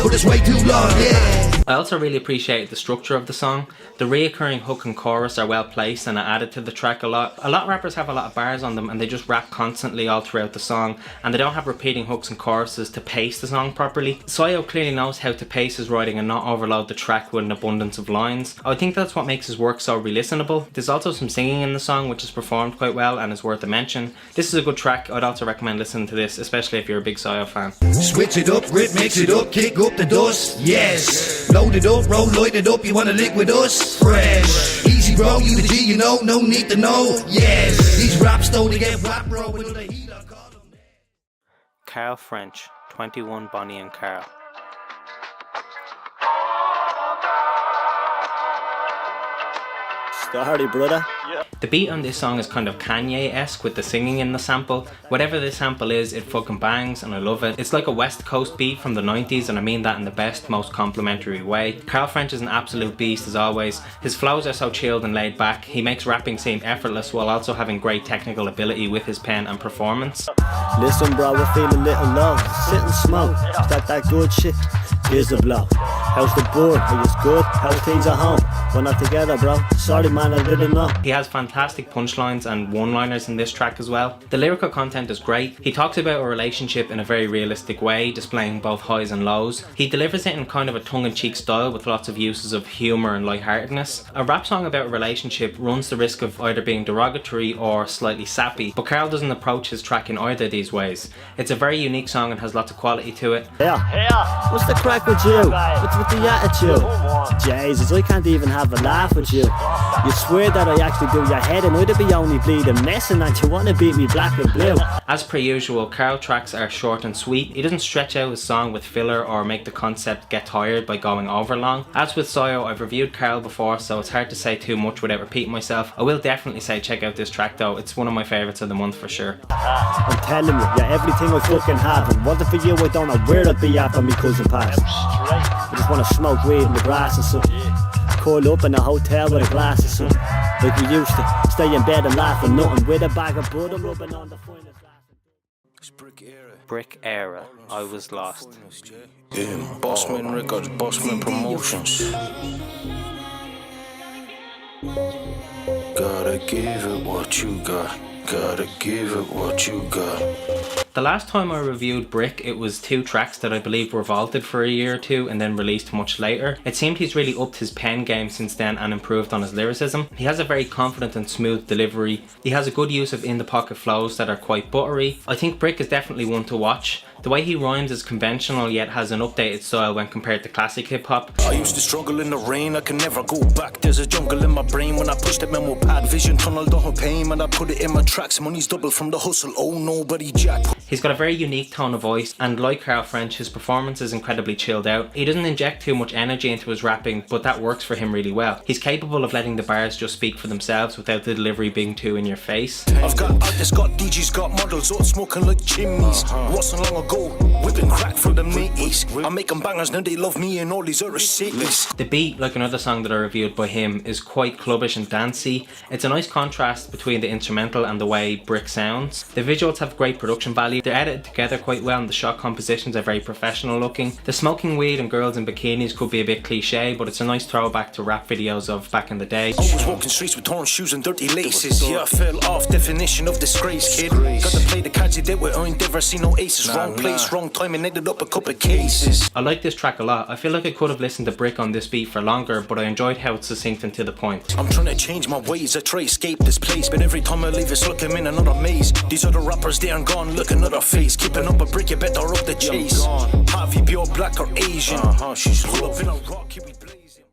but it's way too long, yeah.
I also really appreciate the structure of the song. The reoccurring hook and chorus are well placed and are added to the track a lot. A lot of rappers have a lot of bars on them and they just rap constantly all throughout the song, and they don't have repeating hooks and choruses to pace the song properly. Soyo clearly knows how to pace his writing and not overload the track with an abundance of lines. I think that's what makes his work so re-listenable. There's also some singing in the song which is performed quite well and is worth a mention. This is a good track. I'd also recommend listening to this, especially if you're a big Soyo fan.
Switch it up, rip, mix it up, kick up the dust, yes. Load it up, roll, light it up, you wanna lick with us? Fresh, easy bro, you the G, you know, no need to know, yes. These raps though, they get rap bro, with the heat I call them.
Carl French, 21 Bonnie and Carl.
Starry, brother.
The beat on this song is kind of Kanye-esque with the singing in the sample. Whatever this sample is, it fucking bangs and I love it. It's like a West Coast beat from the 90s, and I mean that in the best, most complimentary way. Carl French is an absolute beast as always. His flows are so chilled and laid back. He makes rapping seem effortless while also having great technical ability with his pen and performance.
Listen bro, we're feeling a little low. Sit and smoke, that good shit. Here's the blow. How's the board? Are you good? How's things at home? We're not together, bro. Sorry, man, I didn't know.
He has fantastic punchlines and one-liners in this track as well. The lyrical content is great. He talks about a relationship in a very realistic way, displaying both highs and lows. He delivers it in kind of a tongue-in-cheek style with lots of uses of humour and lightheartedness. A rap song about a relationship runs the risk of either being derogatory or slightly sappy, but Carl doesn't approach his track in either of these ways. It's a very unique song and has lots of quality to it.
Yeah. What's the crack with you? What's with the attitude? Jesus, I can't even have a laugh with you. You swear that I actually do your head and I'd be only bleeding messing and you wanna beat me black and blue.
As per usual, Carl tracks are short and sweet. He doesn't stretch out his song with filler or make the concept get tired by going over long. As with Soyo, I've reviewed Carl before, so it's hard to say too much without repeating myself. I will definitely say check out this track though. It's one of my favourites of the month for sure.
I'm telling you, you're everything I fucking have, and wasn't for you I don't know where I'd be after me cousin passed. I just wanna smoke weed in the grass and something. Curl up in a hotel with a glass or something. Like we used to, stay in bed and laugh and nothing, with a bag of butter rubbing on the finest glass.
Brick Era, I Was Lost.
Yeah, Bossman Records, Bossman Promotions. Gotta give it what you got. Gotta give it what you got.
The last time I reviewed Brick, it was 2 tracks that I believe were vaulted for a year or 2 and then released much later. It seemed he's really upped his pen game since then and improved on his lyricism. He has a very confident and smooth delivery. He has a good use of in-the-pocket flows that are quite buttery. I think Brick is definitely one to watch. The way he rhymes is conventional yet has an updated style when compared to classic hip-hop.
I used to struggle in the rain, I can never go back. There's a jungle in my brain when I push the memo pad. Vision tunneled on pain when I put it in my tracks. Money's double from the hustle, oh nobody jack.
He's got a very unique tone of voice, and like Carl French, his performance is incredibly chilled out. He doesn't inject too much energy into his rapping, but that works for him really well. He's capable of letting the bars just speak for themselves without the delivery being too in your face.
I've got artists, got DJs, got models, all smoking like chimneys. Wasn't long ago go. Whipping crack from the 80s. I make them bangers, now they love me in all these other cities.
The beat, like another song that I reviewed by him, is quite clubbish and dancey. It's a nice contrast between the instrumental and the way Brick sounds. The visuals have great production value. They're edited together quite well and the shot compositions are very professional looking. The smoking weed and girls in bikinis could be a bit cliche, but it's a nice throwback to rap videos of back in the day.
I was walking streets with torn shoes and dirty laces. Yeah, I fell off, definition of disgrace, kid. Got to play the cards you did with, I ain't never seen no aces. Wrong place, wrong time, and ended up a couple of cases.
I like this track a lot. I feel like I could have listened to Brick on this beat for longer, but I enjoyed how it's succinct and to the point.
I'm trying to change my ways, I try to escape this place, but every time I leave it's like I'm in another maze. These other rappers, they aren't gone, look another face. Keeping up a brick, you better up the chase. Half you pure black or Asian. She's full up in a rock, keep it blazing.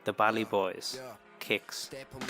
The Bally Boys. Kicks.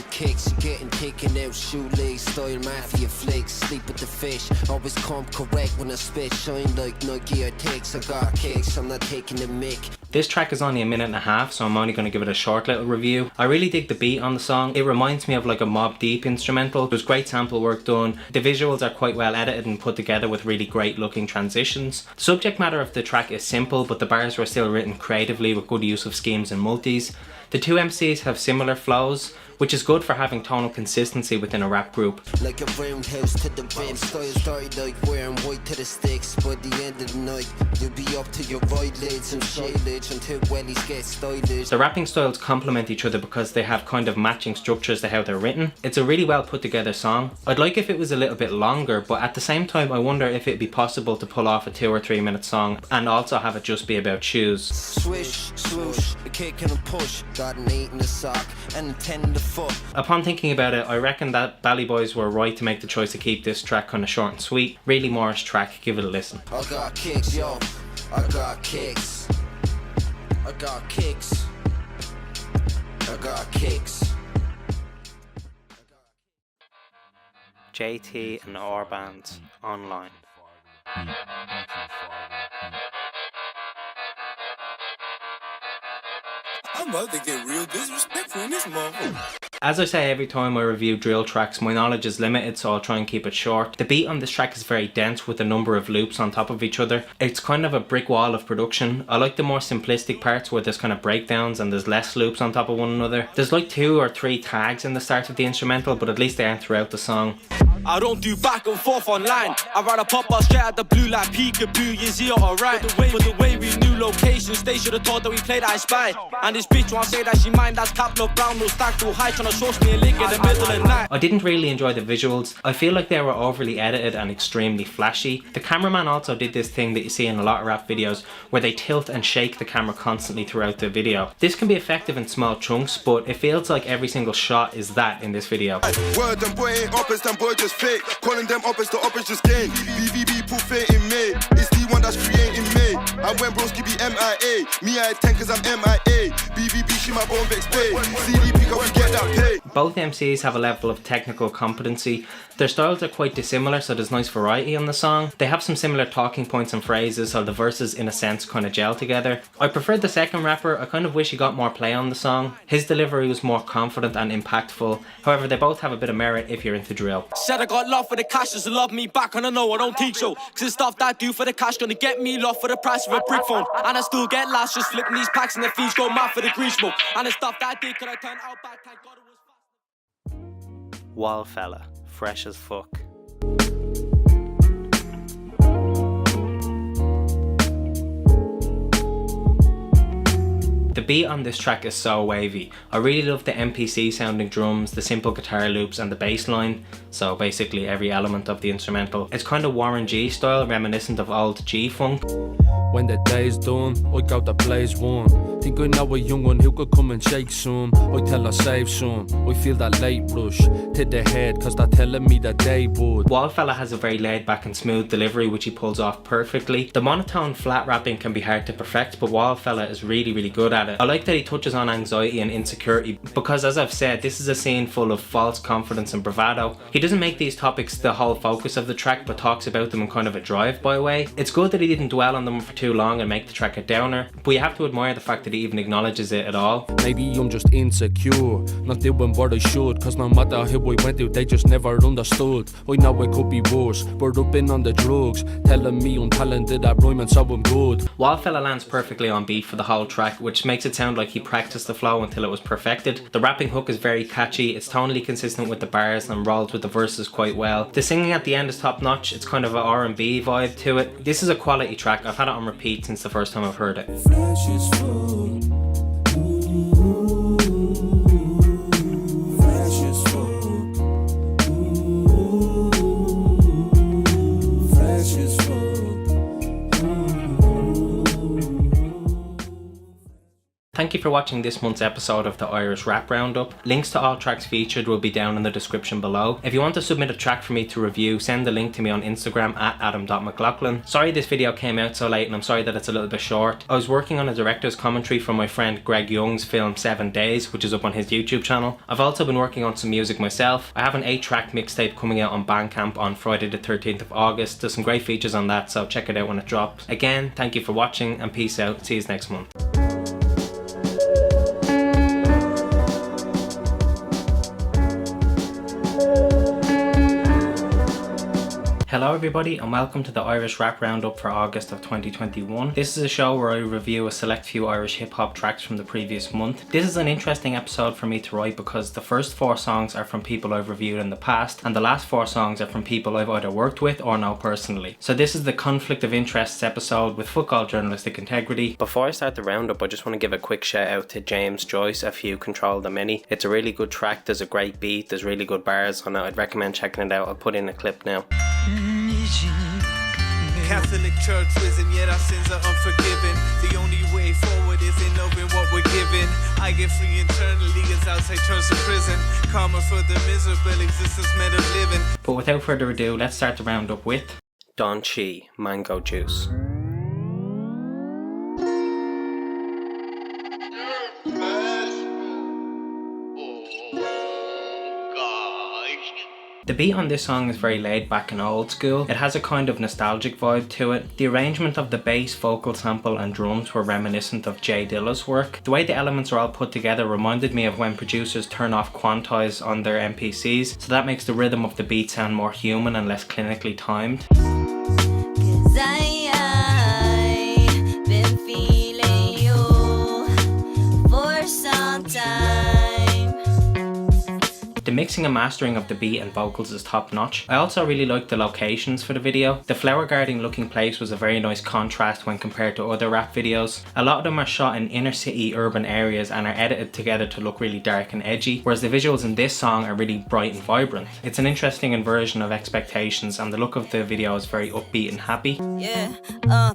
Kicks, getting taken out, shoelace style mafia flicks, sleep with the fish, always come correct when I spit, shine like Nike or takes, I got kicks, I'm not taking the mic.
This track is only a minute and a half, so I'm only going to give it a short little review. I really dig the beat on the song. It reminds me of like a Mobb Deep instrumental. There's great sample work done. The visuals are quite well edited and put together with really great looking transitions. The subject matter of the track is simple, but the bars were still written creatively with good use of schemes and multis. The two MCs have similar flows, which is good for having tonal consistency within a rap group.
Like a roundhouse to the rim, style started like wearing white to the sticks. By the end of the night, you'll be up to your eyelids and shillage until wellies get stylish.
The rapping styles complement each other because they have kind of matching structures to how they're written. It's a really well put together song. I'd like if it was a little bit longer, but at the same time I wonder if it'd be possible to pull off a 2 or 3 minute song and also have it just be about shoes.
Swish, swoosh, a kick and a push, got an 8 in the sock and a 10 in the foot.
Upon thinking about it, I reckon that Bally Boys were right to make the choice to keep this track kind of short and sweet. Really Morris track, give it a listen.
I got kicks, yo, I got kicks. I got kicks. I got kicks.
JT and R Band online.
I'm about to get real disrespectful in this motherfucker.
As I say every time I review drill tracks, my knowledge is limited, so I'll try and keep it short. The beat on this track is very dense with a number of loops on top of each other. It's kind of a brick wall of production. I like the more simplistic parts where there's kind of breakdowns and there's less loops on top of one another. There's like 2 or 3 tags in the start of the instrumental, but at least they aren't throughout the song.
I don't do back and forth online. I'd rather pop us straight at the blue like peekaboo, yeah, zero alright. For the way we knew locations, they should have thought that we played I Spy. And this bitch wanna say that she mind, that's cap look brown, no stack too high, tryna source me a lick in the middle of the night.
I didn't really enjoy the visuals. I feel like they were overly edited and extremely flashy. The cameraman also did this thing that you see in a lot of rap videos where they tilt and shake the camera constantly throughout the video. This can be effective in small chunks, but it feels like every single shot is that in this video.
Word, them boy ain't uppers, them boy just fake. Calling them uppers, the uppers just gain. BVB put fate in me. It's the one that's creating me. And when broski be MIA, me I 10 cause I'm MIA. BVB she my bone vex pay. CDP cause we get that pay.
Both MCs have a level of technical competency. Their styles are quite dissimilar, so there's nice variety on the song. They have some similar talking points and phrases, so the verses in a sense kind of gel together. I preferred the second rapper. I kind of wish he got more play on the song. His delivery was more confident and impactful. However, they both have a bit of merit if you're into drill.
Said I got love for the cash, just love me back, and I know I don't teach so. Cause the stuff that I do for the cash gonna get me love for the price of a brick phone. And I still get lost, just flipping these packs and the fiends go mad for the green smoke. And the stuff that I did could I turn out bad, thank God it was fast.
Wallfella, fresh as fuck. The beat on this track is so wavy. I really love the MPC sounding drums, the simple guitar loops and the bass line. So basically every element of the instrumental. It's kind of Warren G style, reminiscent of old G-funk.
When the day's done, I got the blaze one. Think I know a young one who could come and shake some. I tell her save some. I feel that late rush to the head cause they're telling me that they would.
Wallfella has a very laid back and smooth delivery which he pulls off perfectly. The monotone flat rapping can be hard to perfect, but Wallfella is really good at it. I like that he touches on anxiety and insecurity because, as I've said, this is a scene full of false confidence and bravado. He doesn't make these topics the whole focus of the track but talks about them in kind of a drive-by way. It's good that he didn't dwell on them for
too long and make the track a downer, but you have to admire the fact that he even acknowledges it at all.
Maybe I'm just insecure, not doing what I should, cause no matter who I went to, they just never understood. I know it could be worse, but up in on the drugs, telling me I'm talented at rhyming, so I'm good.
Wildfella lands perfectly on beat for the whole track, which makes it sound like he practiced the flow until it was perfected. The rapping hook is very catchy, it's tonally consistent with the bars and rolls with the verses quite well. The singing at the end is top notch, it's kind of an R&B vibe to it. This is a quality track, I've had it on repeat since the first time I've heard it.
Fresh as fuck. Fresh as fuck. Fresh as fuck.
Thank you for watching this month's episode of the Irish Rap Roundup. Links to all tracks featured will be down in the description below. If you want to submit a track for me to review, send the link to me on Instagram at adam.mclaughlin. Sorry this video came out so late and I'm sorry that it's a little bit short. I was working on a director's commentary from my friend Greg Young's film 7 Days, which is up on his YouTube channel. I've also been working on some music myself. I have an 8-track mixtape coming out on Bandcamp on Friday the 13th of August. There's some great features on that, so check it out when it drops. Again, thank you for watching and peace out. See you next month. Hello everybody and welcome to the Irish Rap Roundup for August of 2021. This is a show where I review a select few Irish hip hop tracks from the previous month. This is an interesting episode for me to write because the first 4 songs are from people I've reviewed in the past and the last 4 songs are from people I've either worked with or know personally. So this is the conflict of interests episode with fuck all journalistic integrity. Before I start the roundup, I just want to give a quick shout out to James Joyce, A Few Control the Many. It's a really good track, there's a great beat, there's really good bars on it. I'd recommend checking it out. I'll put in a clip now.
Catholic Church risen, yet our sins are unforgiven. The only way forward is in knowing what we're given. I get free internally as outside turns to prison. Karma for the miserable existence meant of living.
But without further ado, let's start the roundup with Don Chi, Mango Juice. The beat on this song is very laid back and old school. It has a kind of nostalgic vibe to it. The arrangement of the bass, vocal sample and drums were reminiscent of Jay Dilla's work. The way the elements are all put together reminded me of when producers turn off quantize on their MPCs, so that makes the rhythm of the beat sound more human and less clinically timed.
Been feeling you for some time.
The mixing and mastering of the beat and vocals is top notch. I also really liked the locations for the video. The flower garden looking place was a very nice contrast when compared to other rap videos. A lot of them are shot in inner city urban areas and are edited together to look really dark and edgy, whereas the visuals in this song are really bright and vibrant. It's an interesting inversion of expectations and the look of the video is very upbeat and happy.
Yeah,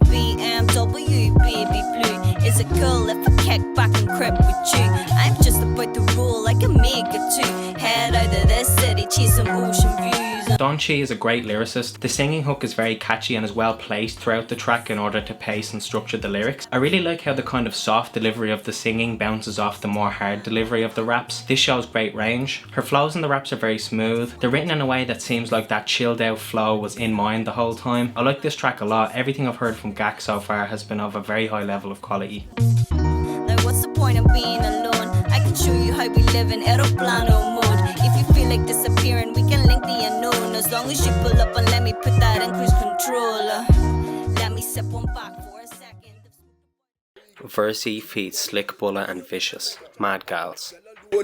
BMW, baby blue. Is it cool if I kick back and crip with you? I'm just about to rule like a mega too. Head out of this city, chase some ocean views.
Don Chi is a great lyricist. The singing hook is very catchy and is well placed throughout the track in order to pace and structure the lyrics. I really like how the kind of soft delivery of the singing bounces off the more hard delivery of the raps. This shows great range. Her flows in the raps are very smooth. They're written in a way that seems like that chilled out flow was in mind the whole time. I like this track a lot. Everything I've heard from Gak so far has been of a very high level of quality.
Like what's the point of being alone? I can show you how we live in aeroplano mode. If you feel like disappearing, we can link the unknown. As long as you pull up and let me put that in cruise control. Let me sip one back for a second.
Versi feats Slick Bulla and Vicious, Mad Gals. So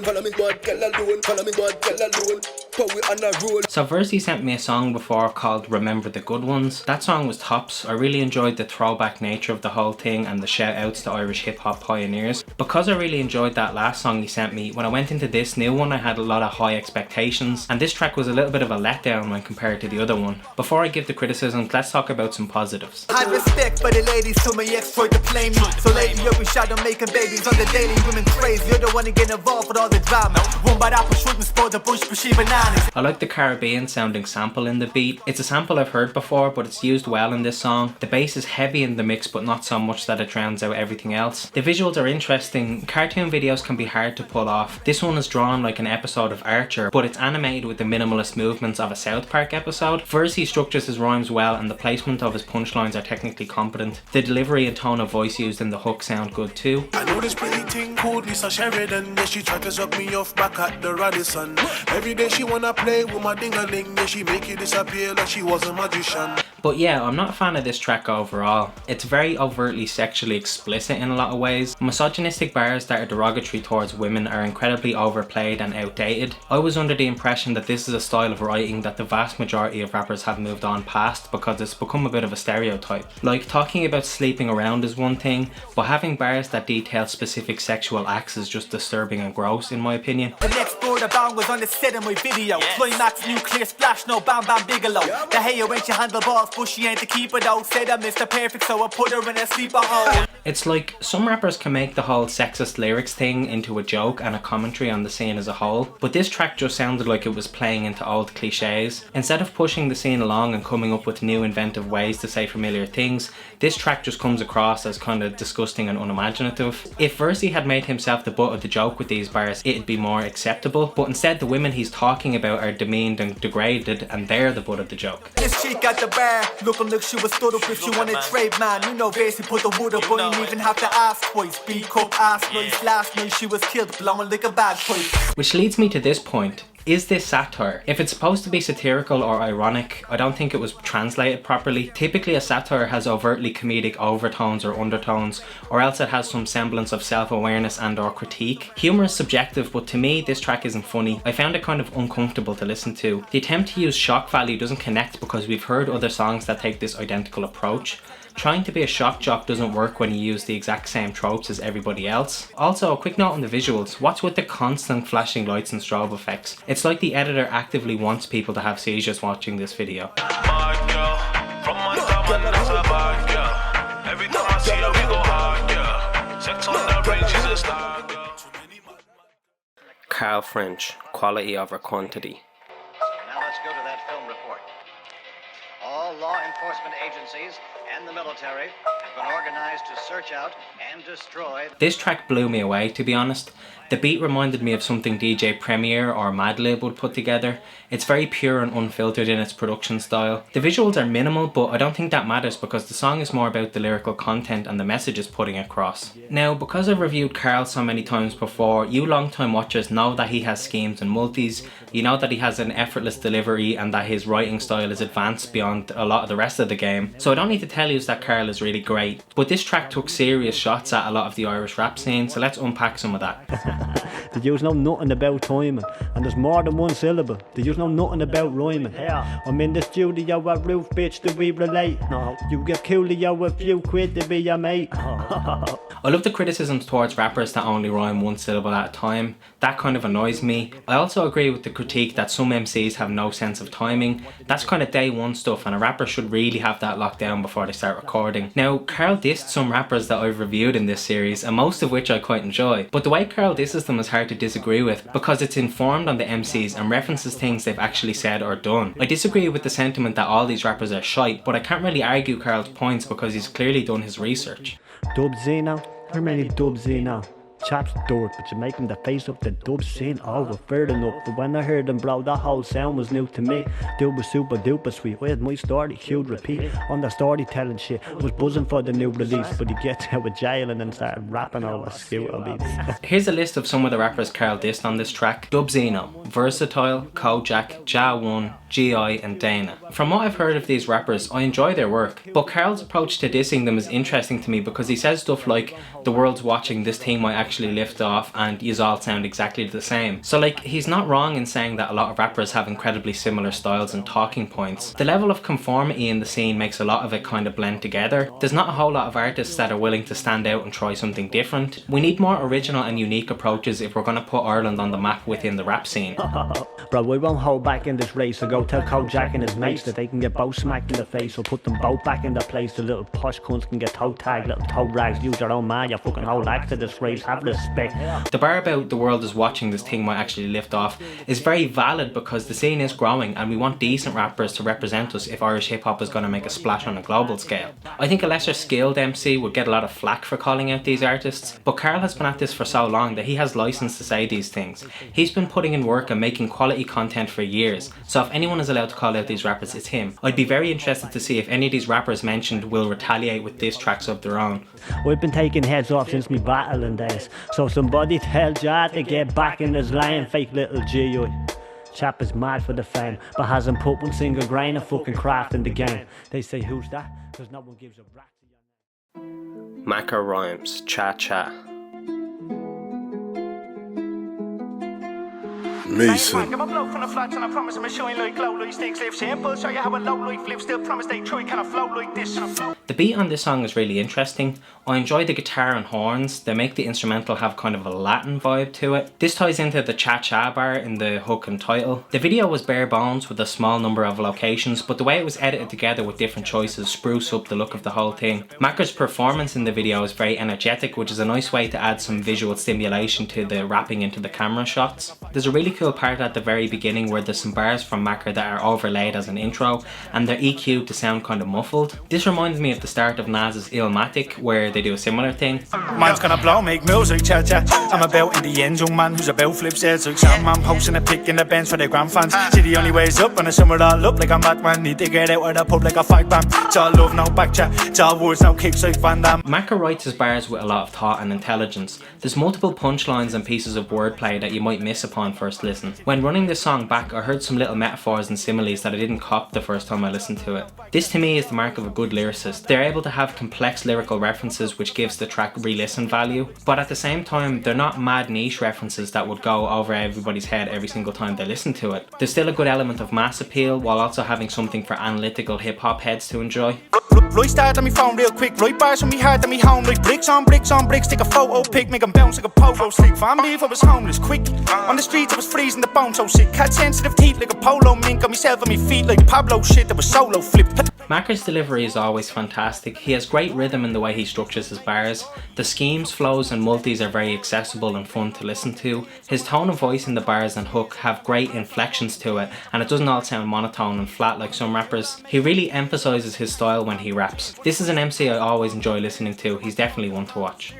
Versi sent me a song before called Remember the Good Ones. That song was tops. I really enjoyed the throwback nature of the whole thing and the shout outs to Irish hip hop pioneers. Because I really enjoyed that last song he sent me, when I went into this new one I had a lot of high expectations and this track was a little bit of a letdown when compared to the other one. Before I give the criticisms, let's talk about some positives.
I respect for the ladies who my ex tried to play me. So lately you'll be shot on making babies on the daily. Women crazy, you're the one to get involved with all the drama. One by that push with me, sport the bush, but she banana. panties.
I like the Caribbean sounding sample in the beat. It's a sample I've heard before, but it's used well in this song. The bass is heavy in the mix, but not so much that it drowns out everything else. The visuals are interesting. Cartoon videos can be hard to pull off. This one is drawn like an episode of Archer, but it's animated with the minimalist movements of a South Park episode. First, he structures his rhymes well, and the placement of his punchlines are technically competent. The delivery and tone of voice used in the hook sound good too.
I know this pretty thing called Lisa Sheridan. Yeah, she tried to suck me off back at the Radisson. Every day she wanna play with my ding-a-ling. Yeah, she make it disappear like she was a magician.
But yeah, I'm not a fan of this track overall. It's very overtly sexually explicit in a lot of ways. Misogynistic bars that are derogatory towards women are incredibly overplayed and outdated. I was under the impression that this is a style of writing that the vast majority of rappers have moved on past because it's become a bit of a stereotype. Like, talking about sleeping around is one thing, but having bars that detail specific sexual acts is just disturbing and gross in my opinion.
The next border bound was on the set of my video. Climax, nuclear splash, no Bam Bam Bigelow. The hair when she handlebars, but she ain't the keeper though. Said I'm Mr. Perfect, so I put her in a sleeper hole.
It's like some rappers can make the whole sexist lyrics thing into a joke and a commentary on the scene as a whole, but this track just sounded like it was playing into old cliches. Instead of pushing the scene along and coming up with new inventive ways to say familiar things, this track just comes across as kind of disgusting and unimaginative. If Versi had made himself the butt of the joke with these bars, it'd be more acceptable, but instead the women he's talking about are demeaned and degraded, and they're the butt of the joke.
This chick at the bar, looking like she was stood up if she wanted trade, man. You know, basically put the wood up, but you didn't even have to ask twice. B-cup ass nice, last night she was killed, blowing like a bagpipe.
Which leads me to this point. Is this satire? If it's supposed to be satirical or ironic, I don't think it was translated properly. Typically a satire has overtly comedic overtones or undertones, or else it has some semblance of self-awareness and or critique. Humour is subjective, but to me this track isn't funny. I found it kind of uncomfortable to listen to. The attempt to use shock value doesn't connect because we've heard other songs that take this identical approach. Trying to be a shock jock doesn't work when you use the exact same tropes as everybody else. Also, a quick note on the visuals. What's with the constant flashing lights and strobe effects? It's like the editor actively wants people to have seizures watching this video. Carl French, quality over quantity.
Now let's go to that film report. All law enforcement agencies and the military have been organized to search out and destroy.
This track blew me away, to be honest. The beat reminded me of something DJ Premier or Madlib would put together. It's very pure and unfiltered in its production style. The visuals are minimal, but I don't think that matters because the song is more about the lyrical content and the message it's putting across. Now, because I've reviewed Carl so many times before, you long-time watchers know that he has schemes and multis, you know that he has an effortless delivery and that his writing style is advanced beyond a lot of the rest of the game. So I don't need to tell you that Carl is really great, but this track took serious shots at a lot of the Irish rap scene, so let's unpack some of that.
Did you know nothing about timing? And there's more than one syllable. Did you know nothing about rhyming? Yeah. I'm in the studio at Roof, bitch, do we relate? No. You get coolio if you quit to be your mate.
I love the criticisms towards rappers that only rhyme one syllable at a time. That kind of annoys me. I also agree with the critique that some MCs have no sense of timing. That's kind of day one stuff, and a rapper should really have that locked down before they start recording. Now, Carl dissed some rappers that I've reviewed in this series, and most of which I quite enjoy. But the way Carl disses them is hard to disagree with because it's informed on the MCs and references things they've actually said or done. I disagree with the sentiment that all these rappers are shite, but I can't really argue Carl's points because he's clearly done his research.
Dub Zeno? How many dubs Zeno? Chaps dirt, but you make him the face up the dub scene. Oh, we're fair enough. But when I heard them, bro, that whole sound was new to me. Dude was super duper sweet. I had my story, huge repeat on the storytelling shit. I was buzzing for the new release, but he gets out of jail and then started rapping over scooter beats.
Here's a list of some of the rappers Carl dissed on this track. Dub Zeno, Versatile, Kojak, Ja1, G.I. and Dana. From what I've heard of these rappers, I enjoy their work, but Carl's approach to dissing them is interesting to me because he says stuff like, the world's watching, this team might actually lift off, and yous all sound exactly the same. So like, he's not wrong in saying that a lot of rappers have incredibly similar styles and talking points. The level of conformity in the scene makes a lot of it kind of blend together. There's not a whole lot of artists that are willing to stand out and try something different. We need more original and unique approaches if we're going to put Ireland on the map within the rap scene.
Bro, we won't hold back in this race, so go tell Kojak and his mates that they can get both smacked in the face, or put them both back in their place. The little posh cunts can get toe tagged, little toe rags, use your own man, you fucking whole axe to disgrace. have respect.
The bar about the world is watching this thing might actually lift off is very valid because the scene is growing and we want decent rappers to represent us if Irish hip hop is going to make a splash on a global scale. I think a lesser skilled MC would get a lot of flack for calling out these artists, but Carl has been at this for so long that he has license to say these things. He's been putting in work and making quality content for years, so if anyone is allowed to call out these rappers, it's him. I'd be very interested to see if any of these rappers mentioned will retaliate with diss tracks of their own.
We've been taking heads off since me battling days, so somebody tell Jad to get back in his lane, fake little G.I. Chap is mad for the fame, but hasn't put one single grain of fucking craft in the game. They say who's that? Cause no one gives a rat.
Macca Rhymes, Cha Cha.
Mason.
Give a blow from the flats and I promise I'm showing like glow like sticks live simple. Show you how a low life live. Still promise they try kind of flow like this.
The beat on this song is really interesting. I enjoy the guitar and horns. They make the instrumental have kind of a Latin vibe to it. This ties into the cha-cha bar in the hook and title. The video was bare bones with a small number of locations, but the way it was edited together with different choices spruce up the look of the whole thing. Macca's performance in the video is very energetic, which is a nice way to add some visual stimulation to the rapping into the camera shots. There's a really cool part at the very beginning where there's some bars from Macca that are overlaid as an intro and they're EQ'd to sound kind of muffled. This reminds me of the start of Nas's Illmatic where they do a similar thing.
Man's gonna blow, make music, cha cha. I'm about in the end, young man who's about flips heads like some man posting a pic in the bench for their grand fans. See the only way is up and I sum it all up like a madman. Need to get out of the pub like a fight bam. It's all love, no back chat. It's all words, no kicks like Van Damme.
Macca writes his bars with a lot of thought and intelligence. There's multiple punchlines and pieces of wordplay that you might miss upon first listen. When running this song back, I heard some little metaphors and similes that I didn't cop the first time I listened to it. This to me is the mark of a good lyricist. They're able to have complex lyrical references which gives the track re-listen value, but at the same time they're not mad niche references that would go over everybody's head every single time they listen to it. There's still a good element of mass appeal while also having something for analytical hip hop heads to enjoy.
Right start on me phone real quick, right bars from me heart on me home, like bricks on bricks on bricks, take a photo pic, make 'em bounce like a pogo stick. Fan beef, I was homeless, quick. On the streets I was freezing the bone so sick. Had sensitive teeth like a polo mink, on myself on me feet like Pablo shit that was solo flipped.
Macca's delivery is always fantastic. He has great rhythm in the way he structures his bars. The schemes, flows and multis are very accessible and fun to listen to. His tone of voice in the bars and hook have great inflections to it and it doesn't all sound monotone and flat like some rappers. He really emphasises his style when he raps. This is an MC I always enjoy listening to. He's definitely one to watch.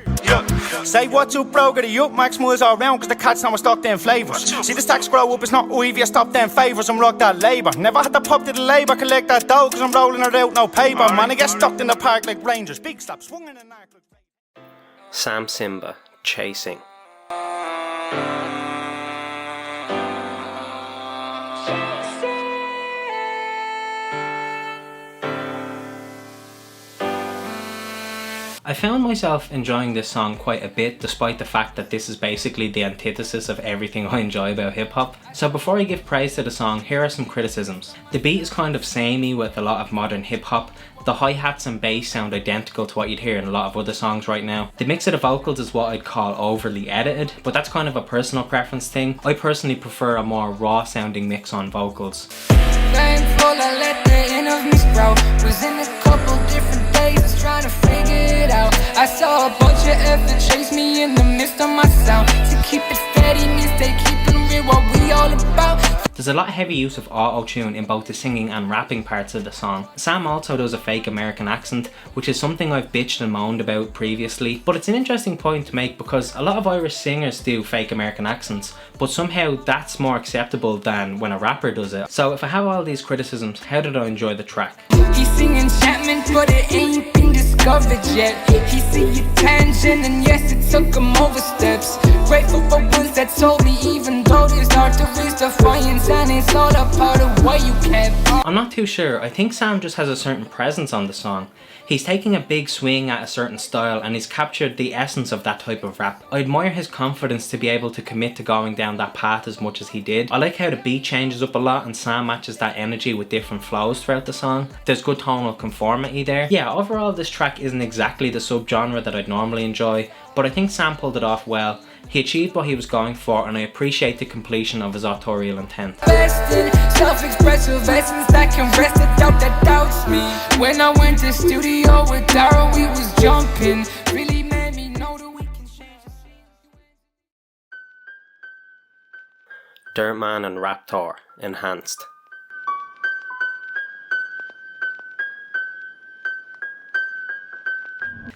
Say what's up bro, get it up, Max Moores all round cause the cats now stock them flavours. See the stacks grow up, it's not Ivy, I stop them favours and rock that labour. Never had to pop to the labour, collect that dough cause I'm rolling it out, no paper. Man, I get stuck in the park like Rangers, big slap, swung in an arc like...
Sam Simba, Chasing.
I found myself enjoying this song quite a bit despite the fact that this is basically the antithesis of everything I enjoy about hip hop. So before I give praise to the song, here are some criticisms. The beat is kind of samey with a lot of modern hip hop. The hi-hats and bass sound identical to what you'd hear in a lot of other songs right now. The mix of the vocals is what I'd call overly edited, but that's kind of a personal preference thing. I personally prefer a more raw sounding mix on vocals.
Thankful I let the end of me sprout. Was in a couple different days trying to figure it out. I saw a bunch of effort chase me in the midst of my sound. To keep it steady means they keeping real what we all about.
There's a lot of heavy use of auto-tune in both the singing and rapping parts of the song. Sam also does a fake American accent, which is something I've bitched and moaned about previously, but it's an interesting point to make because a lot of Irish singers do fake American accents, but somehow that's more acceptable than when a rapper does it. So if I have all these criticisms, how did I enjoy the track?
He's singing enchantment, but it ain't been discovered yet. He see your tangent, and yes, it took him over steps. Grateful for ones that told me, even though there's hard to reach defiance, and it's all a part of what you kept.
I'm not too sure. I think Sam just has a certain presence on the song. He's taking a big swing at a certain style and he's captured the essence of that type of rap. I admire his confidence to be able to commit to going down that path as much as he did. I like how the beat changes up a lot and Sam matches that energy with different flows throughout the song. There's good tonal conformity there. Yeah, overall this track isn't exactly the subgenre that I'd normally enjoy, but I think Sam pulled it off well. He achieved what he was going for and I appreciate the completion of his authorial intent.
Self-expressive essence that can rest the doubt that doubts me. When I went to studio with Dara, we was jumping. Really made me know that we can change the scene.
Dirtman and Raptor, Enhanced.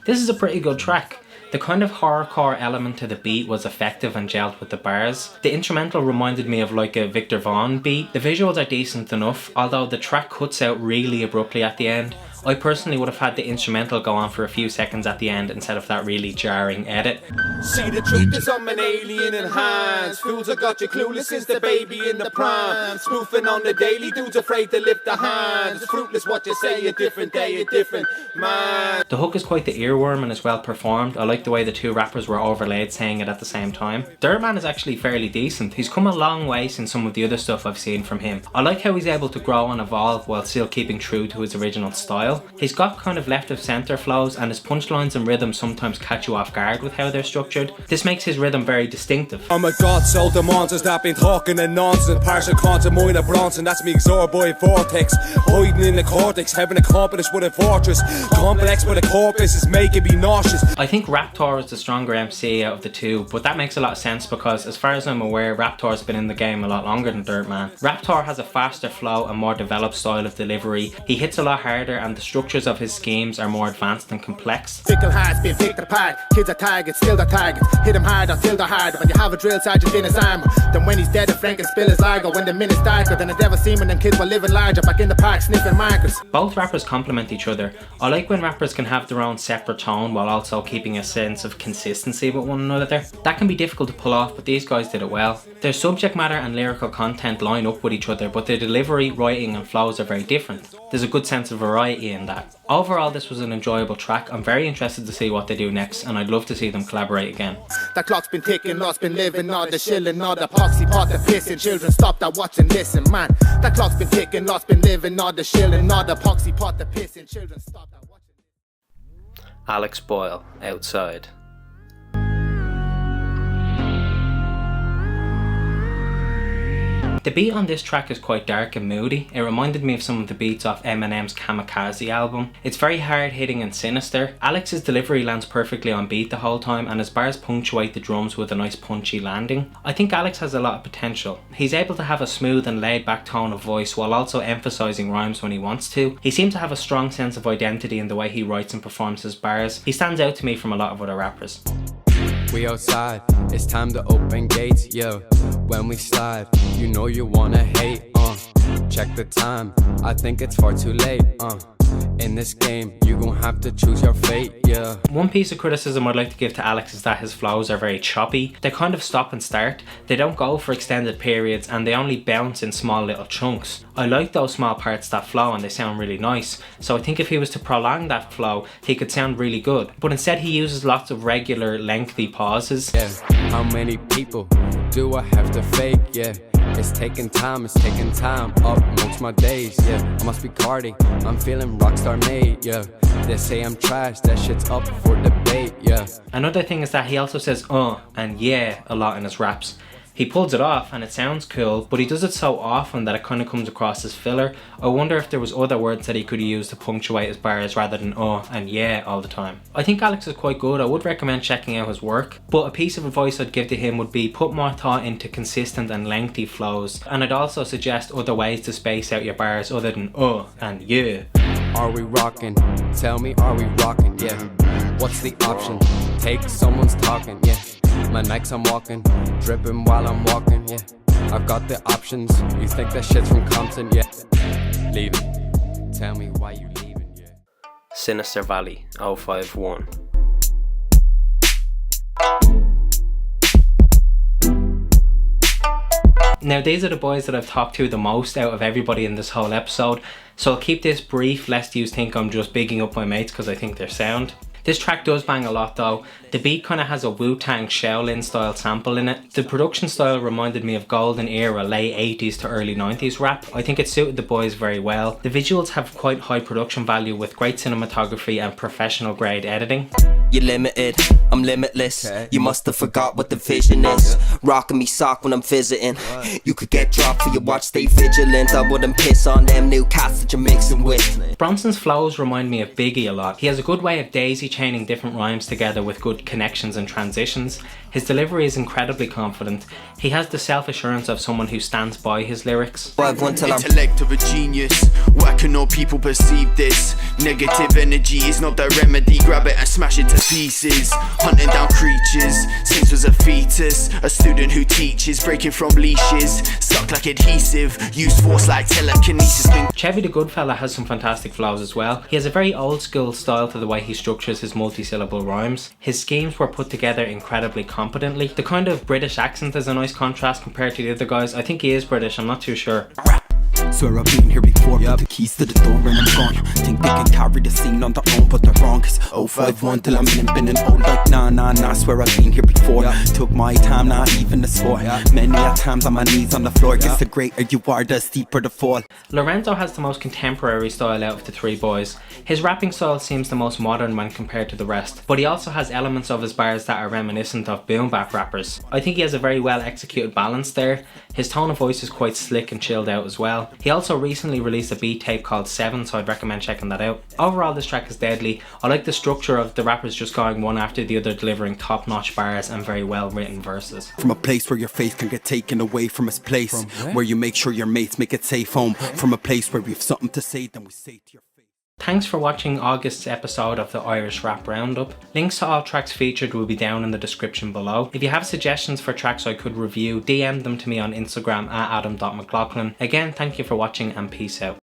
This is a pretty good track. The kind of horrorcore element to the beat was effective and gelled with the bars. The instrumental reminded me of like a Victor Vaughn beat. The visuals are decent enough, although the track cuts out really abruptly at the end. I personally would have had the instrumental go on for a few seconds at the end instead of that really jarring edit.
See, the truth is I'm an alien in hands. Fools have got you clueless since the baby in the prime. Spoofing on the daily, dudes afraid to lift their hands. Fruitless what you say, a different day, a different man.
The hook is quite the earworm and is well performed. I like the way the two rappers were overlaid saying it at the same time. Dirtman is actually fairly decent. He's come a long way since some of the other stuff I've seen from him. I like how he's able to grow and evolve while still keeping true to his original style. He's got kind of left of centre flows and his punchlines and rhythms sometimes catch you off guard with how they're structured. This makes his rhythm very distinctive.
Oh my god, so the monsters that been talking and nonsense. Partial quantum Moina Bronson, that's me exorboid vortex. Hiding in the cortex, having a competence with a fortress. Complex with a corpus is making me nauseous.
I think Raptor is the stronger MC out of the two, but that makes a lot of sense because as far as I'm aware, Raptor's been in the game a lot longer than Dirtman. Raptor has a faster flow and more developed style of delivery. He hits a lot harder and the structures of his schemes are more advanced and complex.
Fickle hearts being picked apart. Kids are targets, still the targets. Hit him hard until they're hard. When you have a drill sergeant in his armor, then when he's dead, a Frank can spill his lager. When the minute's darker, then the devil seeming them kids were living larger. Back in the park sniffing markers.
Both rappers complement each other. I like when rappers can have their own separate tone while also keeping a sense of consistency with one another. That can be difficult to pull off, but these guys did it well. Their subject matter and lyrical content line up with each other, but their delivery, writing and flows are very different. There's a good sense of variety in that. Overall, this was an enjoyable track. I'm very interested to see what they do next and I'd love to see them collaborate again.
That clock's been ticking, lots been living, all the shilling, all the poxy pot, the pissing. Children stop that watch and listen, man. That clock's been ticking, lots been living, all the shilling, all the poxy pot, the pissing. Children stop that watch and listen.
Alex Boyle, Outside. The beat on this track is quite dark and moody. It reminded me of some of the beats off Eminem's Kamikaze album. It's very hard hitting and sinister. Alex's delivery lands perfectly on beat the whole time and his bars punctuate the drums with a nice punchy landing. I think Alex has a lot of potential. He's able to have a smooth and laid back tone of voice while also emphasising rhymes when he wants to. He seems to have a strong sense of identity in the way he writes and performs his bars. He stands out to me from a lot of other rappers.
We outside, it's time to open gates, yeah. When we slide, you know you wanna hate, check the time, I think it's far too late, in this game, you gon' have to choose your fate, yeah.
One piece of criticism I'd like to give to Alex is that his flows are very choppy. They kind of stop and start, they don't go for extended periods and they only bounce in small little chunks. I like those small parts that flow and they sound really nice, so I think if he was to prolong that flow, he could sound really good. But instead he uses lots of regular, lengthy pauses.
Yeah, how many people do I have to fake, yeah? It's taking time up amongst my days, yeah. I must be Cardi, I'm feeling rockstar made, yeah. They say I'm trash, that shit's up for debate, yeah.
Another thing is that he also says and yeah a lot in his raps. He pulls it off and it sounds cool, but he does it so often that it kind of comes across as filler. I wonder if there was other words that he could use to punctuate his bars rather than and yeah all the time. I think Alex is quite good. I would recommend checking out his work, but a piece of advice I'd give to him would be put more thought into consistent and lengthy flows, and I'd also suggest other ways to space out your bars other than and yeah.
Are we rocking? Tell me, are we rocking? Yeah. What's the option? Take someone's talking, yeah. My Nikes I'm walking, dripping while I'm walking, yeah. I've got the options, you think that shit's from Compton, yeah. Leaving, tell me why you leaving, yeah.
Sinister Valley, 051. Now these are the boys that I've talked to the most out of everybody in this whole episode, so I'll keep this brief lest you think I'm just bigging up my mates because I think they're sound. This track does bang a lot though. The beat kind of has a Wu-Tang Shaolin style sample in it. The production style reminded me of golden era late 80s to early 90s rap. I think it suited the boys very well. The visuals have quite high production value with great cinematography and professional grade editing.
You're limited, I'm limitless. You must have forgot what the vision is. Rocking me sock when I'm visiting. You could get dropped for your watch, stay vigilant. I wouldn't piss on them new cats that you're mixing with.
Bronson's flows remind me of Biggie a lot. He has a good way of daisy
chaining different rhymes together with good connections and transitions. His delivery is incredibly confident. He has the self-assurance of someone who stands by his lyrics.
Intellect of a genius, why can no people perceive this? Negative energy is not the remedy, grab it and smash it to pieces. Hunting down creatures, since was a fetus. A student who teaches, breaking from leashes. Stuck like adhesive, use force like telekinesis.
Chevy the Goodfella has some fantastic flows as well. He has a very old school style to the way he structures his multi-syllable rhymes. His schemes were put together incredibly competently. The kind of British accent is a nice contrast compared to the other guys. I think he is British, I'm not too sure.
Swear I've been here before, put the keys to the door and I'm gone. Think they can carry the scene on their own, but they're wrong. Cause 051 till I'm limping and old like nah. Swear I've been here before, took my time, not even a sport. Many a times on my knees on the floor. Guess the greater you are, the steeper the fall.
Lorenzo has the most contemporary style out of the three boys. His rapping style seems the most modern when compared to the rest, but he also has elements of his bars that are reminiscent of boom bap rappers. I think he has a very well executed balance there. His tone of voice is quite slick and chilled out as well. He also recently released a beat tape called 7, so I'd recommend checking that out. Overall, this track is deadly. I like the structure of the rappers just going one after the other, delivering top-notch bars and very well written verses.
From a place where your faith can get taken away from its place, where you make sure your mates make it safe home. From a place where we have something to say, then we say to your face.
Thanks for watching August's episode of the Irish Rap Roundup. Links to all tracks featured will be down in the description below. If you have suggestions for tracks I could review, DM them to me on Instagram at adam.mclaughlin. Again, thank you for watching and peace out.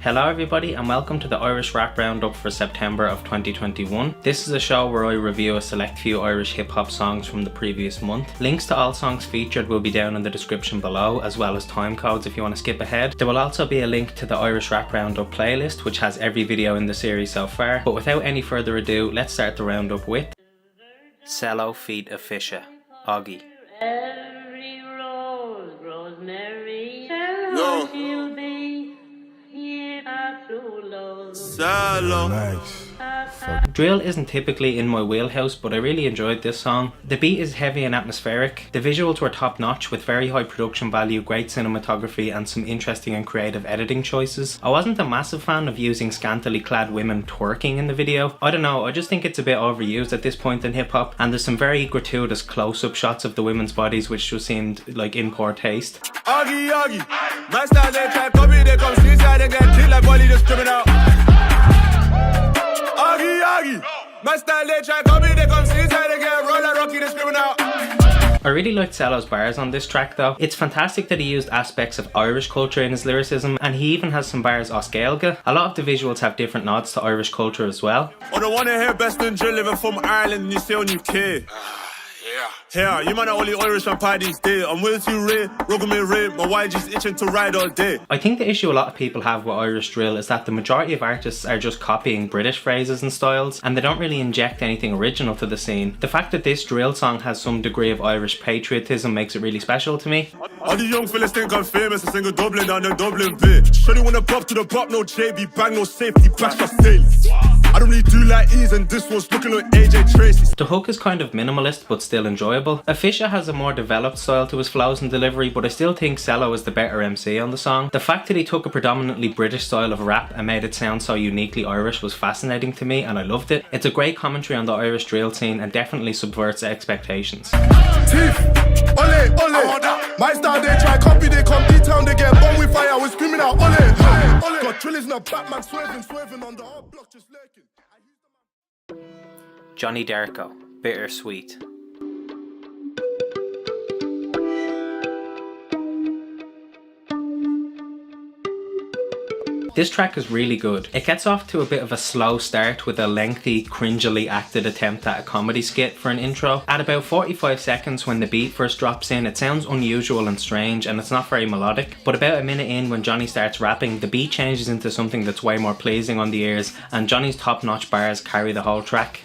Hello everybody and welcome to the Irish Rap Roundup for September of 2021. This is a show where I review a select few Irish hip hop songs from the previous month. Links to all songs featured will be down in the description below, as well as time codes if you want to skip ahead. There will also be a link to the Irish Rap Roundup playlist, which has every video in the series so far. But without any further ado, let's start the roundup with Cello feat. Afisha, Oggy.
Every rose grows merry.
No.
She'll be here true love.
Salo.
Nice.
Drill isn't typically in my wheelhouse, but I really enjoyed this song. The beat is heavy and atmospheric. The visuals were top notch with very high production value, great cinematography and some interesting and creative editing choices. I wasn't a massive fan of using scantily clad women twerking in the video. I don't know, I just think it's a bit overused at this point in hip hop, and there's some very gratuitous close-up shots of the women's bodies which just seemed like in poor taste.
Oggy, my style they try copy, they come inside and get killed like Wally the criminal. Oggy, my style they try copy, they come inside and get roll like Rocky the criminal.
I really liked Cello's bars on this track though. It's fantastic that he used aspects of Irish culture in his lyricism, and he even has some bars off Gaeilge. A lot of the visuals have different nods to Irish culture as well.
I don't wanna hear best in drill living from Ireland and you say on UK. Yeah, you man are only Irish and parties day. I'm way too rare, rockin' me rare. My YG's itching to ride all day.
I think the issue a lot of people have with Irish drill is that the majority of artists are just copying British phrases and styles, and they don't really inject anything original to the scene. The fact that this drill song has some degree of Irish patriotism makes it really special to me.
All the young fellas think I'm famous, I sing a Dublin down the Dublin bit. Shorty wanna pop to the pop, no JB bang, no safety, bash for sales. I don't really do like ease, and this one's looking like AJ Tracy.
The hook is kind of minimalist but still enjoyable. Afisha has a more developed style to his flows and delivery, but I still think Cello is the better MC on the song. The fact that he took a predominantly British style of rap and made it sound so uniquely Irish was fascinating to me, and I loved it. It's a great commentary on the Irish drill scene and definitely subverts expectations.
Thief, ole, ole. My style they try copy, they come D-town, they get bomb with fire, we're screaming out ole, ole. Got drillers in a Batman swerving on the hot block just lurking.
Johnny Darko, Bittersweet. This track is really good. It gets off to a bit of a slow start with a lengthy, cringily acted attempt at a comedy skit for an intro. At about 45 seconds when the beat first drops in, it sounds unusual and strange and it's not very melodic. But about a minute in when Johnny starts rapping, the beat changes into something that's way more pleasing on the ears, and Johnny's top-notch bars carry the whole track.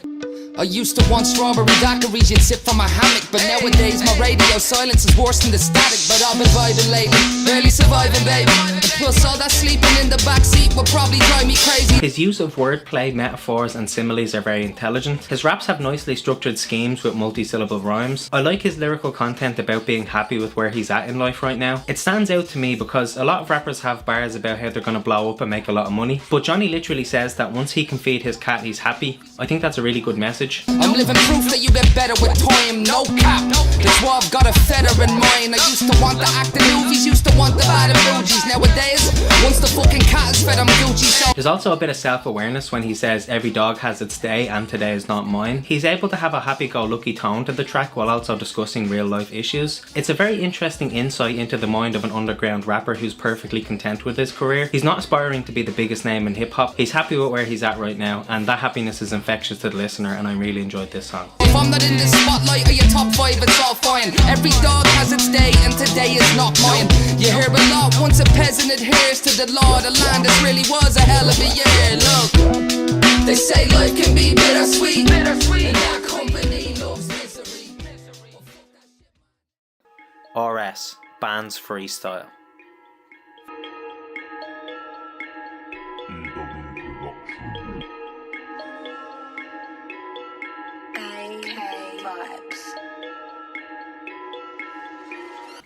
I used to want strawberry daiquiris, you'd sip from my hammock. But nowadays my radio silence is worse than the static. But I've been vibing lately, barely surviving, baby. And plus all that sleeping in the backseat will probably drive me crazy.
His use of wordplay, metaphors and similes are very intelligent. His raps have nicely structured schemes with multi-syllable rhymes. I like his lyrical content about being happy with where he's at in life right now. It stands out to me because a lot of rappers have bars about how they're gonna blow up and make a lot of money. But Johnny literally says that once he can feed his cat, he's happy. I think that's a really good message.
I'm living proof that you get better with time, no cap. That's why I've got a feather in mine. I used to want the acting movies, used to want the bad emojis. Nowadays, once the fucking cat is fed, I'm Gucci. So
there's also a bit of self-awareness when he says every dog has its day and today is not mine. He's able to have a happy-go-lucky tone to the track while also discussing real life issues. It's a very interesting insight into the mind of an underground rapper who's perfectly content with his career. He's not aspiring to be the biggest name in hip-hop. He's happy with where he's at right now, and that happiness is infectious to the listener, and I really enjoyed this song.
if I'm not in the spotlight or your top 5, it's all fine. Every dog has its day and today is not mine. You hear a lot, once a peasant adheres to the law. The land, this really was a hell of a year. Look, they say life can be bittersweet, and that company loves misery.
RS, Bands Freestyle.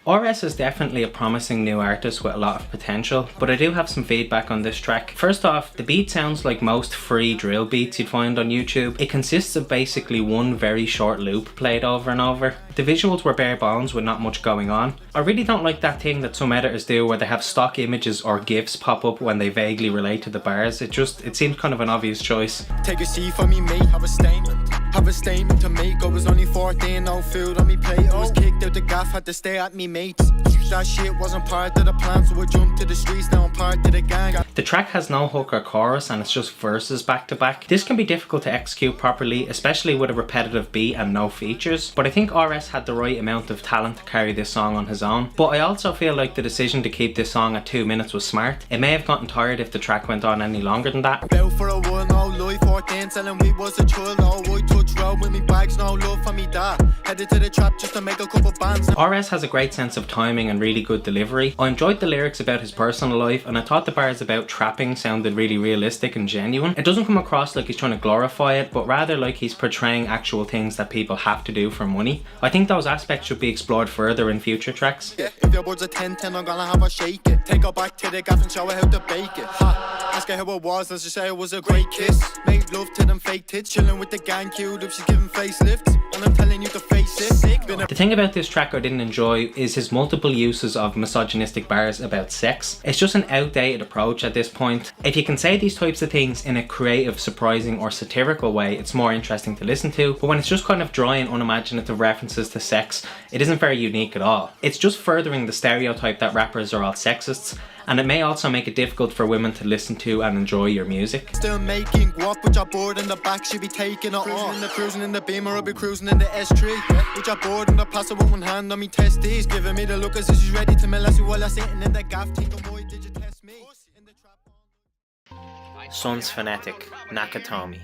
RS is definitely a promising new artist with a lot of potential, but I do have some feedback on this track. First off, the beat sounds like most free drill beats you'd find on YouTube. It consists of basically one very short loop played over and over. The visuals were bare bones with not much going on. I really don't like that thing that some editors do where they have stock images or GIFs pop up when they vaguely relate to the bars. It seems kind of an obvious choice.
Take a seat for me, mate. Have a statement to make. I was only 14, no food on me plate. I was kicked out the gaff, had to stay at me mates. That shit wasn't part of the plan, so I jumped to the streets, now I'm part of the gang.
The track has no hook or chorus and it's just verses back to back. This can be difficult to execute properly, especially with a repetitive beat and no features, but I think RS had the right amount of talent to carry this song on his own. But I also feel like the decision to keep this song at 2 minutes was smart. It may have gotten tired if the track went on any longer than that.
Bell for a while, no lie, 14, telling we was a child, no white touch road with me bags, no love for me dad. Headed to the trap just to make a couple bands.
RS has a great sense of timing and really good delivery. I enjoyed the lyrics about his personal life, and I thought the bars about trapping sounded really realistic and genuine. It doesn't come across like he's trying to glorify it, but rather like he's portraying actual things that people have to do for money. I think those aspects should be explored further in future tracks.
Yeah, if your words are 10-10, I'm gonna have a shake it. Take her back to the gaff and show her how to bake it. Ha, ask her how it was, let's just say it was a great kiss. Made love to them fake tits, chilling with the gang queued up, she's giving facelifts, and I'm telling you to face it.
The thing about this track I didn't enjoy is his multiple uses of misogynistic bars about sex. It's just an outdated approach at this point. If you can say these types of things in a creative, surprising or satirical way, it's more interesting to listen to, but when it's just kind of dry and unimaginative references to sex, it isn't very unique at all. It's just furthering the stereotype that rappers are all sexists, and it may also make it difficult for women to listen to and enjoy your music.
Still making guap with your board in the back, she be taking it off. Cruising in the Beamer, I'll be cruising in the S3. With your board in the passer with one hand on me testes, giving me the look as if she's ready to molest me while I'm sitting in the gaff. Thinking, boy, did you test me?
Sons Phonetic, Nakatomi.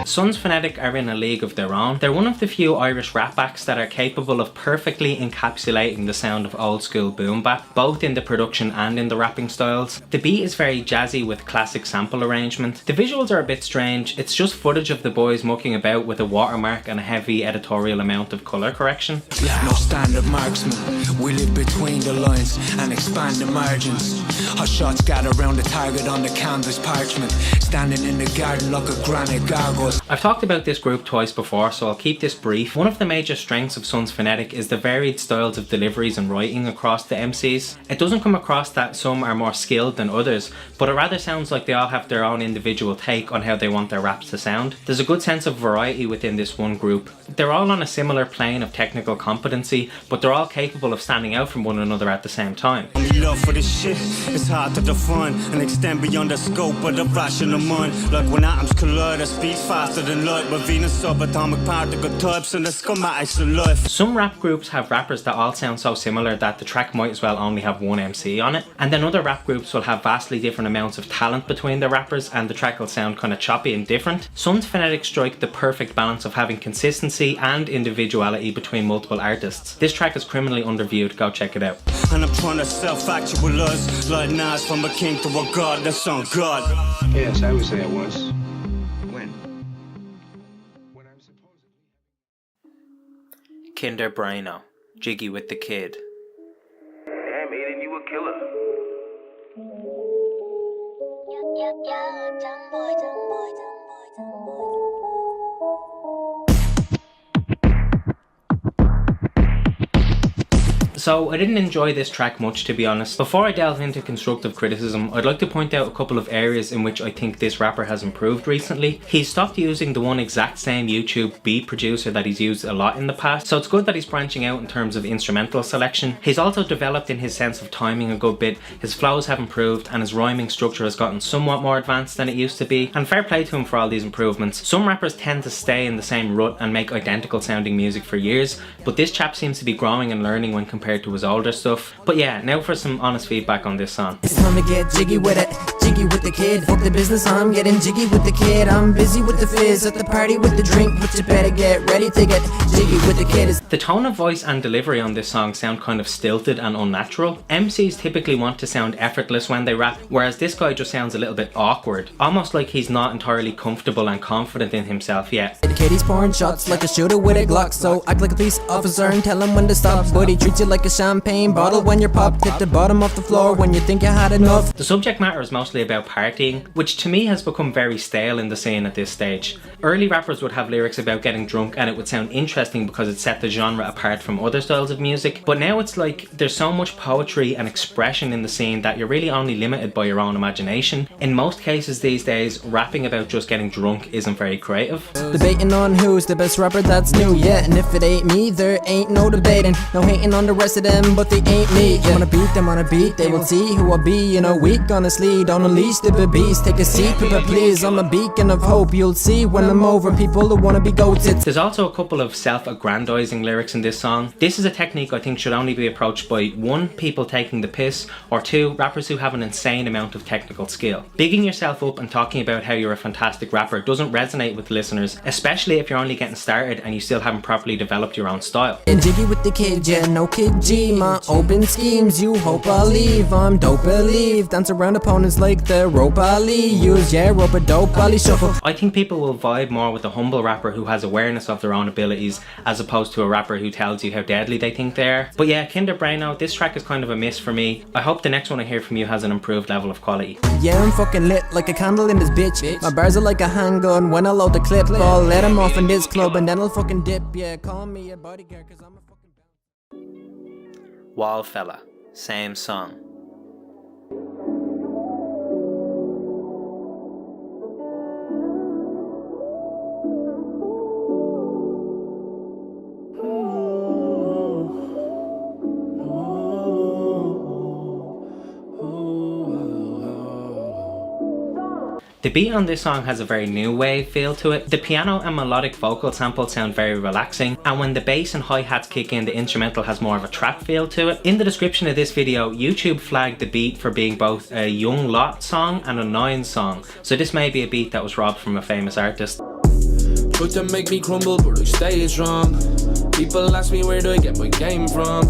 Sons Phonetic are in a league of their own. They're one of the few Irish rap acts that are capable of perfectly encapsulating the sound of old school boom bap, both in the production and in the rapping styles. The beat is very jazzy with classic sample arrangement. The visuals are a bit strange. It's just footage of the boys mucking about with a watermark and a heavy editorial amount of colour correction.
No standard marksman, we live between the lines and expand the margins. Hot shots gather around the target on the canvas parchment, standing in the garden like a granite gargoyle.
I've talked about this group twice before, so I'll keep this brief. One of the major strengths of Sons Phonetic is the varied styles of deliveries and writing across the MCs. It doesn't come across that some are more skilled than others, but it rather sounds like they all have their own individual take on how they want their raps to sound. There's a good sense of variety within this one group. They're all on a similar plane of technical competency, but they're all capable of standing out from one another at the same time.
Love for this shit, it's hard to define and extend beyond the scope of the rational mind. Like when atoms collide, I speak fast. faster than light. But Venus subatomic particle types and the schematics of life.
Some rap groups have rappers that all sound so similar that the track might as well only have one MC on it. And then other rap groups will have vastly different amounts of talent between the rappers and the track will sound kind of choppy and different. Sun's phonetics strike the perfect balance of having consistency and individuality between multiple artists. This track is criminally underviewed, go check it out.
And I'm trying to self-actualize like Nas from a king to a god, that's on God.
Yes, I would say I was. When?
Kinder Bueno, Jiggy with the Kid.
Damn, Aiden, you a killer.
So I didn't enjoy this track much, to be honest. Before I delve into constructive criticism, I'd like to point out a couple of areas in which I think this rapper has improved recently. He's stopped using the one exact same YouTube beat producer that he's used a lot in the past, so it's good that he's branching out in terms of instrumental selection. He's also developed in his sense of timing a good bit, his flows have improved and his rhyming structure has gotten somewhat more advanced than it used to be, and fair play to him for all these improvements. Some rappers tend to stay in the same rut and make identical sounding music for years, but this chap seems to be growing and learning when compared to his older stuff. But yeah, now for some honest feedback on this song.
It's time to get jiggy with it, jiggy with the kid. Fuck the business, I'm getting jiggy with the kid. I'm busy with the fizz at the party with the drink, but you better get ready to get jiggy with the kid.
The tone of voice and delivery on this song sound kind of stilted and unnatural. MCs typically want to sound effortless when they rap, whereas this guy just sounds a little bit awkward, almost like he's not entirely comfortable and confident in himself yet.
The kid, he's pouring shots like a shooter with a Glock, so act like a police officer and tell him when to stop. But he treats you like a champagne bottle when you're popped, hit the bottom of the floor when you think you had enough.
The subject matter is mostly about partying, which to me has become very stale in the scene at this stage. Early rappers would have lyrics about getting drunk and it would sound interesting because it set the genre apart from other styles of music, but now it's like there's so much poetry and expression in the scene that you're really only limited by your own imagination. In most cases these days, rapping about just getting drunk isn't very creative.
Debating on who's the best rapper that's new, yeah, and if it ain't me, there ain't no debating. No hating on the rest of them, but they ain't me. Yeah. Wanna beat them on a beat, they will see who I be in a week. Honestly, don't unleash the beast. Take a seat, but please, I'm a beacon of hope. You'll see when I'm over, people who wanna be goated.
There's also a couple of self-aggrandizing lyrics in this song. This is a technique I think should only be approached by 1. People taking the piss, or 2. Rappers who have an insane amount of technical skill. Bigging yourself up and talking about how you're a fantastic rapper doesn't resonate with listeners, especially if you're only getting started and you still haven't properly developed your own style.
And jiggy with the kid, yeah, no Kid G. My open schemes, you hope I leave. I'm dope, believe. Dance around opponents like the rope Ali use, yeah, rope a dope Ali shuffle.
I think people will vibe more with a humble rapper who has awareness of their own abilities as opposed to a rapper who tells you how deadly they think they are. But yeah, Kinder Bueno, this track is kind of a miss for me. I hope the next one I hear from you has an improved level of quality.
Yeah, I'm fucking lit like a candle in this bitch. My bars are like a handgun when I load the clip. I'll let him off in this club and then I'll fucking dip. Yeah, call me a bodyguard cause I'm a fucking
Wallfella, same song.
The beat on this song has a very new wave feel to it. The piano and melodic vocal samples sound very relaxing, and when the bass and hi-hats kick in, the instrumental has more of a trap feel to it. In the description of this video, YouTube flagged the beat for being both a Young Lot song and a Nine song, so this may be a beat that was robbed from a famous artist.
Try to make me crumble, but I stay strong. People ask me where do I get my game from.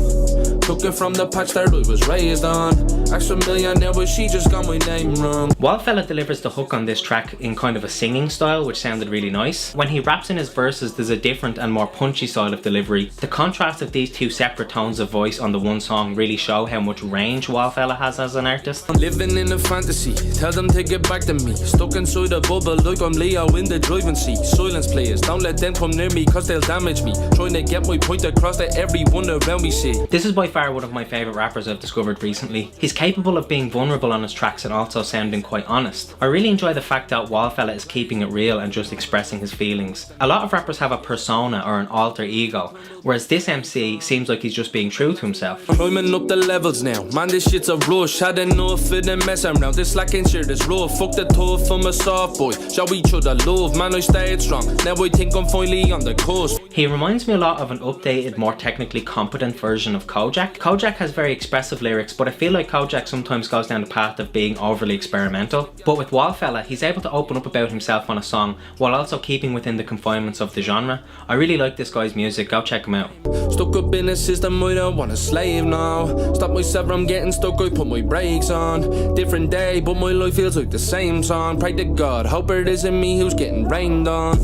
Took it from the patch that I was raised on. Asked a millionaire, but she just got my name wrong.
Wallfella delivers the hook on this track in kind of a singing style, which sounded really nice. When he raps in his verses, there's a different and more punchy style of delivery. The contrast of these two separate tones of voice on the one song really show how much range Wallfella has as an artist.
I'm living in a fantasy, tell them to get back to me. Stuck inside a bubble like I'm Leo in the driving seat. Silence players, don't let them come near me cause they'll damage me. Trying to get get my point across to everyone around me, see.
This is by far one of my favourite rappers I've discovered recently. He's capable of being vulnerable on his tracks and also sounding quite honest. I really enjoy the fact that Wallfella is keeping it real and just expressing his feelings. A lot of rappers have a persona or an alter ego, whereas this MC seems like he's just being true to himself.
Climbing up the levels now, man, this shit's a rush. Had enough of them messing around, this slacking shit is rough. Fuck the tough, I'm a soft boy, show each other love, man, I stayed strong. Now I think I'm finally on the cusp.
He reminds me a lot of an updated, more technically competent version of Kojak. Kojak has very expressive lyrics, but I feel like Kojak sometimes goes down the path of being overly experimental. But with Wallfella, he's able to open up about himself on a song while also keeping within the confinements of the genre. I really like this guy's music, go check him out.
Stuck up in a system, I don't want a slave now. Stop myself from getting stuck, I put my brakes on. Different day, but my life feels like the same song. Pray to God, hope it isn't me who's getting rained on.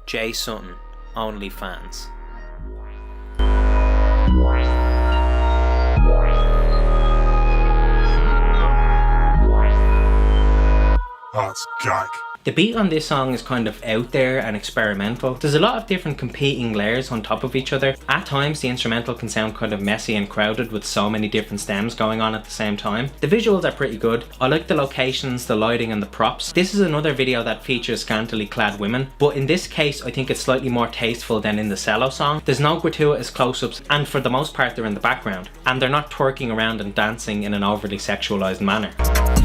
Jay Sutton, OnlyFans.
That's gag.
The beat on this song is kind of out there and experimental. There's a lot of different competing layers on top of each other. At times the instrumental can sound kind of messy and crowded with so many different stems going on at the same time. The visuals are pretty good. I like the locations, the lighting and the props. This is another video that features scantily clad women, but in this case I think it's slightly more tasteful than in the Cello song. There's no gratuitous close-ups and for the most part they're in the background. And they're not twerking around and dancing in an overly sexualised manner.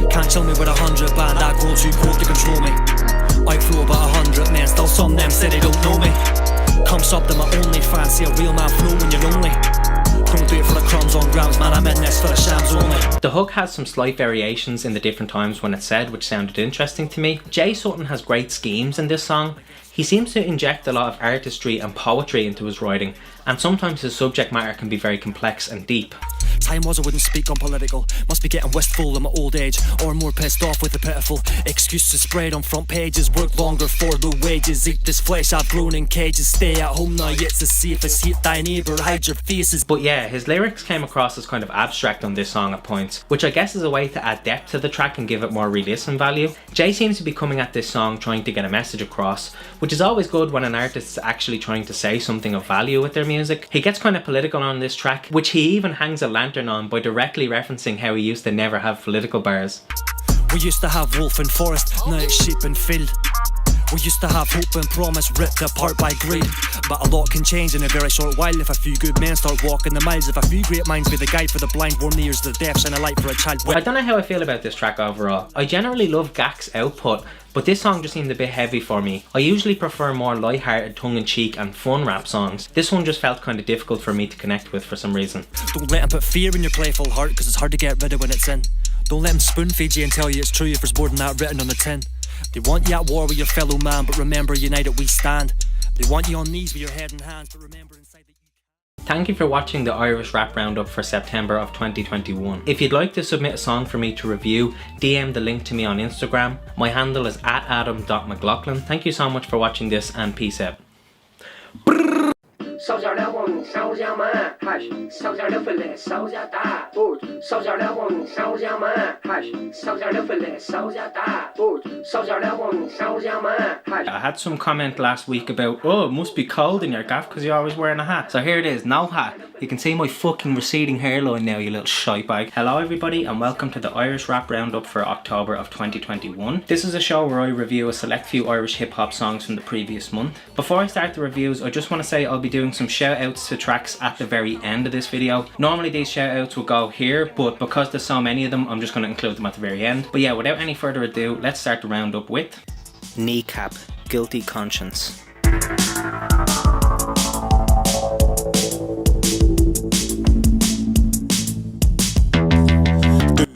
Can't tell me with 100 band that go too cool to control me. I flew about 100 men, still some them say they don't know me. Come sub to my OnlyFans, see a real man flow when you're lonely. Don't do it for the crumbs on grounds, man, I'm in this for the shams only.
The hook has some slight variations in the different times when it's said, which sounded interesting to me. Jay Sutton has great schemes in this song. He seems to inject a lot of artistry and poetry into his writing, and sometimes his subject matter can be very complex and deep.
Time was I wouldn't speak on political. Must be getting wistful in my old age, or more pissed off with the pitiful excuses spread on front pages. Work longer for the wages, eat this flesh I've grown in cages. Stay at home now, it's as safe as hate thy neighbour, hide your faces.
But yeah, his lyrics came across as kind of abstract on this song at points, which I guess is a way to add depth to the track and give it more re-listen value. Jay seems to be coming at this song trying to get a message across, which is always good when an artist is actually trying to say something of value with their music. He gets kind of political on this track, which he even hangs a lantern on by directly referencing how he used to never have political bars.
We used to have wolf and forest, now it's sheep and field. We used to have hope and promise ripped apart by greed. But a lot can change in a very short while if a few good men start walking the miles. If a few great minds be the guide for the blind, warm the ears to the deaf, shine a light for a child.
I don't know how I feel about this track overall. I generally love Gak's output, but this song just seemed a bit heavy for me. I usually prefer more light-hearted, tongue-in-cheek and fun rap songs. This one just felt kind of difficult for me to connect with for some reason.
Don't let him put fear in your playful heart, cause it's hard to get rid of when it's in. Don't let him spoon feed you and tell you it's true if there's more than that written on the tin. They want you at war with your fellow man, but remember, united we stand. They want you on knees with your head in hands, but remember inside that you...
Thank you for watching the Irish Rap Roundup for September of 2021. If you'd like to submit a song for me to review, DM the link to me on Instagram. My handle is @adam.mclaughlin. Thank you so much for watching this and peace out.
烧焦了红，烧焦嘛，还是烧焦了分类，烧焦大不？烧焦了红，烧焦嘛，还是烧焦了分类，烧焦大不？烧焦了红，烧焦嘛，还是。
I had some comment last week about, oh, it must be cold in your gaff because you're always wearing a hat. So here it is, no hat. You can see my fucking receding hairline now, you little shite bag. Hello everybody and welcome to the Irish Rap Roundup for October of 2021. This is a show where I review a select few Irish hip hop songs from the previous month. Before I start the reviews, I just want to say I'll be doing some shout outs to tracks at the very end of this video. Normally these shout outs will go here, but because there's so many of them, I'm just going to include them at the very end. But yeah, without any further ado, let's start the roundup with Kneecap, Guilty Conscience.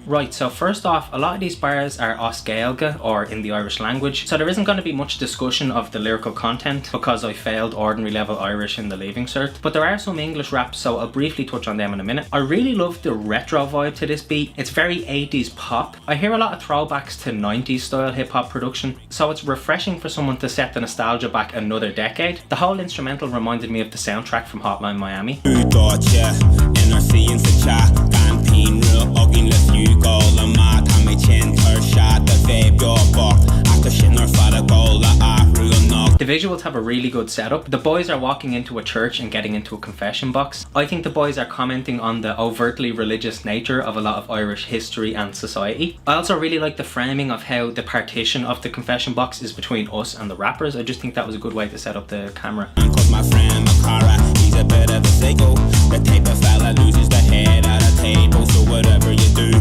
Right, so first off, a lot of these bars are Os Gaeilge, or in the Irish language, so there isn't going to be much discussion of the lyrical content because I failed ordinary level Irish in the Leaving Cert, but there are some English raps, so I'll briefly touch on them in a minute. I really love the retro vibe to this beat. It's very 80s pop. I hear a lot of throwbacks to 90s style hip hop production, so it's refreshing for someone to set the nostalgia back another decade. The whole instrumental reminded me of the soundtrack from Hotline Miami. visuals have a really good setup. The boys are walking into a church and getting into a confession box. I think the boys are commenting on the overtly religious nature of a lot of Irish history and society. I also really like the framing of how the partition of the confession box is between us and the rappers. I just think that was a good way to set up the camera.
My friend Makara, he's a bit of a psycho. The type of fella loses the head at a table. So whatever you do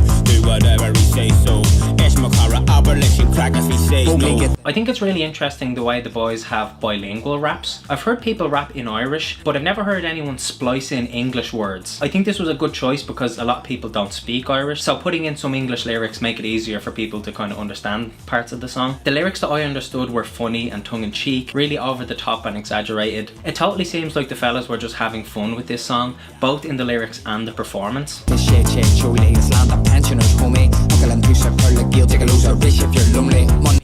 whatever he says. So Ish Makara, abolition crack if he says no.
I think it's really interesting the way the boys have bilingual raps. I've heard people rap in Irish, but I've never heard anyone splice in English words. I think this was a good choice because a lot of people don't speak Irish, so putting in some English lyrics make it easier for people to kind of understand parts of the song. The lyrics that I understood were funny and tongue-in-cheek, really over the top and exaggerated. It totally seems like the fellas were just having fun with this song, both in the lyrics and the performance.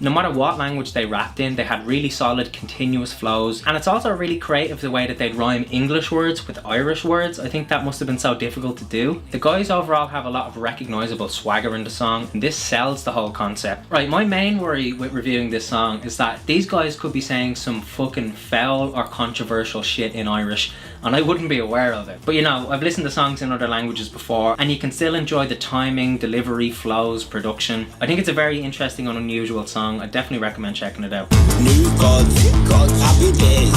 No matter what language they rapped in, they had really solid continuous flows, and it's also really creative the way that they'd rhyme English words with Irish words. I think that must have been so difficult to do. The guys overall have a lot of recognisable swagger in the song, and this sells the whole concept. Right, my main worry with reviewing this song is that these guys could be saying some fucking foul or controversial shit in Irish, and I wouldn't be aware of it. But you know, I've listened to songs in other languages before, and you can still enjoy the timing, delivery, flows, production. I think it's a very interesting and unusual song. I definitely recommend checking it out.
New gods, happy days.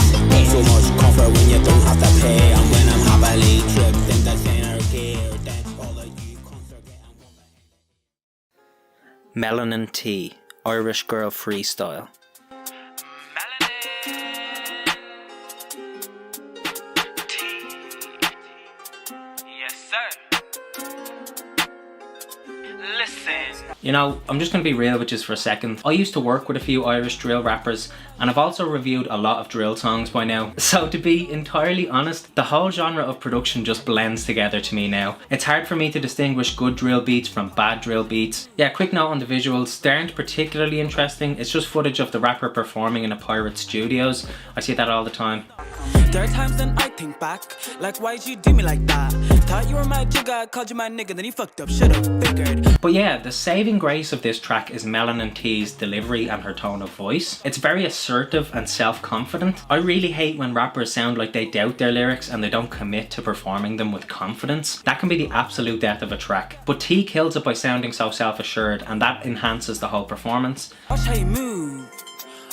So much comfort when you don't have to pay. And when I'm happily tripped in the center gear, then all of you concert get and
Melanin T, Irish Girl Freestyle. You know, I'm just going to be real with you for a second. I used to work with a few Irish drill rappers, and I've also reviewed a lot of drill songs by now. So to be entirely honest, the whole genre of production just blends together to me now. It's hard for me to distinguish good drill beats from bad drill beats. Yeah, quick note on the visuals, they aren't particularly interesting. It's just footage of the rapper performing in a pirate studios. I see that all the time.
There are times then I think back, like why'd you do me like that? Thought you were my jigger, I called you my nigga, then you fucked up, should've figured.
But yeah, the saving grace of this track is Melanin T's delivery and her tone of voice. It's very assertive and self-confident. I really hate when rappers sound like they doubt their lyrics and they don't commit to performing them with confidence. That can be the absolute death of a track. But T kills it by sounding so self-assured, and that enhances the whole performance.
Watch how you move.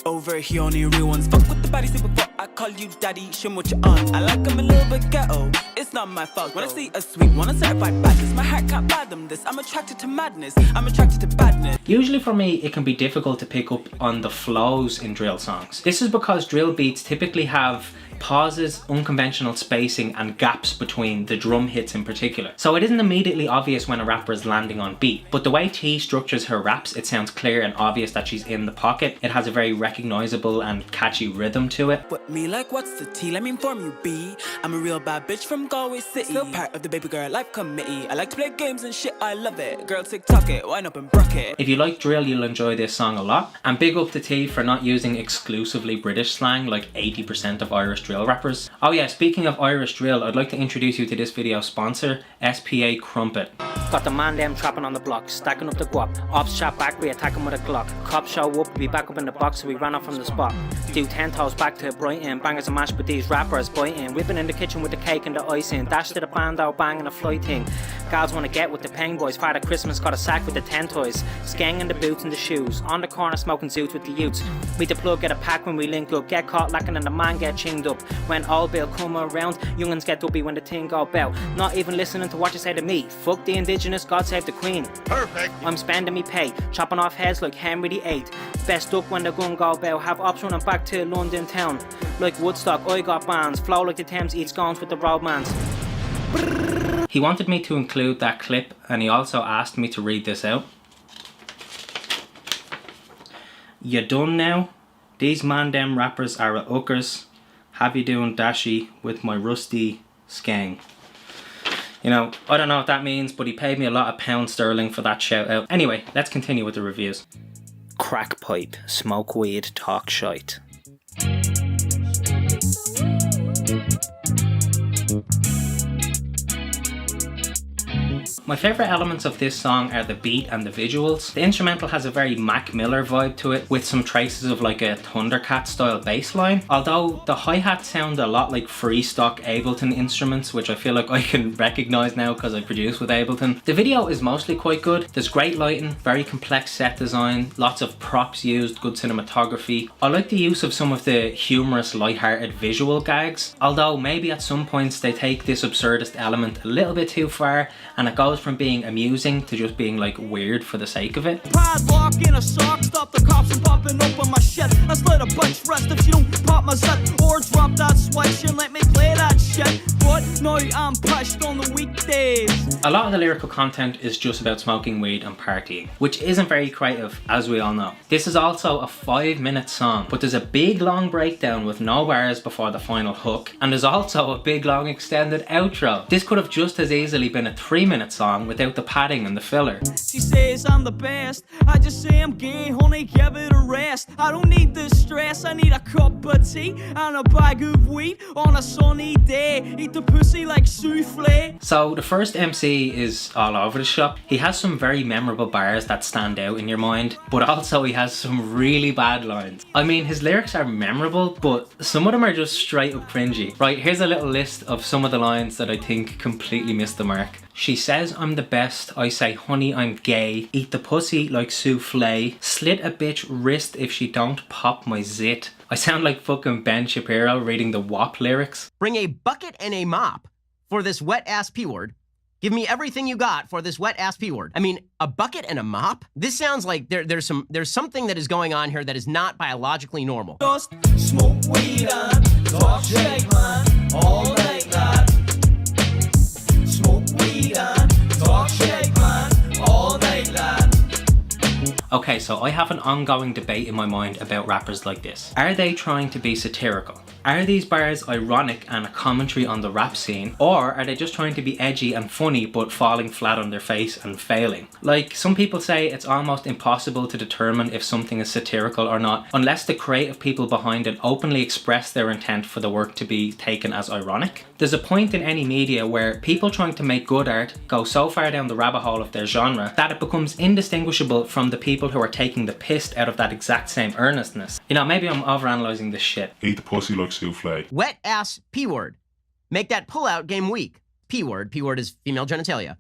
Over here only real ones. Fuck with the body, say before I call you daddy. Show me what you're on. I like them a little bit ghetto. It's not my fault. When I see a sweet one, I certified badness. My heart can't fathom this. I'm attracted to madness. I'm attracted to badness.
Usually for me, it can be difficult to pick up on the flows in drill songs. This is because drill beats typically have pauses, unconventional spacing, and gaps between the drum hits in particular. So it isn't immediately obvious when a rapper is landing on beat, but the way T structures her raps, it sounds clear and obvious that she's in the pocket. It has a very recognizable and catchy rhythm to it.
What me like, what's the T? Let me inform you, B. I'm a real bad bitch from Galway City. Still part of the baby girl life committee. I like to play games and shit, I love it. Girl, TikTok it, wind up and brock it.
If you like drill, you'll enjoy this song a lot. And big up to T for not using exclusively British slang like 80% of Irish drill rappers. Oh yeah, speaking of Irish drill, I'd like to introduce you to this video's sponsor, SPA Crumpet. Got the man them trapping on the block, stacking up the guap. Ops chat back, we attack him with a Glock. Cops show up, we back up in the box, so we ran off from the spot. Do 10 toes back to Brighton, bangers and mash with these rappers biting. Whipping in the kitchen with the cake and the icing. Dash to the bando, banging a flight thing. Gals wanna get with the Peng Boys. Father Christmas got a sack with the 10 toys. Skeng in the boots and the shoes. On the corner smoking suits with the youths. Meet the plug, get a pack when we link up. Get caught lacking and the man get chinged up. When old Bill come around, young'uns get dopey when the thing go bell. Not even listening to what you say to me. Fuck the indigenous, God save the queen.
Perfect.
I'm spending me pay, chopping off heads like Henry VIII. Best up when the gun go bell. Have ops running back to London town. Like Woodstock, I got bands. Flow like the Thames eats scones with the roadmans. He wanted me to include that clip, and he also asked me to read this out. You done now? These man them rappers are a hookers. Have you doing dashy with my rusty skeng? You know, I don't know what that means, but he paid me a lot of £1 for that shout out. Anyway, let's continue with the reviews. Crack pipe, smoke weed, talk shite. My favourite elements of this song are the beat and the visuals. The instrumental has a very Mac Miller vibe to it, with some traces of like a Thundercat style bass line, although the hi-hats sound a lot like free stock Ableton instruments, which I feel like I can recognise now because I produce with Ableton. The video is mostly quite good. There's great lighting, very complex set design, lots of props used, good cinematography. I like the use of some of the humorous, light-hearted visual gags, although maybe at some points they take this absurdist element a little bit too far, and it goes from being amusing to just being like weird for the sake of it.
Padlock in a sock, stop the cops from popping open my shit. Let's let a bunch rest if you don't pop my set, or drop that switch and let me play that shit. But no, I'm pushed on the weekdays.
A lot of the lyrical content is just about smoking weed and partying, which isn't very creative, as we all know. This is also a 5-minute song, but there's a big long breakdown with no bars before the final hook, and there's also a big long extended outro. This could have just as easily been a 3-minute song without the padding and the filler.
She says I'm the best, I just say I'm gay, honey, give it a rest. I don't need the stress, I need a cup of tea and a bag of weed on a sunny day. Eat the pussy like souffle.
So the first MC is all over the shop. He has some very memorable bars that stand out in your mind, but also he has some really bad lines. I mean, his lyrics are memorable, but some of them are just straight up cringy. Right, here's a little list of some of the lines that I think completely missed the mark. She says I'm the best, I say honey I'm gay, eat the pussy like souffle, slit a bitch wrist if she don't pop my zit. I sound like fucking Ben Shapiro reading the WAP lyrics.
Bring a bucket and a mop for this wet ass P-word. Give me everything you got for this wet ass P-word. I mean, a bucket and a mop? This sounds like there's something that is going on here that is not biologically normal.
Just smoke weed and talk shit, man, all night, lad. Smoke weed and talk shit, man, all night, lad.
Okay, so I have an ongoing debate in my mind about rappers like this. Are they trying to be satirical? Are these bars ironic and a commentary on the rap scene, or are they just trying to be edgy and funny but falling flat on their face and failing? Like, some people say it's almost impossible to determine if something is satirical or not unless the creative people behind it openly express their intent for the work to be taken as ironic. There's a point in any media where people trying to make good art go so far down the rabbit hole of their genre that it becomes indistinguishable from the people who are taking the piss out of that exact same earnestness. You know, maybe I'm overanalyzing this shit.
Eat the pussy like souffle.
Wet ass P-word. Make that pull-out game weak. P-word. P-word is female genitalia.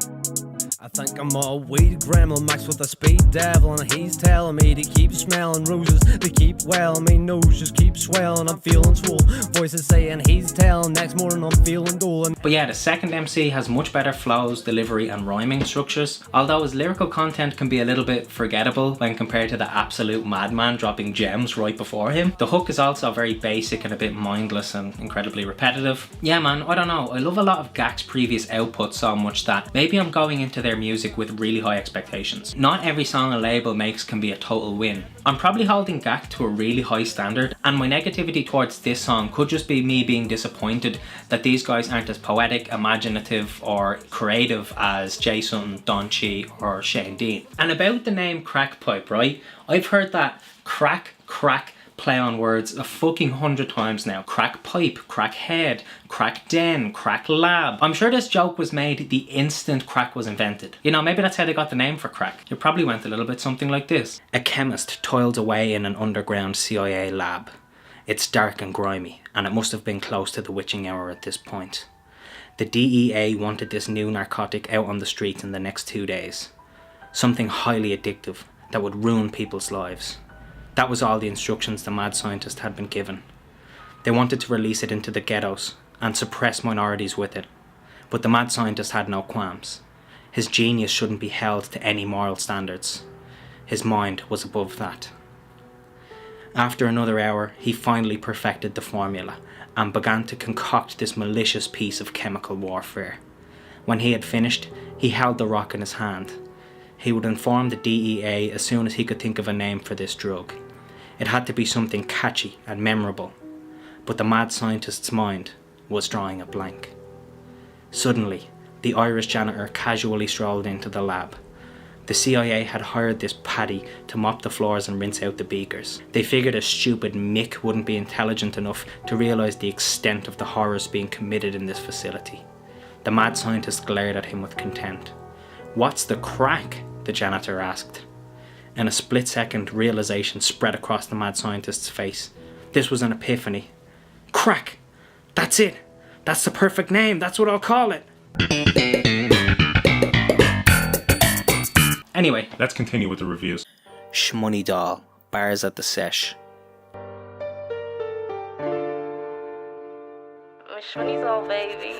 I think I'm a weed gremlin mixed with a speed devil, and he's telling me to keep smelling roses, to keep well, my nose just keeps swelling, I'm feeling swole, voices saying he's telling, next morning I'm feeling golden.
But yeah, the second MC has much better flows, delivery and rhyming structures, although his lyrical content can be a little bit forgettable when compared to the absolute madman dropping gems right before him. The hook is also very basic and a bit mindless and incredibly repetitive. Yeah man, I don't know, I love a lot of Gak's previous output so much that maybe I'm going into their music with really high expectations. Not every song a label makes can be a total win. I'm probably holding Gak to a really high standard, and my negativity towards this song could just be me being disappointed that these guys aren't as poetic, imaginative or creative as Jason, Don Chi or Shane Dean. And about the name Crackpipe, right? I've heard that crack play on words a fucking 100 times now. Crack pipe, crack head, crack den, crack lab. I'm sure this joke was made the instant crack was invented. You know, maybe that's how they got the name for crack. It probably went a little bit something like this. A chemist toils away in an underground CIA lab. It's dark and grimy, and it must have been close to the witching hour at this point. The DEA wanted this new narcotic out on the streets in the next 2 days. Something highly addictive that would ruin people's lives. That was all the instructions the mad scientist had been given. They wanted to release it into the ghettos and suppress minorities with it. But the mad scientist had no qualms. His genius shouldn't be held to any moral standards. His mind was above that. After another hour, he finally perfected the formula and began to concoct this malicious piece of chemical warfare. When he had finished, he held the rock in his hand. He would inform the DEA as soon as he could think of a name for this drug. It had to be something catchy and memorable, but the mad scientist's mind was drawing a blank. Suddenly, the Irish janitor casually strolled into the lab. The CIA had hired this Paddy to mop the floors and rinse out the beakers. They figured a stupid Mick wouldn't be intelligent enough to realise the extent of the horrors being committed in this facility. The mad scientist glared at him with contempt. "What's the crack?" the janitor asked. In a split second, realization spread across the mad scientist's face. This was an epiphany. Crack! That's it! That's the perfect name, that's what I'll call it! Anyway,
let's continue with the reviews.
Shmoney Doll, bars at the sesh.
Shmoney's all baby.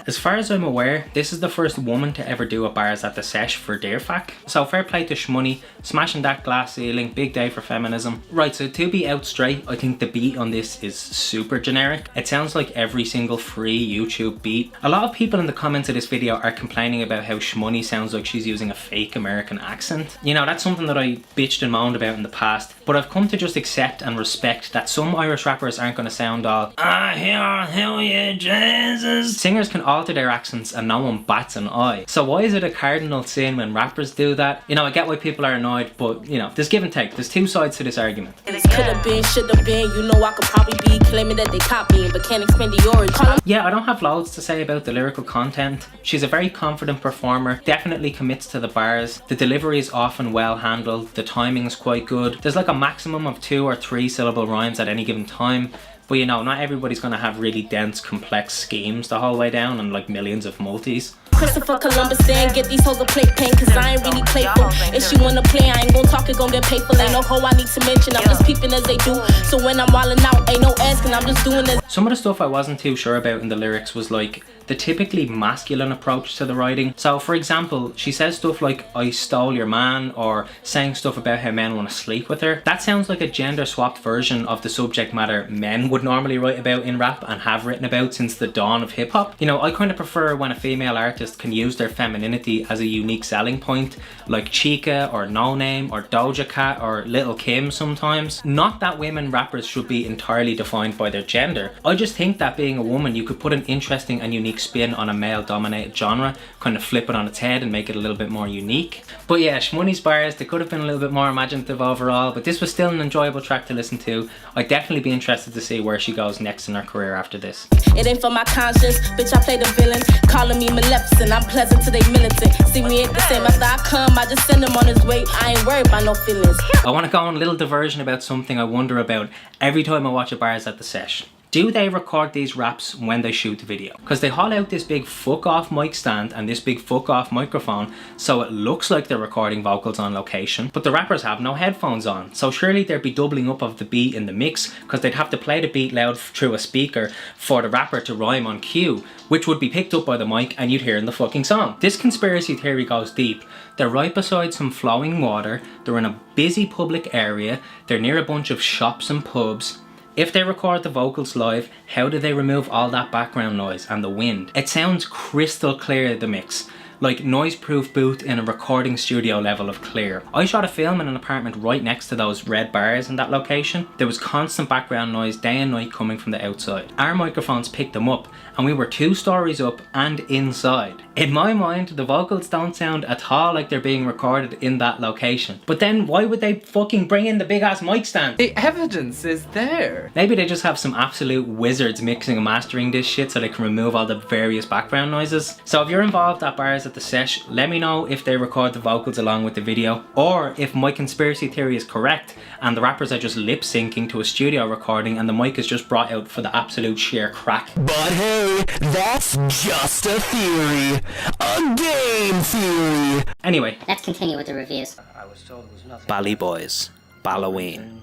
As far as I'm aware, this is the first woman to ever do a bars at the sesh for Deerfack. So fair play to Shmoney, smashing that glass ceiling, big day for feminism. Right, so to be out straight, I think the beat on this is super generic. It sounds like every single free YouTube beat. A lot of people in the comments of this video are complaining about how Shmoney sounds like she's using a fake American accent. You know, that's something that I bitched and moaned about in the past, but I've come to just accept and respect that some Irish rappers aren't going to sound all, "Ah, here, hell yeah, Jesus." Singers can alter their accents and no one bats an eye. So why is it a cardinal sin when rappers do that? You know, I get why people are annoyed, but you know, there's give and take. There's two sides to this argument.
Could've been, should've been, you know I could probably be claiming that they copying, but can't explain the origin.
Yeah, I don't have loads to say about the lyrical content. She's a very confident performer, definitely commits to the bars. The delivery is often well handled, the timing is quite good. There's like a maximum of 2 or 3 syllable rhymes at any given time. But you know, not everybody's gonna have really dense, complex schemes the whole way down and like millions of multis.
Christopher Columbus saying get these hoes a plate pain, cause I ain't really playful. If she wanna play, I ain't gon' talk, it gon' get paid for. Ain't no hoe I need to mention, I'm just peeping as they do. So when I'm wildin' out, ain't no asking, I'm just doing this.
Some of the stuff I wasn't too sure about in the lyrics was like the typically masculine approach to the writing. So for example, she says stuff like, "I stole your man," or saying stuff about how men want to sleep with her. That sounds like a gender swapped version of the subject matter men would normally write about in rap and have written about since the dawn of hip hop. You know, I kind of prefer when a female artist can use their femininity as a unique selling point, like Chica or No Name or Doja Cat or Lil' Kim sometimes. Not that women rappers should be entirely defined by their gender. I just think that being a woman, you could put an interesting and unique spin on a male dominated genre, kind of flip it on its head and make it a little bit more unique. But yeah, Shmoney's bars, they could have been a little bit more imaginative overall, but this was still an enjoyable track to listen to. I'd definitely be interested to see where she goes next in her career after this.
It ain't for my conscience, bitch, I play the villain. Calling me Maleficent, I'm pleasant to they militant. See, we ain't the same, after I come, I just send him on his way. I ain't worried about no feelings.
I want to go on a little diversion about something I wonder about every time I watch a bars at the sesh. Do they record these raps when they shoot the video? Because they haul out this big fuck off mic stand and this big fuck off microphone, so it looks like they're recording vocals on location, but the rappers have no headphones on. So surely there'd be doubling up of the beat in the mix, because they'd have to play the beat loud through a speaker for the rapper to rhyme on cue, which would be picked up by the mic and you'd hear in the fucking song. This conspiracy theory goes deep. They're right beside some flowing water, they're in a busy public area, they're near a bunch of shops and pubs. If they record the vocals live, how do they remove all that background noise and the wind? It sounds crystal clear, the mix. Like noise-proof booth in a recording studio level of clear. I shot a film in an apartment right next to those red bars in that location. There was constant background noise day and night coming from the outside. Our microphones picked them up and we were 2 stories up and inside. In my mind, the vocals don't sound at all like they're being recorded in that location. But then why would they fucking bring in the big ass mic stand?
The evidence is there.
Maybe they just have some absolute wizards mixing and mastering this shit so they can remove all the various background noises. So if you're involved at bars at the sesh, let me know if they record the vocals along with the video, or if my conspiracy theory is correct and the rappers are just lip syncing to a studio recording and the mic is just brought out for the absolute sheer crack.
But hey, that's just a theory. A game theory.
Anyway,
let's continue with the reviews.
I was told it was nothing.
Bally Boys, Balloween.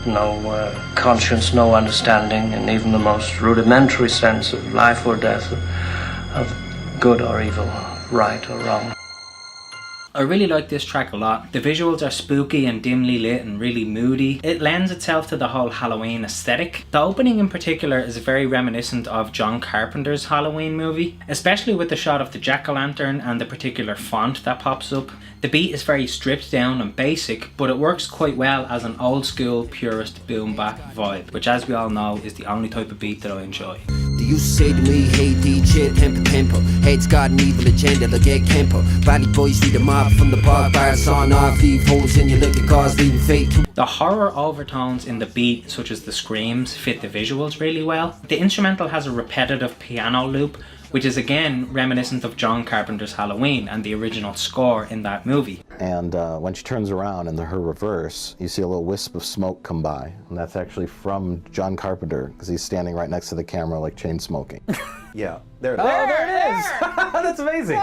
No conscience, no understanding, and even the most rudimentary sense of life or death, of good or evil, right or wrong.
I really like this track a lot. The visuals are spooky and dimly lit and really moody. It lends itself to the whole Halloween aesthetic. The opening in particular is very reminiscent of John Carpenter's Halloween movie, especially with the shot of the jack-o'-lantern and the particular font that pops up. The beat is very stripped down and basic, but it works quite well as an old school purist boom bap vibe, which as we all know is the only type of beat that I enjoy.
Do you say to me, hey DJ, tempo, heads got an evil agenda, they'll get Kempo. Valley boys read the mob from the bar, bars on off, leave holes in your liquor cars, leaving fake.
The horror overtones in the beat, such as the screams, fit the visuals really well. The instrumental has a repetitive piano loop, which is again reminiscent of John Carpenter's Halloween and the original score in that movie.
And when she turns around in her reverse, you see a little wisp of smoke come by. And that's actually from John Carpenter, because he's standing right next to the camera like chain smoking.
Yeah, there it is. That's amazing.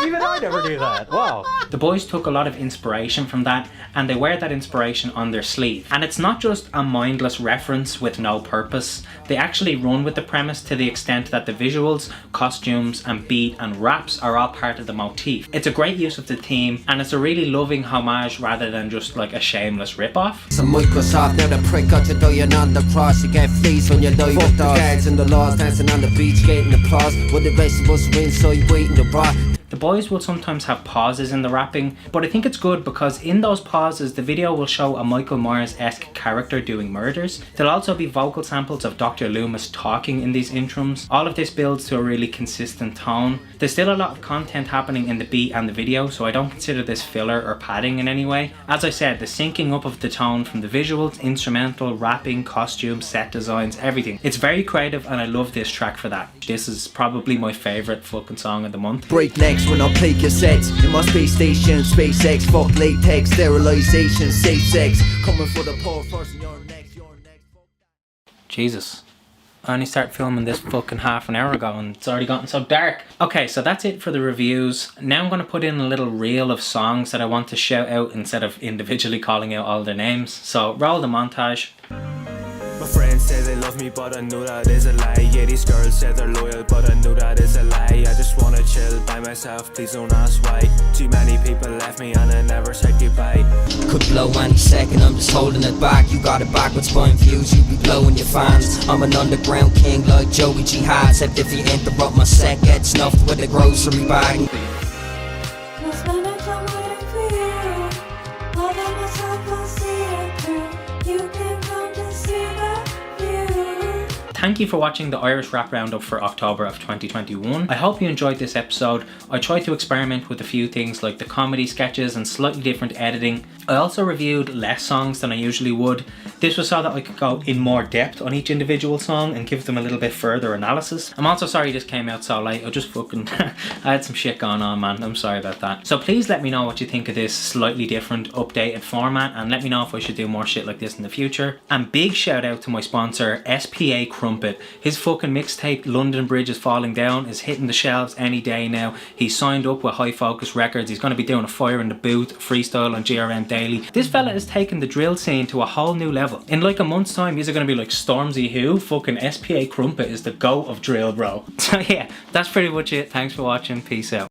Even I never knew that. Wow.
The boys took a lot of inspiration from that, and they wear that inspiration on their sleeve. And it's not just a mindless reference with no purpose. They actually run with the premise to the extent that the visuals, costumes, and beat and raps are all part of the motif. It's a great use of the theme, and it's a really loving homage rather than just like a shameless rip-off.
Some Microsoft, now the prick got you dying on the cross. You get fleas when you die with the guards and the laws, dancing on the beach, getting applause. While the rest of us are inside waiting to rot.
The boys will sometimes have pauses in the rapping, but I think it's good because in those pauses the video will show a Michael Myers-esque character doing murders. There'll also be vocal samples of Dr. Loomis talking in these introns. All of this builds to a really consistent tone. There's still a lot of content happening in the beat and the video, so I don't consider this filler or padding in any way. As I said, the syncing up of the tone from the visuals, instrumental, rapping, costumes, set designs, everything. It's very creative and I love this track for that. This is probably my favourite fucking song of the month.
Break necks when I play cassettes in my space station, SpaceX, fuck latex, sterilization, safe sex, coming for the poor first and you're next.
Jesus. I only started filming this fucking half an hour ago and it's already gotten so dark. Okay, so that's it for the reviews. Now I'm going to put in a little reel of songs that I want to shout out instead of individually calling out all their names. So roll the montage.
My friends say they love me, but I know that is a lie. Yeah, these girls say they're loyal, but I know that is a lie. I just wanna chill by myself, please don't ask why. Too many people left me and I never said goodbye.
Could blow any second, I'm just holding it back. You got it backwards, point views, you be blowing your fans. I'm an underground king like Joey Jihad. Except if you interrupt my set, get snuffed with a grocery bag.
Thank you for watching the Irish Rap Roundup for October of 2021. I hope you enjoyed this episode. I tried to experiment with a few things like the comedy sketches and slightly different editing. I also reviewed less songs than I usually would. This was so that I could go in more depth on each individual song and give them a little bit further analysis. I'm also sorry this came out so late. I just fucking I had some shit going on, man. I'm sorry about that. So please let me know what you think of this slightly different updated format and let me know if I should do more shit like this in the future. And big shout out to my sponsor SPA Crumpet. His fucking mixtape London Bridge is Falling Down is hitting the shelves any day now. He's signed up with High Focus Records. He's going to be doing a Fire in the Booth freestyle on GRM Daily. This fella is taking the drill scene to a whole new level. In like a month's time, he's going to be like Stormzy who? Fucking SPA Crumpet is the GOAT of drill, bro. So yeah, that's pretty much it. Thanks for watching. Peace out.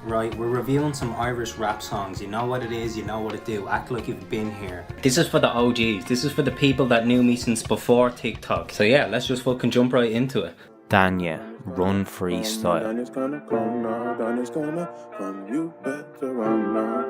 Right, we're reviewing some Irish rap songs. You know what it is, you know what it do. Act like you've been here. This is for the OGs. This is for the people that knew me since before TikTok. So yeah, let's just fucking jump right into it. Danya, run freestyle.
Danya's gonna come now, Danya's gonna come, you better run now.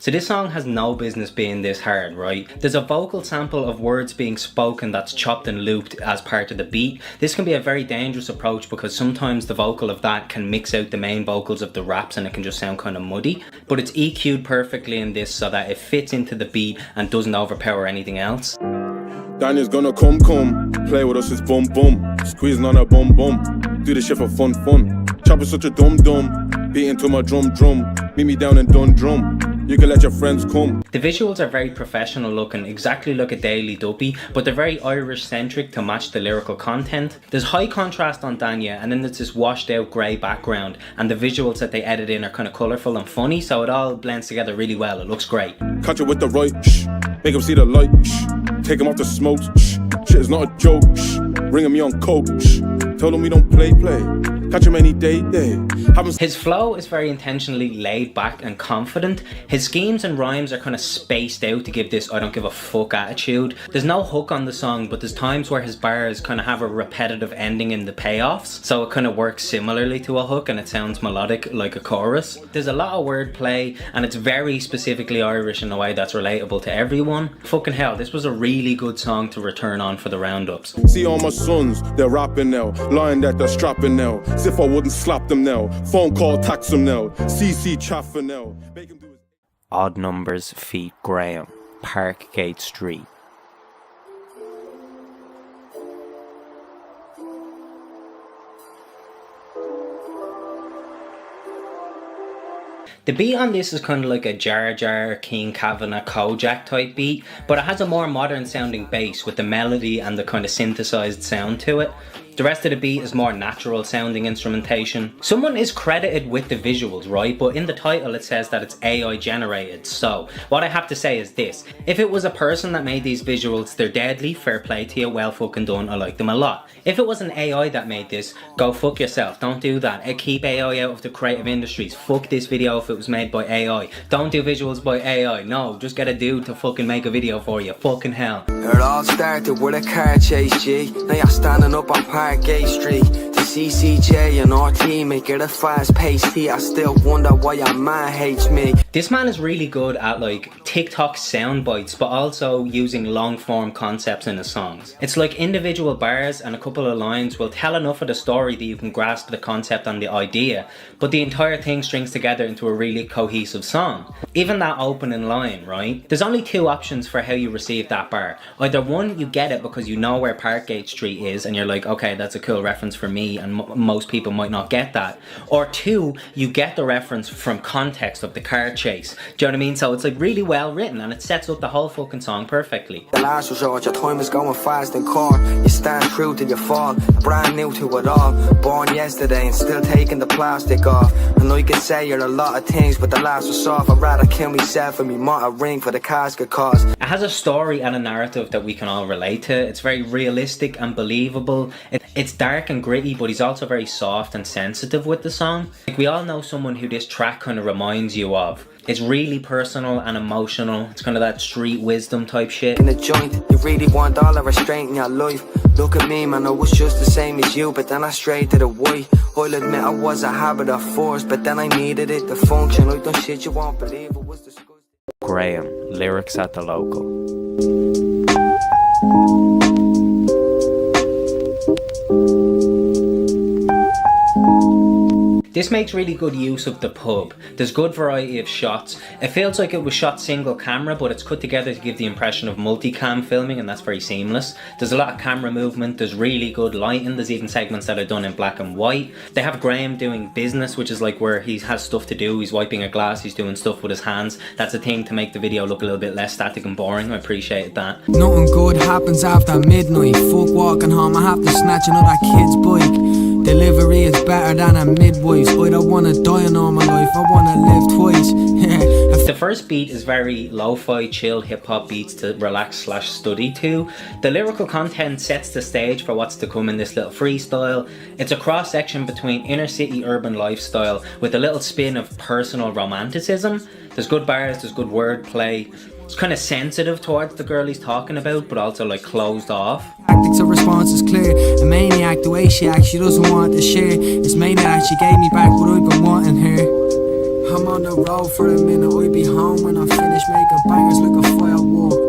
So this song has no business being this hard, right? There's a vocal sample of words being spoken that's chopped and looped as part of the beat. This can be a very dangerous approach because sometimes the vocal of that can mix out the main vocals of the raps and it can just sound kind of muddy. But it's EQ'd perfectly in this so that it fits into the beat and doesn't overpower anything else.
Danya's gonna come, play with us, it's boom, squeezing on a bum, do this shit for fun, Chopper such a dum, beating to my drum, meet me down in Dundrum, you can let your friends come.
The visuals are very professional looking, exactly like a Daily Duppy, but they're very Irish centric to match the lyrical content. There's high contrast on Danya and then there's this washed out grey background and the visuals that they edit in are kind of colourful and funny, so it all blends together really well. It looks great.
Catch it with the right, make them see the light, take them off the smoke, shit is not a joke, bringing me on coke, tell them we don't play, catch him any day.
His flow is very intentionally laid back and confident. His schemes and rhymes are kind of spaced out to give this I don't give a fuck attitude. There's no hook on the song, but there's times where his bars kind of have a repetitive ending in the payoffs, so it kind of works similarly to a hook and it sounds melodic like a chorus. There's a lot of wordplay and it's very specifically Irish in a way that's relatable to everyone. Fucking hell, this was a really good song to return on for the roundups.
See all my sons, they're rapping now, lying that they're strapping now, as if I wouldn't slap them now, phone call tax them now, CC chaffing now, make them do it.
Odd Numbers feat. Graham, Parkgate Street.
The beat on this is kind of like a Jar Jar, King Kavanagh, Kojak type beat, but it has a more modern sounding bass with the melody and the kind of synthesized sound to it. The rest of the beat is more natural sounding instrumentation. Someone is credited with the visuals, right? But in the title it says that it's AI generated. So what I have to say is this: if it was a person that made these visuals, they're deadly, fair play to you, well fucking done, I like them a lot. If it was an AI that made this, go fuck yourself, don't do that. Keep AI out of the creative industries. Fuck this video if it was made by AI. Don't do visuals by AI, no, just get a dude to fucking make a video for you, fucking hell.
It all started with a car chase, G. Now you're standing up on Parkgate Street. To CCJ and RT make it a fast paced heat. I still wonder why your man hates me.
This man is really good at like TikTok sound bites, but also using long form concepts in his songs. It's like individual bars and a couple of lines will tell enough of the story that you can grasp the concept and the idea, but the entire thing strings together into a really cohesive song. Even that opening line, right? There's only two options for how you receive that bar. Either one, you get it because you know where Parkgate Street is and you're like, okay, that's a cool reference for me, and most people might not get that. Or two, you get the reference from context of the car chase. Do you know what I mean? So it's like really well written and it sets up the whole fucking song perfectly.
The last resort, your time is going fast and core. You stand true till you fall, brand new to it all. Born yesterday and still taking the plastic off. I know you can say you're a lot of things, but the last was soft. I'd rather kill myself and me mount a ring for the casket cost.
It has a story and a narrative that we can all relate to. It's very realistic and believable. It's dark and gritty, but he's also very soft and sensitive with the song. Like, we all know someone who this track kind of reminds you of. It's really personal and emotional. It's kind of that street wisdom type shit.
In the joint, you really want all the restraint in your life. Look at me, man, I was just the same as you, but then I strayed to the white. I'll admit I was a habit of force, but then I needed it to function. I done shit you won't believe. It was disgusting.
Graham, Lyrics at the Local.
This makes really good use of the pub. There's good variety of shots. It feels like it was shot single camera, but it's cut together to give the impression of multicam filming, and that's very seamless. There's a lot of camera movement, there's really good lighting, there's even segments that are done in black and white. They have Graham doing business, which is like where he has stuff to do, he's wiping a glass, he's doing stuff with his hands. That's a thing to make the video look a little bit less static and boring. I appreciated that.
Nothing good happens after midnight. Fuck walking home, I have to snatch another kid's bike. Delivery is better than a midwife's. I don't wanna die in all my life, I wanna live twice.
The first beat is very lo-fi, chill hip-hop beats to relax/study to. The lyrical content sets the stage for what's to come in this little freestyle. It's a cross-section between inner city urban lifestyle with a little spin of personal romanticism. There's good bars, there's good wordplay. It's kind of sensitive towards the girl he's talking about, but also like closed off.
Tactics of response is clear. A maniac, the way she acts, she doesn't want to share. It's mainly that she gave me back what I've been wanting her. I'm on the road for a minute, I'll be home when I finish making bangers like a firework.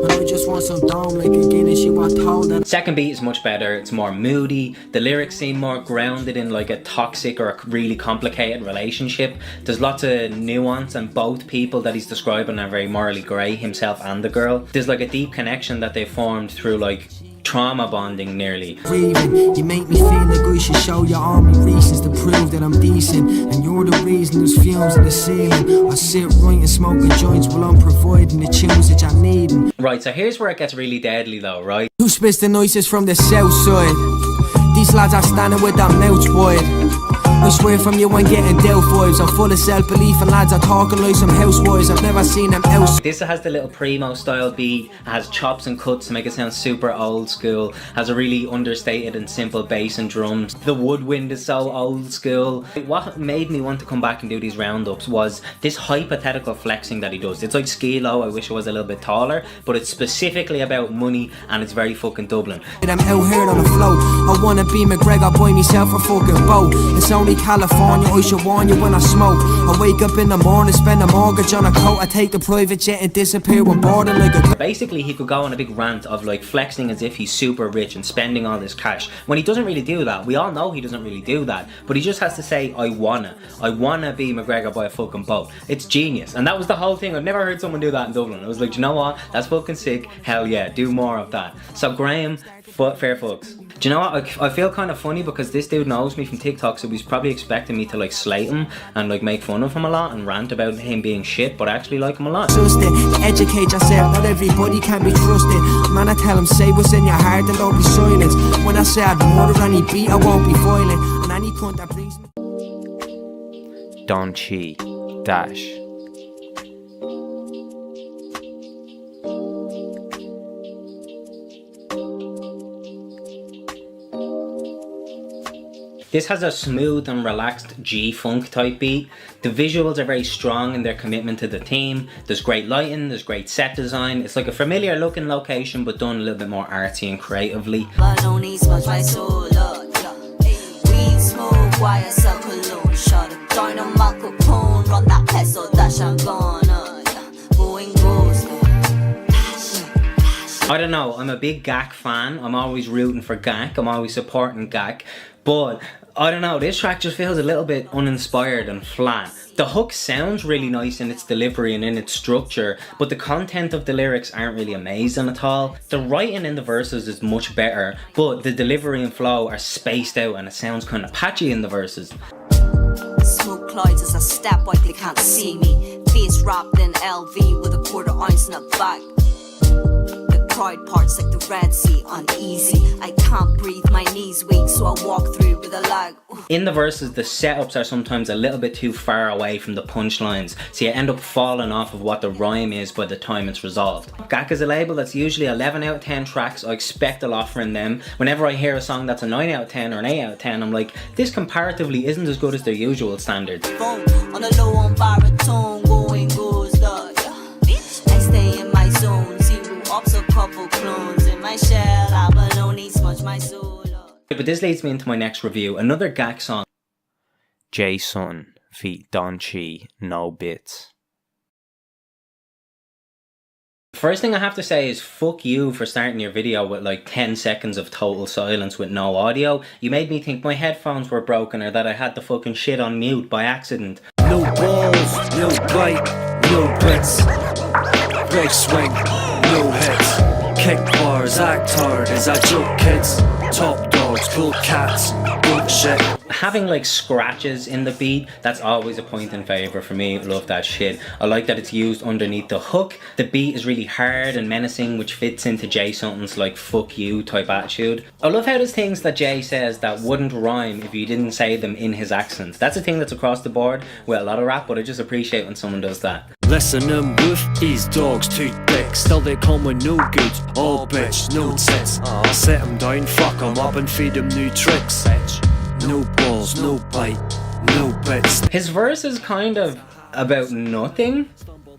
And I just want some dome like a Guinness, you want told that.
Second beat is much better, it's more moody. The lyrics seem more grounded in like a toxic or a really complicated relationship. There's lots of nuance, and both people that he's describing are very morally grey, himself and the girl. There's like a deep connection that they formed through like trauma bonding nearly.
Breathing, you make me feel like I should show you all my reasons to prove that I'm decent. And you're the reason there's fumes in the ceiling. I sit right and smoking joints while I'm providing the tunes that you're needing.
Right, so here's where it gets really deadly though, right?
Who spits the noises from the south side? These lads are standing with their mouths wide. I swear from you I'm getting Dell vibes. I'm full of self-belief and lads are talking like some housewives. I've never seen them else.
This has the little primo style beat, it has chops and cuts to make it sound super old school, has a really understated and simple bass and drums. The woodwind is so old school. What made me want to come back and do these roundups was this hypothetical flexing that he does. It's like Skee-Lo, I wish I was a little bit taller, but it's specifically about money and it's very fucking Dublin.
I'm out here on the float. I wanna be McGregor, buy myself a fucking boat. It's only me California, I should warn you when I smoke. I wake up in the morning, spend a mortgage on a coat. I take the private jet and disappear when boarding like a...
Basically, he could go on a big rant of like flexing as if he's super rich and spending all this cash, when he doesn't really do that. We all know he doesn't really do that, but he just has to say, I wanna be McGregor by a fucking boat. It's genius, and that was the whole thing. I've never heard someone do that in Dublin. I was like, do you know what? That's fucking sick. Hell yeah, do more of that. So Graham, fair fucks. Do you know what? I feel kind of funny because this dude knows me from TikTok, so he's probably expecting me to like slate him and like make fun of him a lot and rant about him being shit, but I actually like him a lot.
Educate yourself, not everybody can be trusted. Man, I tell him, say what's in your heart and don't be silent. When I say I'd murder any beat, I won't be violent. And any cunt that brings me...
Don Chi Dash.
This has a smooth and relaxed G-funk type beat. The visuals are very strong in their commitment to the theme. There's great lighting, there's great set design. It's like a familiar looking location but done a little bit more artsy and creatively. I don't know, I'm a big Gak fan. I'm always rooting for Gak, I'm always supporting Gak, but I don't know, this track just feels a little bit uninspired and flat. The hook sounds really nice in its delivery and in its structure, but the content of the lyrics aren't really amazing at all. The writing in the verses is much better, but the delivery and flow are spaced out and it sounds kind of patchy in the verses.
Smoke clouds as I step like they can't see me. Face wrapped in LV with a quarter ounce in a bag. Pride parts like the Red Sea, uneasy. I can't breathe, my knees weak, so I walk through with a lag.
In the verses, the setups are sometimes a little bit too far away from the punchlines, so you end up falling off of what the rhyme is by the time it's resolved. Gak is a label that's usually 11 out of 10 tracks. I expect a lot from them. Whenever I hear a song that's a 9 out of 10 or an 8 out of 10, I'm like, this comparatively isn't as good as their usual standards.
On a low on baritone, going goes the I stay in my zone, ups a couple clones in my shell, abalone smudge my soul.
But this leads me into my next review, another Gak song.
Jay Sun feat Don Chi, No Bits.
First thing I have to say is fuck you for starting your video with like 10 seconds of total silence with no audio. You made me think my headphones were broken or that I had the fucking shit on mute by accident.
No balls, no bite, no bricks. Big swing, no hits. Kick bars, act hard as I joke kids. Top dogs, cool cats, good shit.
Having like scratches in the beat, that's always a point in favour for me. Love that shit. I like that it's used underneath the hook. The beat is really hard and menacing, which fits into Jay Sutton's like fuck you type attitude. I love how there's things that Jay says that wouldn't rhyme if you didn't say them in his accent. That's a thing that's across the board with a lot of rap, but I just appreciate when someone does that.
Listen them with these dogs too thick. Still they come with no goods, all bitch, no tits. I'll set them down, fuck them up and feed them new tricks. No balls, no bite, no bits.
His verse is kind of about nothing,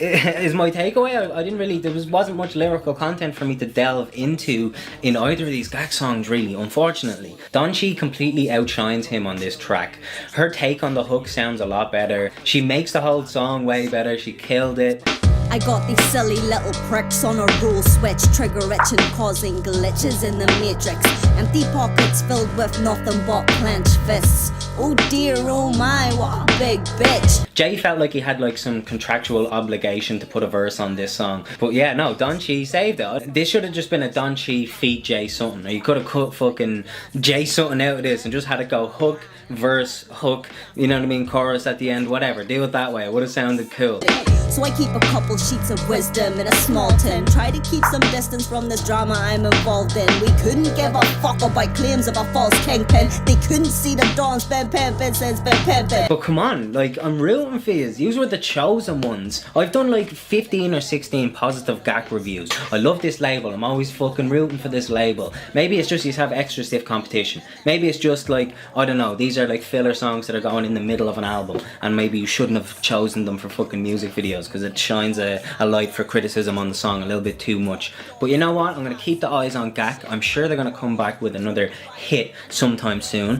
is my takeaway. I didn't really, there wasn't much lyrical content for me to delve into in either of these Gak songs really, unfortunately. Don Chi completely outshines him on this track. Her take on the hook sounds a lot better. She makes the whole song way better, she killed it.
I got these silly little pricks on a rule switch, trigger itching, causing glitches in the matrix. Empty pockets filled with nothing but clenched fists. Oh dear, oh my, what a big bitch.
Jay felt like he had like some contractual obligation to put a verse on this song. But yeah, no, Don Chi saved it. This should have just been a Don Chi feat Jay Sutton. Or you could have cut fucking Jay Sutton out of this and just had it go hook, verse, hook, you know what I mean, chorus at the end, whatever. Do it that way, it would have sounded cool.
So I keep a couple sheets of wisdom in a small tin. Try to keep some distance from this drama I'm involved in. We couldn't give a fuck about claims of a false kingpin. They couldn't see the dawn's been pimpin' since been pimpin'.
But come on, like, I'm rooting for yous. Yous were the chosen ones. I've done like 15 or 16 positive Gak reviews. I love this label. I'm always fucking rooting for this label. Maybe it's just yous have extra stiff competition. Maybe it's just like, I don't know, these are like filler songs that are going in the middle of an album and maybe you shouldn't have chosen them for fucking music videos because it shines a light for criticism on the song a little bit too much. But you know what? I'm going to keep the eyes on Gak. I'm sure they're going to come back with another hit sometime soon.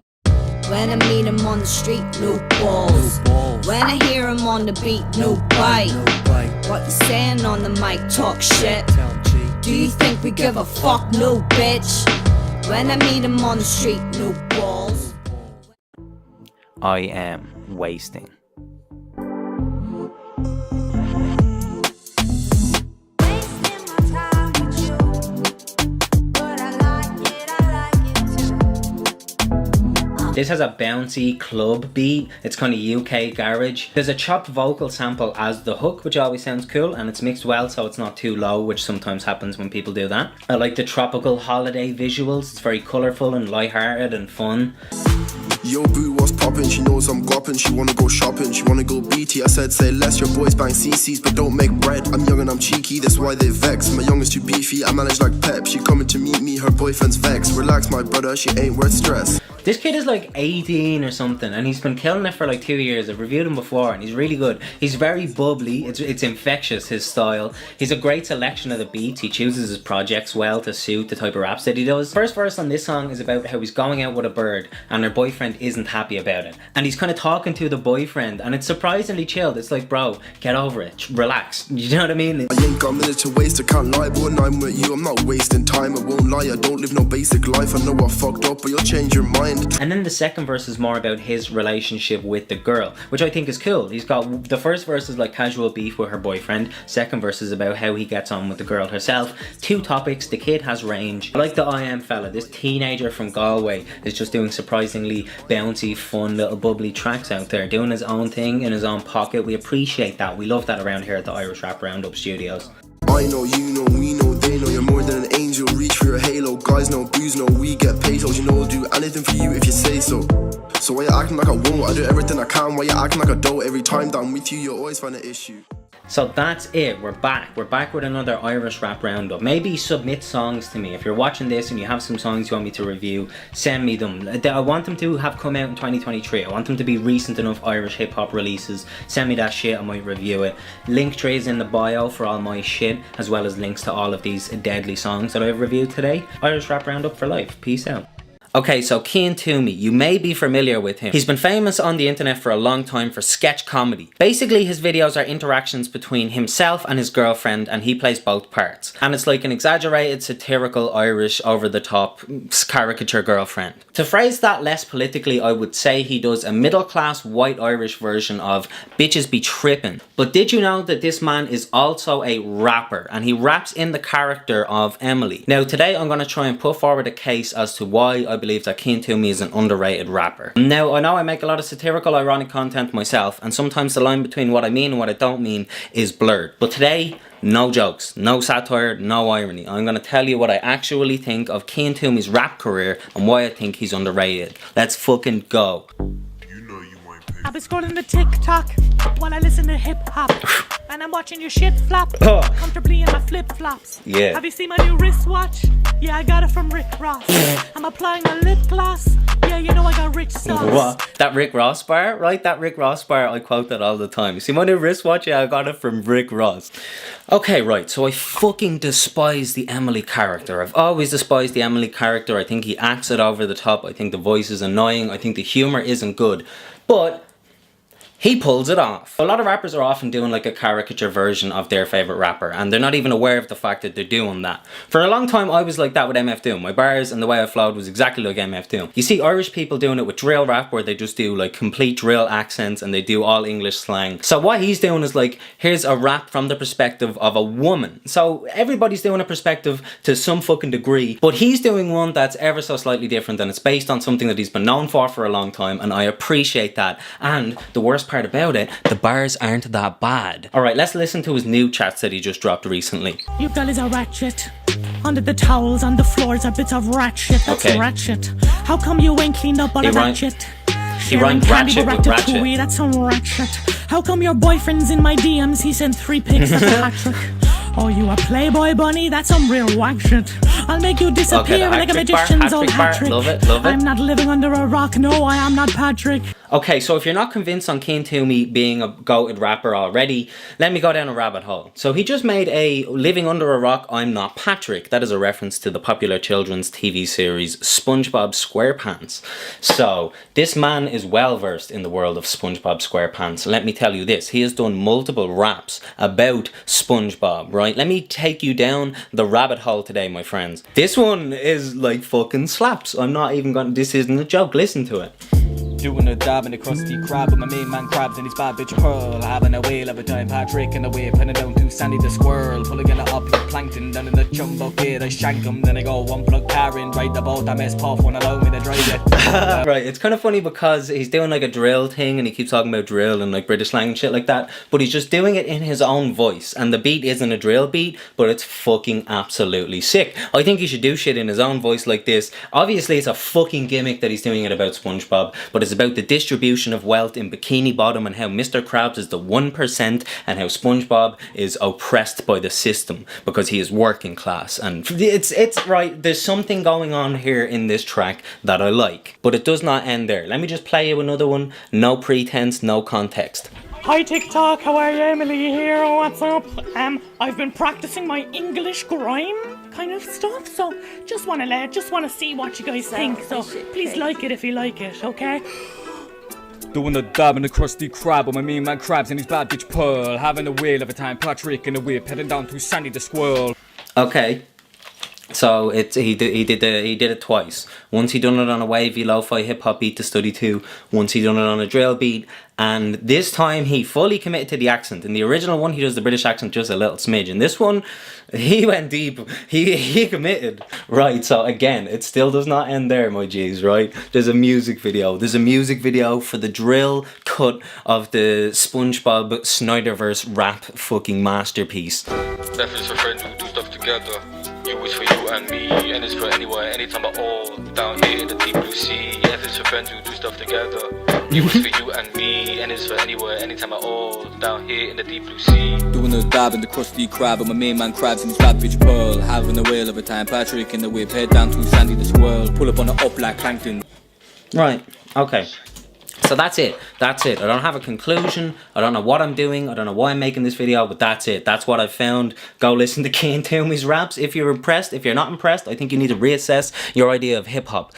When I meet him on the street, no balls. When I hear him on the beat, no bite. What you saying on the mic, talk shit. Do you think we give a fuck? No, bitch. When I meet him on the street, no balls.
I am wasting.
This has a bouncy club beat. It's kind of UK garage. There's a chopped vocal sample as the hook, which always sounds cool, and it's mixed well so it's not too low, which sometimes happens when people do that. I like the tropical holiday visuals. It's very colourful and lighthearted and fun.
Yo boo, what's poppin'? She knows I'm guappin'. She wanna go shopping, she wanna go BT. I said say less, your boys bang CCs but don't make bread. I'm young and I'm cheeky, that's why they vex. My young is too beefy, I manage like Pep. She coming to meet me, her boyfriend's vex. Relax my brother, she ain't worth stress.
This kid is like 18 or something and he's been killing it for like 2 years. I've reviewed him before and he's really good. He's very bubbly, it's infectious, his style. He's a great selection of the beats. He chooses his projects well to suit the type of raps that he does. First verse on this song is about how he's going out with a bird and her boyfriend isn't happy about it. And he's kind of talking to the boyfriend and it's surprisingly chilled. It's like, bro, get over it, relax. You know what I mean?
I ain't got a minute to waste, I can't lie. But when I'm with you, I'm not wasting time. I won't lie, I don't live no basic life. I know I fucked up, but you'll change your mind.
And then the second verse is more about his relationship with the girl, which I think is cool. He's got, the first verse is like casual beef with her boyfriend. Second verse is about how he gets on with the girl herself. Two topics, the kid has range. I like the I Am fella, this teenager from Galway is just doing surprisingly bouncy, fun little bubbly tracks out there, doing his own thing in his own pocket. We appreciate that. We love that around here at the Irish Rap Roundup Studios.
I know, you know, we know, they know. You're more than an angel, reach for your halo. Guys know, booze know, we get pesos. You know I'll do anything for you if you say so. So why you acting like I won't? I do everything I can. Why you acting like I don't? Every time that I'm with you, you always find an issue.
So that's it, we're back with another Irish Rap Roundup. Maybe submit songs to me. If you're watching this and you have some songs you want me to review, send me them. I want them to have come out in 2023. I want them to be recent enough Irish hip hop releases. Send me that shit, I might review it. Linktree is in the bio for all my shit, as well as links to all of these deadly songs that I've reviewed today. Irish Rap Roundup for life. Peace out. Okay, so Cian Toomey, you may be familiar with him. He's been famous on the internet for a long time for sketch comedy. Basically, his videos are interactions between himself and his girlfriend, and he plays both parts. And it's like an exaggerated, satirical, Irish, over-the-top caricature girlfriend. To phrase that less politically, I would say he does a middle-class white Irish version of Bitches Be Trippin'. But did you know that this man is also a rapper, and he raps in the character of Emily? Now, today I'm going to try and put forward a case as to why I believe that Cian Toomey is an underrated rapper. Now, I know I make a lot of satirical, ironic content myself, and sometimes the line between what I mean and what I don't mean is blurred. But today, no jokes, no satire, no irony. I'm going to tell you what I actually think of Cian Toomey's rap career and why I think he's underrated. Let's fucking go.
I've been scrolling the TikTok while I listen to hip hop, and I'm watching your shit flop comfortably in my flip flops.
Yeah.
Have you seen my new wristwatch? Yeah, I got it from Rick Ross. I'm applying my lip gloss. Yeah, you know I got rich sauce.
What? That Rick Ross bar, right? That Rick Ross bar, I quote that all the time. You see my new wristwatch? Yeah, I got it from Rick Ross. Okay, right, so I fucking despise the Emily character. I've always despised the Emily character. I think he acts it over the top. I think the voice is annoying. I think the humour isn't good. But he pulls it off. A lot of rappers are often doing like a caricature version of their favourite rapper, and they're not even aware of the fact that they're doing that. For a long time I was like that with MF Doom. My bars and the way I flowed was exactly like MF Doom. You see Irish people doing it with drill rap, where they just do like complete drill accents and they do all English slang. So what he's doing is like, here's a rap from the perspective of a woman. So everybody's doing a perspective to some fucking degree, but he's doing one that's ever so slightly different, and it's based on something that he's been known for a long time, and I appreciate that. And the worst part about it, the bars aren't that bad. Alright, let's listen to his new chats that he just dropped recently.
You fellas are ratchet. Under the towels, on the floors are bits of ratchet. That's
Okay.
ratchet. How come you ain't cleaned up all
He
the
rhymed-
ratchet?
He rhymed ratchet with ratchet.
Ratatouille, that's some ratchet. How come your boyfriend's in my DMs? He sent 3 pics, that's a hat trick. Oh, you a playboy bunny? That's some real whack shit. I'll make you disappear
Okay, the
like a
hat trick bar,
magician's
hat
old
trick bar.
hat trick.
Love it, love it.
I'm not living under a rock, no, I am not Patrick.
Okay, so if you're not convinced on Keen Toomey being a goated rapper already, let me go down a rabbit hole. So he just made a Living Under a Rock, I'm Not Patrick. That is a reference to the popular children's TV series SpongeBob SquarePants. So this man is well versed in the world of SpongeBob SquarePants. Let me tell you this, he has done multiple raps about SpongeBob, right? Let me take you down the rabbit hole today, my friends. This one is like fucking slaps. I'm not even going to, this isn't a joke, listen to it.
Doing a dab in the crusty crab with my main man Crabs and his bad bitch Pearl. Having a whale of a time, Patrick in the whip, heading down to Sandy the squirrel. Pulling in the up here plankton, down in the chum bucket. I shank him, then I go one plug Karen, ride the boat, I mess puff, won't allow me to drive it.
Right, it's kind of funny because he's doing like a drill thing and he keeps talking about drill and like British slang and shit like that, but he's just doing it in his own voice, and the beat isn't a drill beat, but it's fucking absolutely sick. I think he should do shit in his own voice like this. Obviously it's a fucking gimmick that he's doing it about SpongeBob, but it's about the distribution of wealth in Bikini Bottom and how Mr. Krabs is the 1% and how SpongeBob is oppressed by the system because he is working class. And it's right, there's something going on here in this track that I like, but it does not end there. Let me just play you another one. No pretense, no context.
Hi TikTok, how are you? Emily here, what's up? I've been practicing my English grime kind of stuff, so just wanna see what you guys think, so please like it if you like it, okay?
Doing the dab in the crusty crab with my main man Crabs and his bad bitch Pearl. Having a whale of a time, Patrick in the whip, heading down to Sandy the squirrel.
Okay. So he did it twice. Once he done it on a wavy lo-fi hip hop beat to Study 2. Once he done it on a drill beat, and this time he fully committed to the accent. In the original one, he does the British accent just a little smidge. In this one, he went deep. He committed. Right. So again, it still does not end there, my G's. Right. There's a music video. There's a music video for the drill cut of the SpongeBob Snyderverse rap fucking masterpiece.
F is for friends who do stuff together. U is for you and me, N is for anywhere, anytime at all. Down here in the deep blue sea. F is for friends who do stuff together. U is for you and me, N is for anywhere, anytime at all. Down here in the deep blue sea.
Doing a dab in the crusty crab with my main man Crabs and his bad bitch Pearl. Having a whale of a time, Patrick in the whip, head down to Sandy the squirrel. Pull up on the up like plankton.
Right. Okay. So that's it. That's it. I don't have a conclusion. I don't know what I'm doing. I don't know why I'm making this video, but that's it. That's what I've found. Go listen to Keen Toomey's raps if you're impressed. If you're not impressed, I think you need to reassess your idea of hip hop.